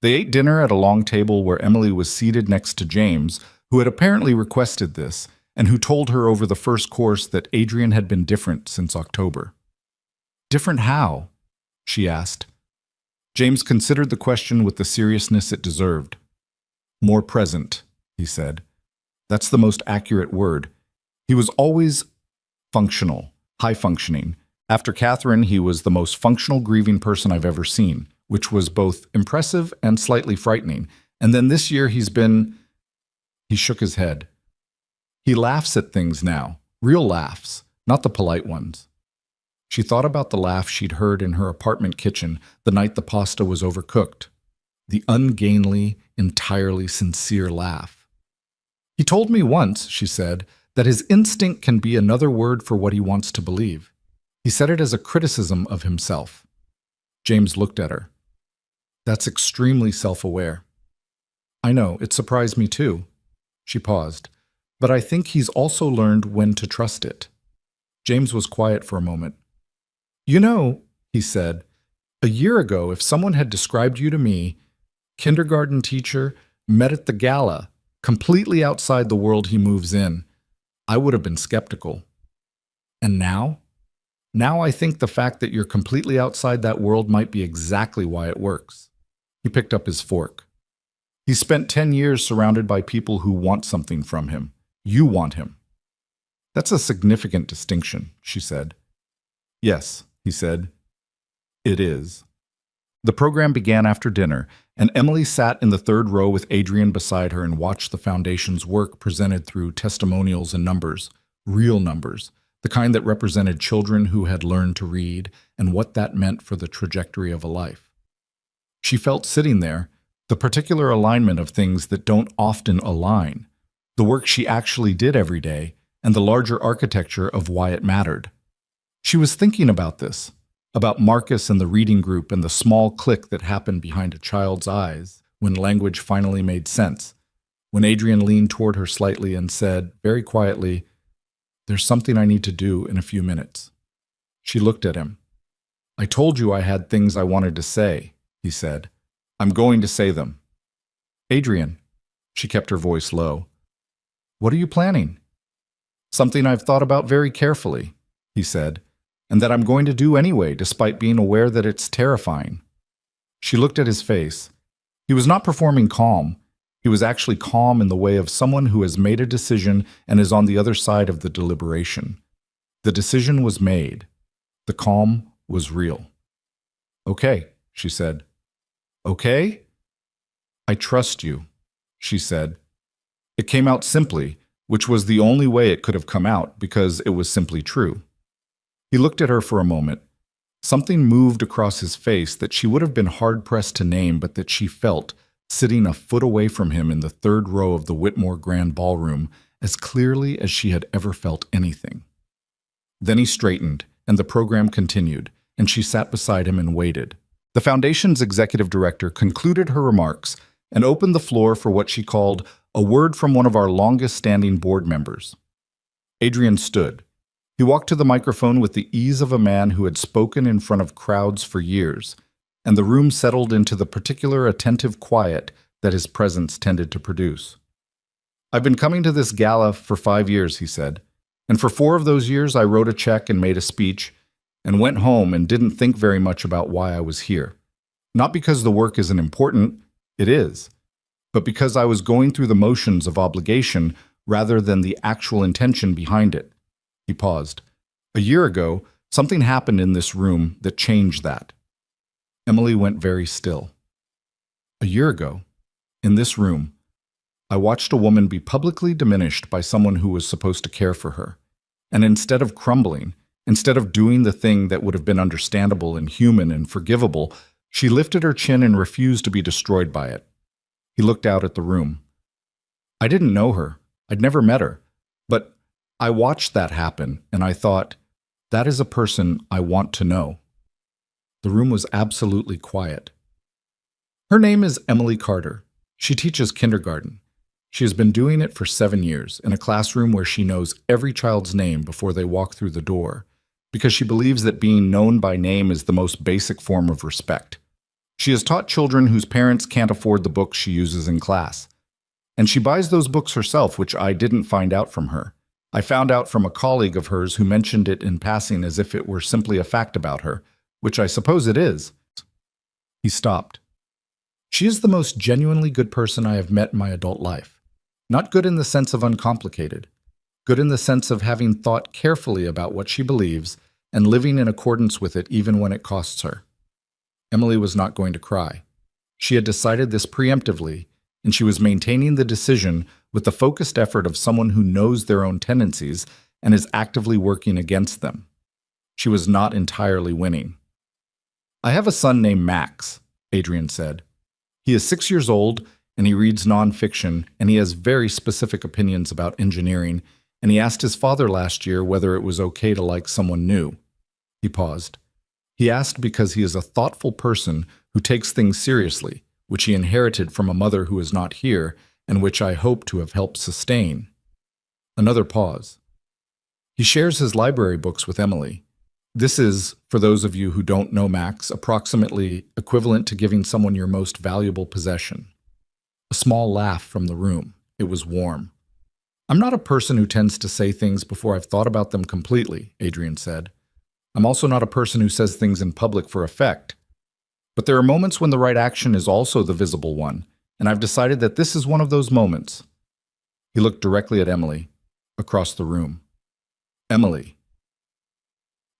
They ate dinner at a long table where Emily was seated next to James, who had apparently requested this, and who told her over the first course that Adrian had been different since October. "Different how?" she asked. James considered the question with the seriousness it deserved. "More present," he said. "That's the most accurate word. He was always functional, high-functioning. After Catherine, he was the most functional grieving person I've ever seen, which was both impressive and slightly frightening, And then this year he shook his head. He laughs at things now, real laughs, not the polite ones. She thought about the laugh she'd heard in her apartment kitchen the night the pasta was overcooked. The ungainly, entirely sincere laugh. He told me once, she said, that his instinct can be another word for what he wants to believe. He said it as a criticism of himself. James looked at her. That's extremely self-aware. I know, it surprised me too. She paused. But I think he's also learned when to trust it. James was quiet for a moment. You know, he said, a year ago, if someone had described you to me, kindergarten teacher, met at the gala, completely outside the world he moves in, I would have been skeptical. And now? Now I think the fact that you're completely outside that world might be exactly why it works. He picked up his fork. He spent 10 years surrounded by people who want something from him. You want him. That's a significant distinction, she said. Yes, he said. It is. The program began after dinner, and Emily sat in the third row with Adrian beside her and watched the Foundation's work presented through testimonials and numbers, real numbers, the kind that represented children who had learned to read and what that meant for the trajectory of a life. She felt sitting there, the particular alignment of things that don't often align, the work she actually did every day, and the larger architecture of why it mattered. She was thinking about this, about Marcus and the reading group and the small click that happened behind a child's eyes when language finally made sense, when Adrian leaned toward her slightly and said, very quietly, "There's something I need to do in a few minutes." She looked at him. "I told you I had things I wanted to say," he said. "I'm going to say them." "Adrian," she kept her voice low, "what are you planning?" "Something I've thought about very carefully," he said, "and that I'm going to do anyway, despite being aware that it's terrifying." She looked at his face. He was not performing calm. He was actually calm in the way of someone who has made a decision and is on the other side of the deliberation. The decision was made. The calm was real. "Okay," she said. "Okay?" "I trust you," she said. It came out simply, which was the only way it could have come out, because it was simply true. He looked at her for a moment. Something moved across his face that she would have been hard-pressed to name, but that she felt, sitting a foot away from him in the third row of the Whitmore Grand Ballroom, as clearly as she had ever felt anything. Then he straightened, and the program continued, and she sat beside him and waited. The Foundation's executive director concluded her remarks and opened the floor for what she called a word from one of our longest-standing board members. Adrian stood. He walked to the microphone with the ease of a man who had spoken in front of crowds for years, and the room settled into the particular attentive quiet that his presence tended to produce. "I've been coming to this gala for 5 years," he said, "and for 4 of those years I wrote a check and made a speech, and went home and didn't think very much about why I was here. Not because the work isn't important, it is, but because I was going through the motions of obligation rather than the actual intention behind it." He paused. "A year ago, something happened in this room that changed that." Emily went very still. "A year ago, in this room, I watched a woman be publicly diminished by someone who was supposed to care for her, and instead of crumbling, instead of doing the thing that would have been understandable and human and forgivable, she lifted her chin and refused to be destroyed by it." He looked out at the room. "I didn't know her. I'd never met her. But I watched that happen, and I thought, that is a person I want to know." The room was absolutely quiet. "Her name is Emily Carter. She teaches kindergarten. She has been doing it for 7 years, in a classroom where she knows every child's name before they walk through the door, because she believes that being known by name is the most basic form of respect. She has taught children whose parents can't afford the books she uses in class. And she buys those books herself, which I didn't find out from her. I found out from a colleague of hers who mentioned it in passing as if it were simply a fact about her, which I suppose it is." He stopped. "She is the most genuinely good person I have met in my adult life. Not good in the sense of uncomplicated. Good in the sense of having thought carefully about what she believes and living in accordance with it even when it costs her." Emily was not going to cry. She had decided this preemptively, and she was maintaining the decision with the focused effort of someone who knows their own tendencies and is actively working against them. She was not entirely winning. "I have a son named Max," Adrian said. "He is 6 years old, and he reads nonfiction, and he has very specific opinions about engineering, and he asked his father last year whether it was okay to like someone new." He paused. He asked because he is a thoughtful person who takes things seriously, which he inherited from a mother who is not here, and which I hope to have helped sustain. Another pause. He shares his library books with Emily. This is, for those of you who don't know Max, approximately equivalent to giving someone your most valuable possession. A small laugh from the room. It was warm. "I'm not a person who tends to say things before I've thought about them completely," Adrian said. "I'm also not a person who says things in public for effect. But there are moments when the right action is also the visible one, and I've decided that this is one of those moments." He looked directly at Emily, across the room. "Emily."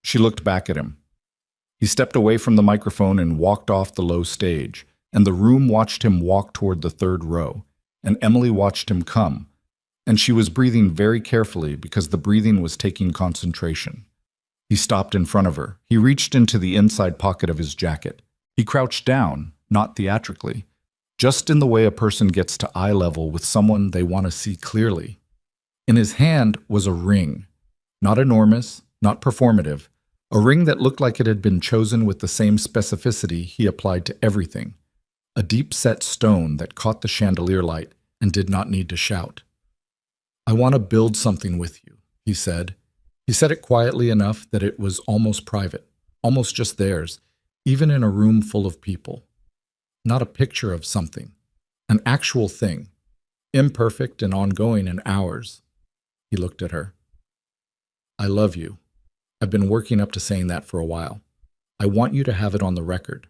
She looked back at him. He stepped away from the microphone and walked off the low stage, and the room watched him walk toward the third row, and Emily watched him come, and she was breathing very carefully because the breathing was taking concentration. He stopped in front of her. He reached into the inside pocket of his jacket. He crouched down, not theatrically, just in the way a person gets to eye level with someone they want to see clearly. In his hand was a ring, not enormous, not performative, a ring that looked like it had been chosen with the same specificity he applied to everything, a deep-set stone that caught the chandelier light and did not need to shout. "I want to build something with you," he said. He said it quietly enough that it was almost private, almost just theirs, even in a room full of people. Not a picture of something, an actual thing, imperfect and ongoing in hours. He looked at her. "I love you. I've been working up to saying that for a while. I want you to have it on the record."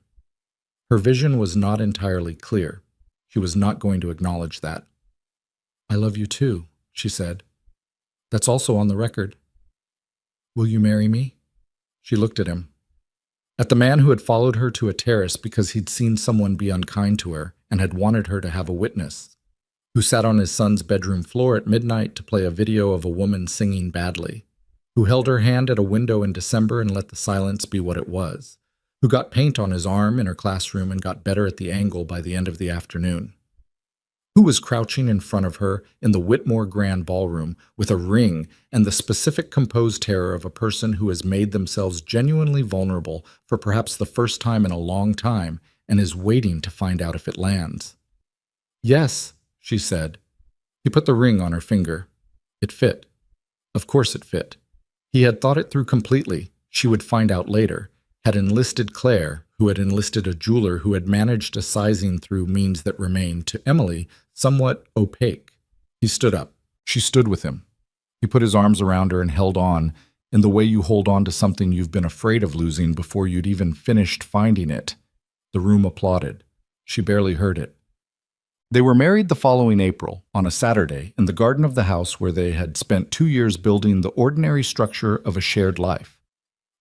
Her vision was not entirely clear. She was not going to acknowledge that. "I love you too," she said. "That's also on the record. Will you marry me?" She looked at him. At the man who had followed her to a terrace because he'd seen someone be unkind to her and had wanted her to have a witness, who sat on his son's bedroom floor at midnight to play a video of a woman singing badly, who held her hand at a window in December and let the silence be what it was, who got paint on his arm in her classroom and got better at the angle by the end of the afternoon, who was crouching in front of her in the Whitmore Grand Ballroom with a ring and the specific composed terror of a person who has made themselves genuinely vulnerable for perhaps the first time in a long time and is waiting to find out if it lands. "Yes," she said. He put the ring on her finger. It fit. Of course it fit. He had thought it through completely. She would find out later. Had enlisted Claire, who had enlisted a jeweler who had managed a sizing through means that remained, to Emily, somewhat opaque. He stood up. She stood with him. He put his arms around her and held on, in the way you hold on to something you've been afraid of losing before you'd even finished finding it. The room applauded. She barely heard it. They were married the following April, on a Saturday, in the garden of the house where they had spent 2 years building the ordinary structure of a shared life.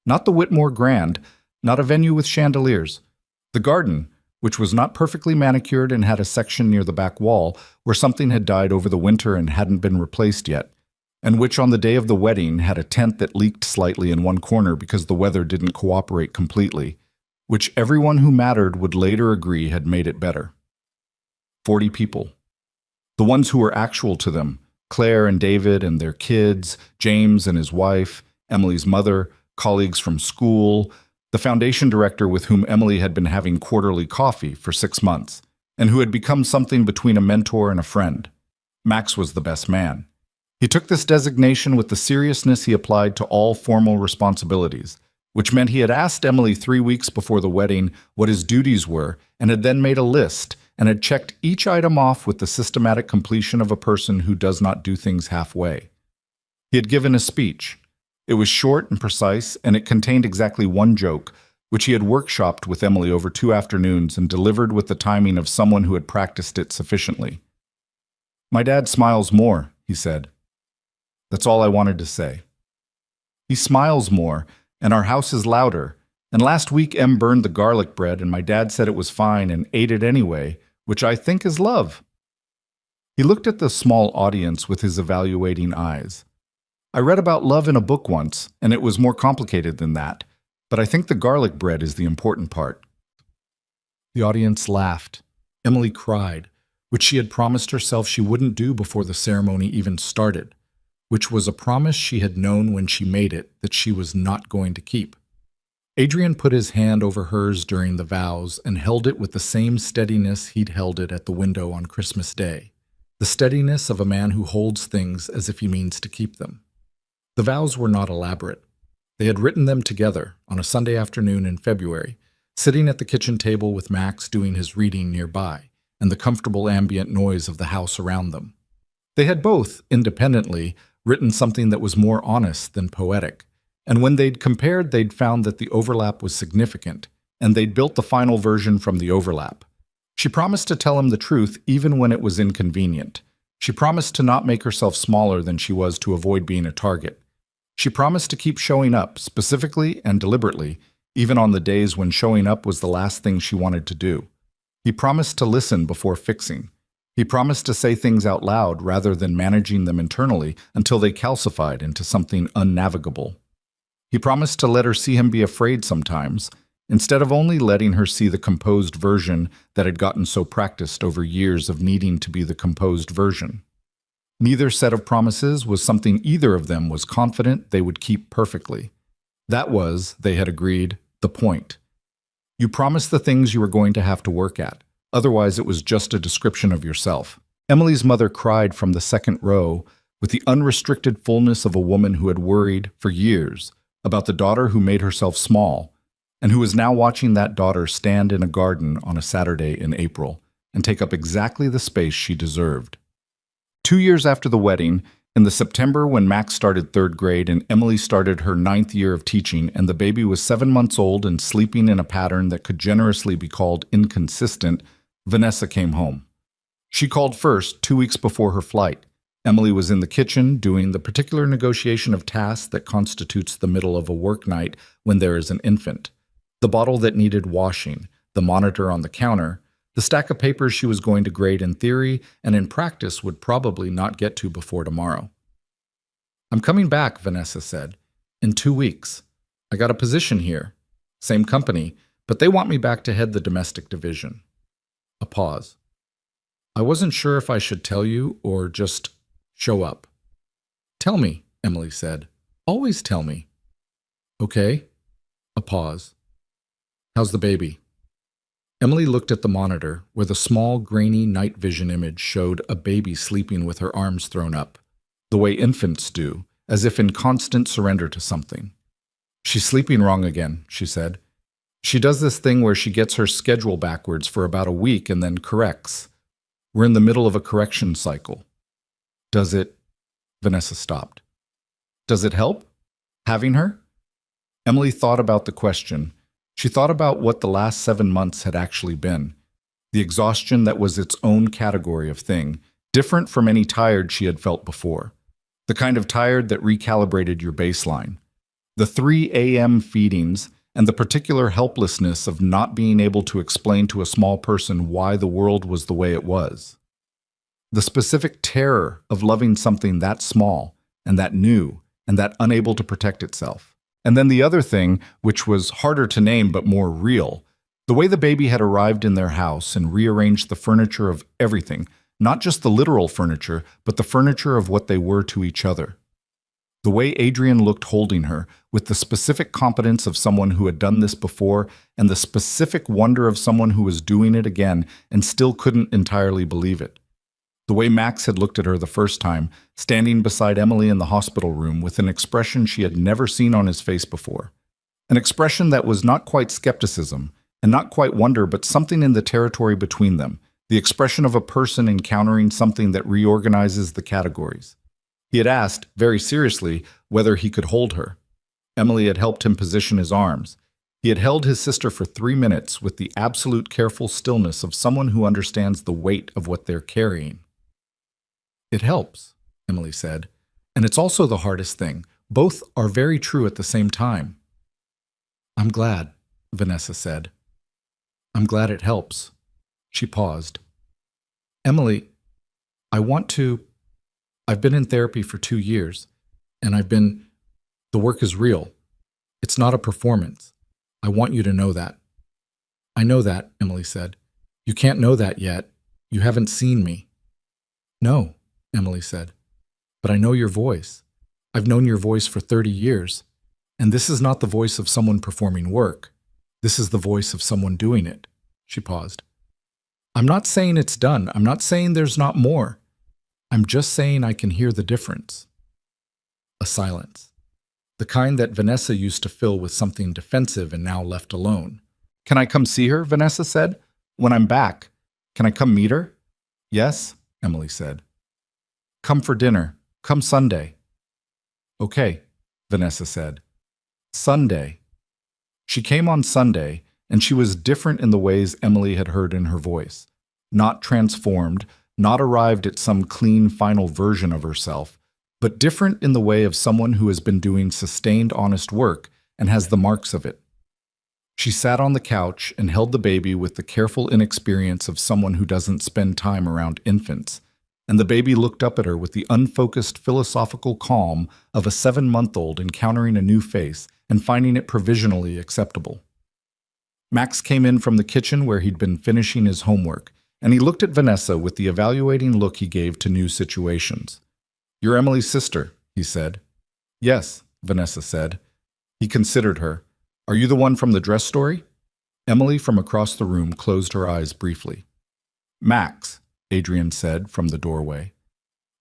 Not the Whitmore Grand, not a venue with chandeliers. The garden, which was not perfectly manicured and had a section near the back wall where something had died over the winter and hadn't been replaced yet, and which on the day of the wedding had a tent that leaked slightly in one corner because the weather didn't cooperate completely, which everyone who mattered would later agree had made it better. 40 people. The ones who were actual to them, Claire and David and their kids, James and his wife, Emily's mother, colleagues from school, the foundation director with whom Emily had been having quarterly coffee for 6 months, and who had become something between a mentor and a friend. Max was the best man. He took this designation with the seriousness he applied to all formal responsibilities, which meant he had asked Emily 3 weeks before the wedding what his duties were and had then made a list and had checked each item off with the systematic completion of a person who does not do things halfway. He had given a speech. It was short and precise, and it contained exactly one joke, which he had workshopped with Emily over 2 afternoons and delivered with the timing of someone who had practiced it sufficiently. "My dad smiles more," he said. That's all I wanted to say. "He smiles more, and our house is louder, and last week Em burned the garlic bread and my dad said it was fine and ate it anyway, which I think is love." He looked at the small audience with his evaluating eyes. I read about love in a book once, and it was more complicated than that, but I think the garlic bread is the important part. The audience laughed. Emily cried, which she had promised herself she wouldn't do before the ceremony even started, which was a promise she had known when she made it that she was not going to keep. Adrian put his hand over hers during the vows and held it with the same steadiness he'd held it at the window on Christmas Day, the steadiness of a man who holds things as if he means to keep them. The vows were not elaborate. They had written them together on a Sunday afternoon in February, sitting at the kitchen table with Max doing his reading nearby, and the comfortable ambient noise of the house around them. They had both, independently, written something that was more honest than poetic, and when they'd compared, they'd found that the overlap was significant, and they'd built the final version from the overlap. She promised to tell him the truth even when it was inconvenient. She promised to not make herself smaller than she was to avoid being a target. She promised to keep showing up, specifically and deliberately, even on the days when showing up was the last thing she wanted to do. He promised to listen before fixing. He promised to say things out loud rather than managing them internally until they calcified into something unnavigable. He promised to let her see him be afraid sometimes, instead of only letting her see the composed version that had gotten so practiced over years of needing to be the composed version. Neither set of promises was something either of them was confident they would keep perfectly. That was, they had agreed, the point. You promised the things you were going to have to work at. Otherwise, it was just a description of yourself. Emily's mother cried from the second row with the unrestricted fullness of a woman who had worried, for years, about the daughter who made herself small, and who was now watching that daughter stand in a garden on a Saturday in April and take up exactly the space she deserved. 2 years after the wedding, in the September when Max started 3rd grade and Emily started her 9th year of teaching and the baby was 7 months old and sleeping in a pattern that could generously be called inconsistent, Vanessa came home. She called first 2 weeks before her flight. Emily was in the kitchen doing the particular negotiation of tasks that constitutes the middle of a work night when there is an infant. The bottle that needed washing, the monitor on the counter, the stack of papers she was going to grade in theory and in practice would probably not get to before tomorrow. I'm coming back, Vanessa said, in 2 weeks. I got a position here. Same company, but they want me back to head the domestic division. A pause. I wasn't sure if I should tell you or just show up. Tell me, Emily said. Always tell me. Okay. A pause. How's the baby? Emily looked at the monitor, where the small, grainy night vision image showed a baby sleeping with her arms thrown up, the way infants do, as if in constant surrender to something. She's sleeping wrong again, she said. She does this thing where she gets her schedule backwards for about a week and then corrects. We're in the middle of a correction cycle. Does it? Vanessa stopped. Does it help? Having her? Emily thought about the question. She thought about what the last 7 months had actually been. The exhaustion that was its own category of thing, different from any tired she had felt before. The kind of tired that recalibrated your baseline. The 3 a.m. feedings and the particular helplessness of not being able to explain to a small person why the world was the way it was. The specific terror of loving something that small and that new and that unable to protect itself. And then the other thing, which was harder to name but more real, the way the baby had arrived in their house and rearranged the furniture of everything, not just the literal furniture, but the furniture of what they were to each other. The way Adrian looked holding her, with the specific competence of someone who had done this before, and the specific wonder of someone who was doing it again and still couldn't entirely believe it. The way Max had looked at her the first time, standing beside Emily in the hospital room with an expression she had never seen on his face before. An expression that was not quite skepticism, and not quite wonder, but something in the territory between them, the expression of a person encountering something that reorganizes the categories. He had asked, very seriously, whether he could hold her. Emily had helped him position his arms. He had held his sister for 3 minutes with the absolute careful stillness of someone who understands the weight of what they're carrying. It helps, Emily said, and it's also the hardest thing. Both are very true at the same time. I'm glad, Vanessa said. I'm glad it helps. She paused. Emily, I want to. I've been in therapy for 2 years, and the work is real. It's not a performance. I want you to know that. I know that, Emily said. You can't know that yet. You haven't seen me. No, Emily said. But I know your voice. I've known your voice for 30 years. And this is not the voice of someone performing work. This is the voice of someone doing it. She paused. I'm not saying it's done. I'm not saying there's not more. I'm just saying I can hear the difference. A silence. The kind that Vanessa used to fill with something defensive and now left alone. Can I come see her? Vanessa said. When I'm back. Can I come meet her? Yes, Emily said. Come for dinner. Come Sunday. Okay, Vanessa said. Sunday. She came on Sunday, and she was different in the ways Emily had heard in her voice. Not transformed, not arrived at some clean final version of herself, but different in the way of someone who has been doing sustained honest work and has the marks of it. She sat on the couch and held the baby with the careful inexperience of someone who doesn't spend time around infants, and the baby looked up at her with the unfocused philosophical calm of a 7-month-old encountering a new face and finding it provisionally acceptable. Max came in from the kitchen where he'd been finishing his homework, and he looked at Vanessa with the evaluating look he gave to new situations. You're Emily's sister, he said. Yes, Vanessa said. He considered her. Are you the one from the dress story? Emily from across the room closed her eyes briefly. Max, Adrian said from the doorway.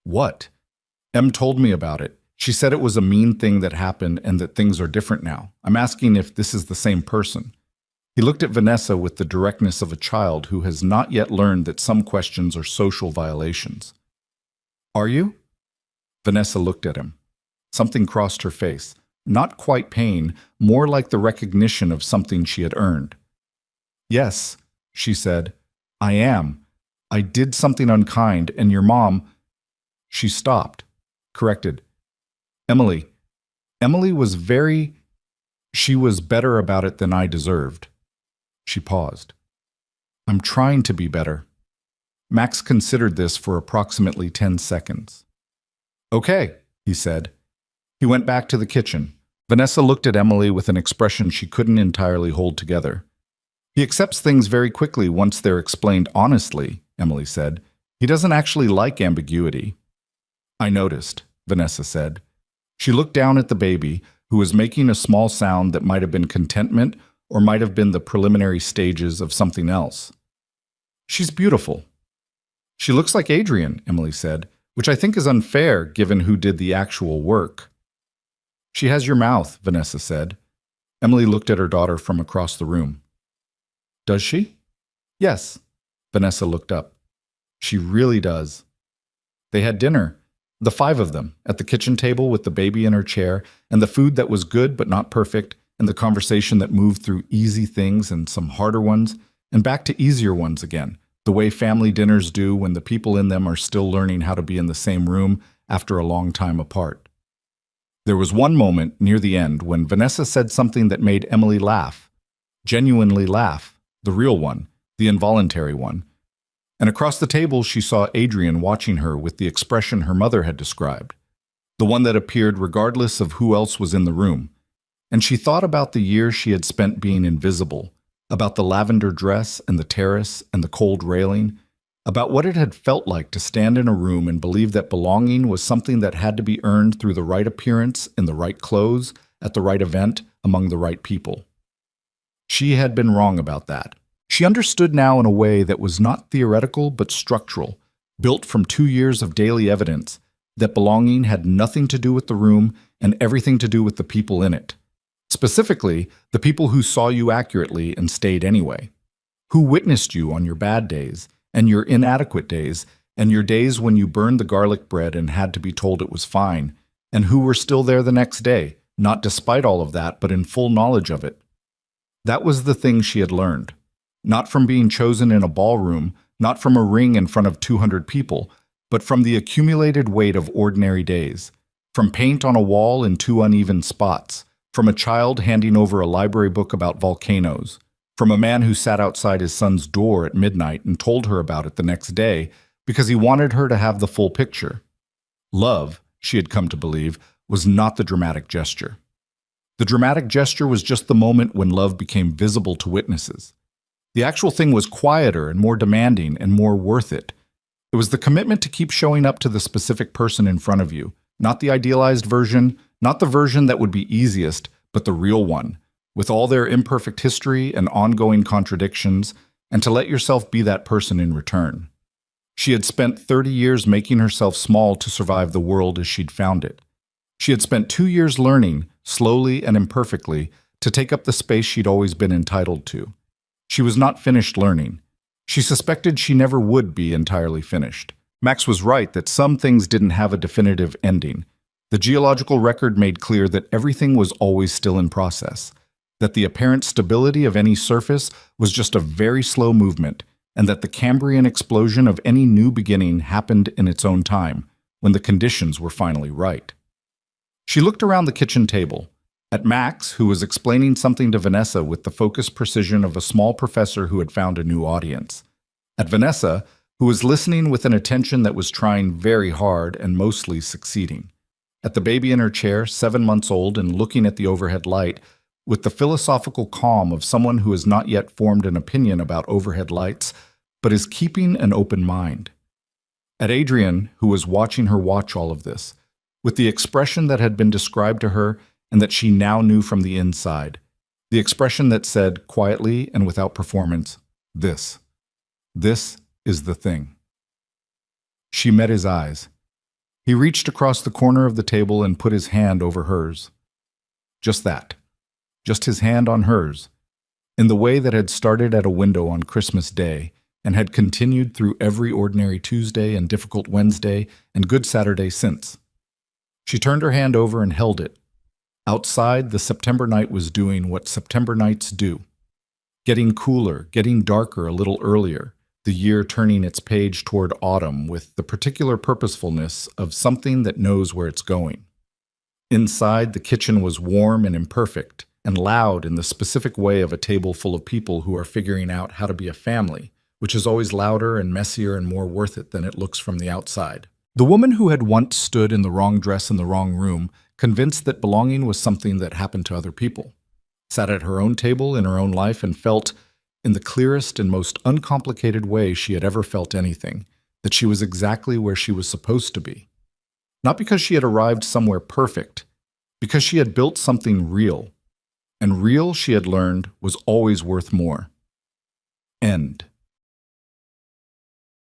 What? Em told me about it. She said it was a mean thing that happened and that things are different now. I'm asking if this is the same person. He looked at Vanessa with the directness of a child who has not yet learned that some questions are social violations. Are you? Vanessa looked at him. Something crossed her face. Not quite pain, more like the recognition of something she had earned. Yes, she said. I am. I did something unkind, and your mom... She stopped, corrected. Emily. Emily was She was better about it than I deserved. She paused. I'm trying to be better. Max considered this for approximately 10 seconds. Okay, he said. He went back to the kitchen. Vanessa looked at Emily with an expression she couldn't entirely hold together. He accepts things very quickly once they're explained honestly, Emily said. He doesn't actually like ambiguity. I noticed, Vanessa said. She looked down at the baby, who was making a small sound that might have been contentment or might have been the preliminary stages of something else. She's beautiful. She looks like Adrian, Emily said, which I think is unfair given who did the actual work. She has your mouth, Vanessa said. Emily looked at her daughter from across the room. Does she? Yes. Vanessa looked up. She really does. They had dinner, the 5 of them, at the kitchen table with the baby in her chair, and the food that was good but not perfect, and the conversation that moved through easy things and some harder ones, and back to easier ones again, the way family dinners do when the people in them are still learning how to be in the same room after a long time apart. There was one moment near the end when Vanessa said something that made Emily laugh, genuinely laugh, the real one, the involuntary one. And across the table she saw Adrian watching her with the expression her mother had described, the one that appeared regardless of who else was in the room. And she thought about the years she had spent being invisible, about the lavender dress and the terrace and the cold railing, about what it had felt like to stand in a room and believe that belonging was something that had to be earned through the right appearance, in the right clothes, at the right event, among the right people. She had been wrong about that. She understood now in a way that was not theoretical but structural, built from 2 years of daily evidence, that belonging had nothing to do with the room and everything to do with the people in it. Specifically, the people who saw you accurately and stayed anyway, who witnessed you on your bad days and your inadequate days and your days when you burned the garlic bread and had to be told it was fine, and who were still there the next day, not despite all of that, but in full knowledge of it. That was the thing she had learned. Not from being chosen in a ballroom, not from a ring in front of 200 people, but from the accumulated weight of ordinary days, from paint on a wall in 2 uneven spots, from a child handing over a library book about volcanoes, from a man who sat outside his son's door at midnight and told her about it the next day because he wanted her to have the full picture. Love, she had come to believe, was not the dramatic gesture. The dramatic gesture was just the moment when love became visible to witnesses. The actual thing was quieter and more demanding and more worth it. It was the commitment to keep showing up to the specific person in front of you, not the idealized version, not the version that would be easiest, but the real one, with all their imperfect history and ongoing contradictions, and to let yourself be that person in return. She had spent 30 years making herself small to survive the world as she'd found it. She had spent 2 years learning, slowly and imperfectly, to take up the space she'd always been entitled to. She was not finished learning. She suspected she never would be entirely finished. Max was right that some things didn't have a definitive ending. The geological record made clear that everything was always still in process, that the apparent stability of any surface was just a very slow movement, and that the Cambrian explosion of any new beginning happened in its own time, when the conditions were finally right. She looked around the kitchen table, at Max, who was explaining something to Vanessa with the focused precision of a small professor who had found a new audience, at Vanessa, who was listening with an attention that was trying very hard and mostly succeeding, at the baby in her chair, 7 months old and looking at the overhead light, with the philosophical calm of someone who has not yet formed an opinion about overhead lights, but is keeping an open mind. At Adrian, who was watching her watch all of this, with the expression that had been described to her and that she now knew from the inside, the expression that said, quietly and without performance, This is the thing. She met his eyes. He reached across the corner of the table and put his hand over hers. Just that. Just his hand on hers, in the way that had started at a window on Christmas Day and had continued through every ordinary Tuesday and difficult Wednesday and Good Saturday since. She turned her hand over and held it. Outside, the September night was doing what September nights do. Getting cooler, getting darker a little earlier, the year turning its page toward autumn with the particular purposefulness of something that knows where it's going. Inside, the kitchen was warm and imperfect, and loud in the specific way of a table full of people who are figuring out how to be a family, which is always louder and messier and more worth it than it looks from the outside. The woman who had once stood in the wrong dress in the wrong room, convinced that belonging was something that happened to other people, sat at her own table in her own life and felt, in the clearest and most uncomplicated way she had ever felt anything, that she was exactly where she was supposed to be. Not because she had arrived somewhere perfect, because she had built something real. And real, she had learned, was always worth more. End.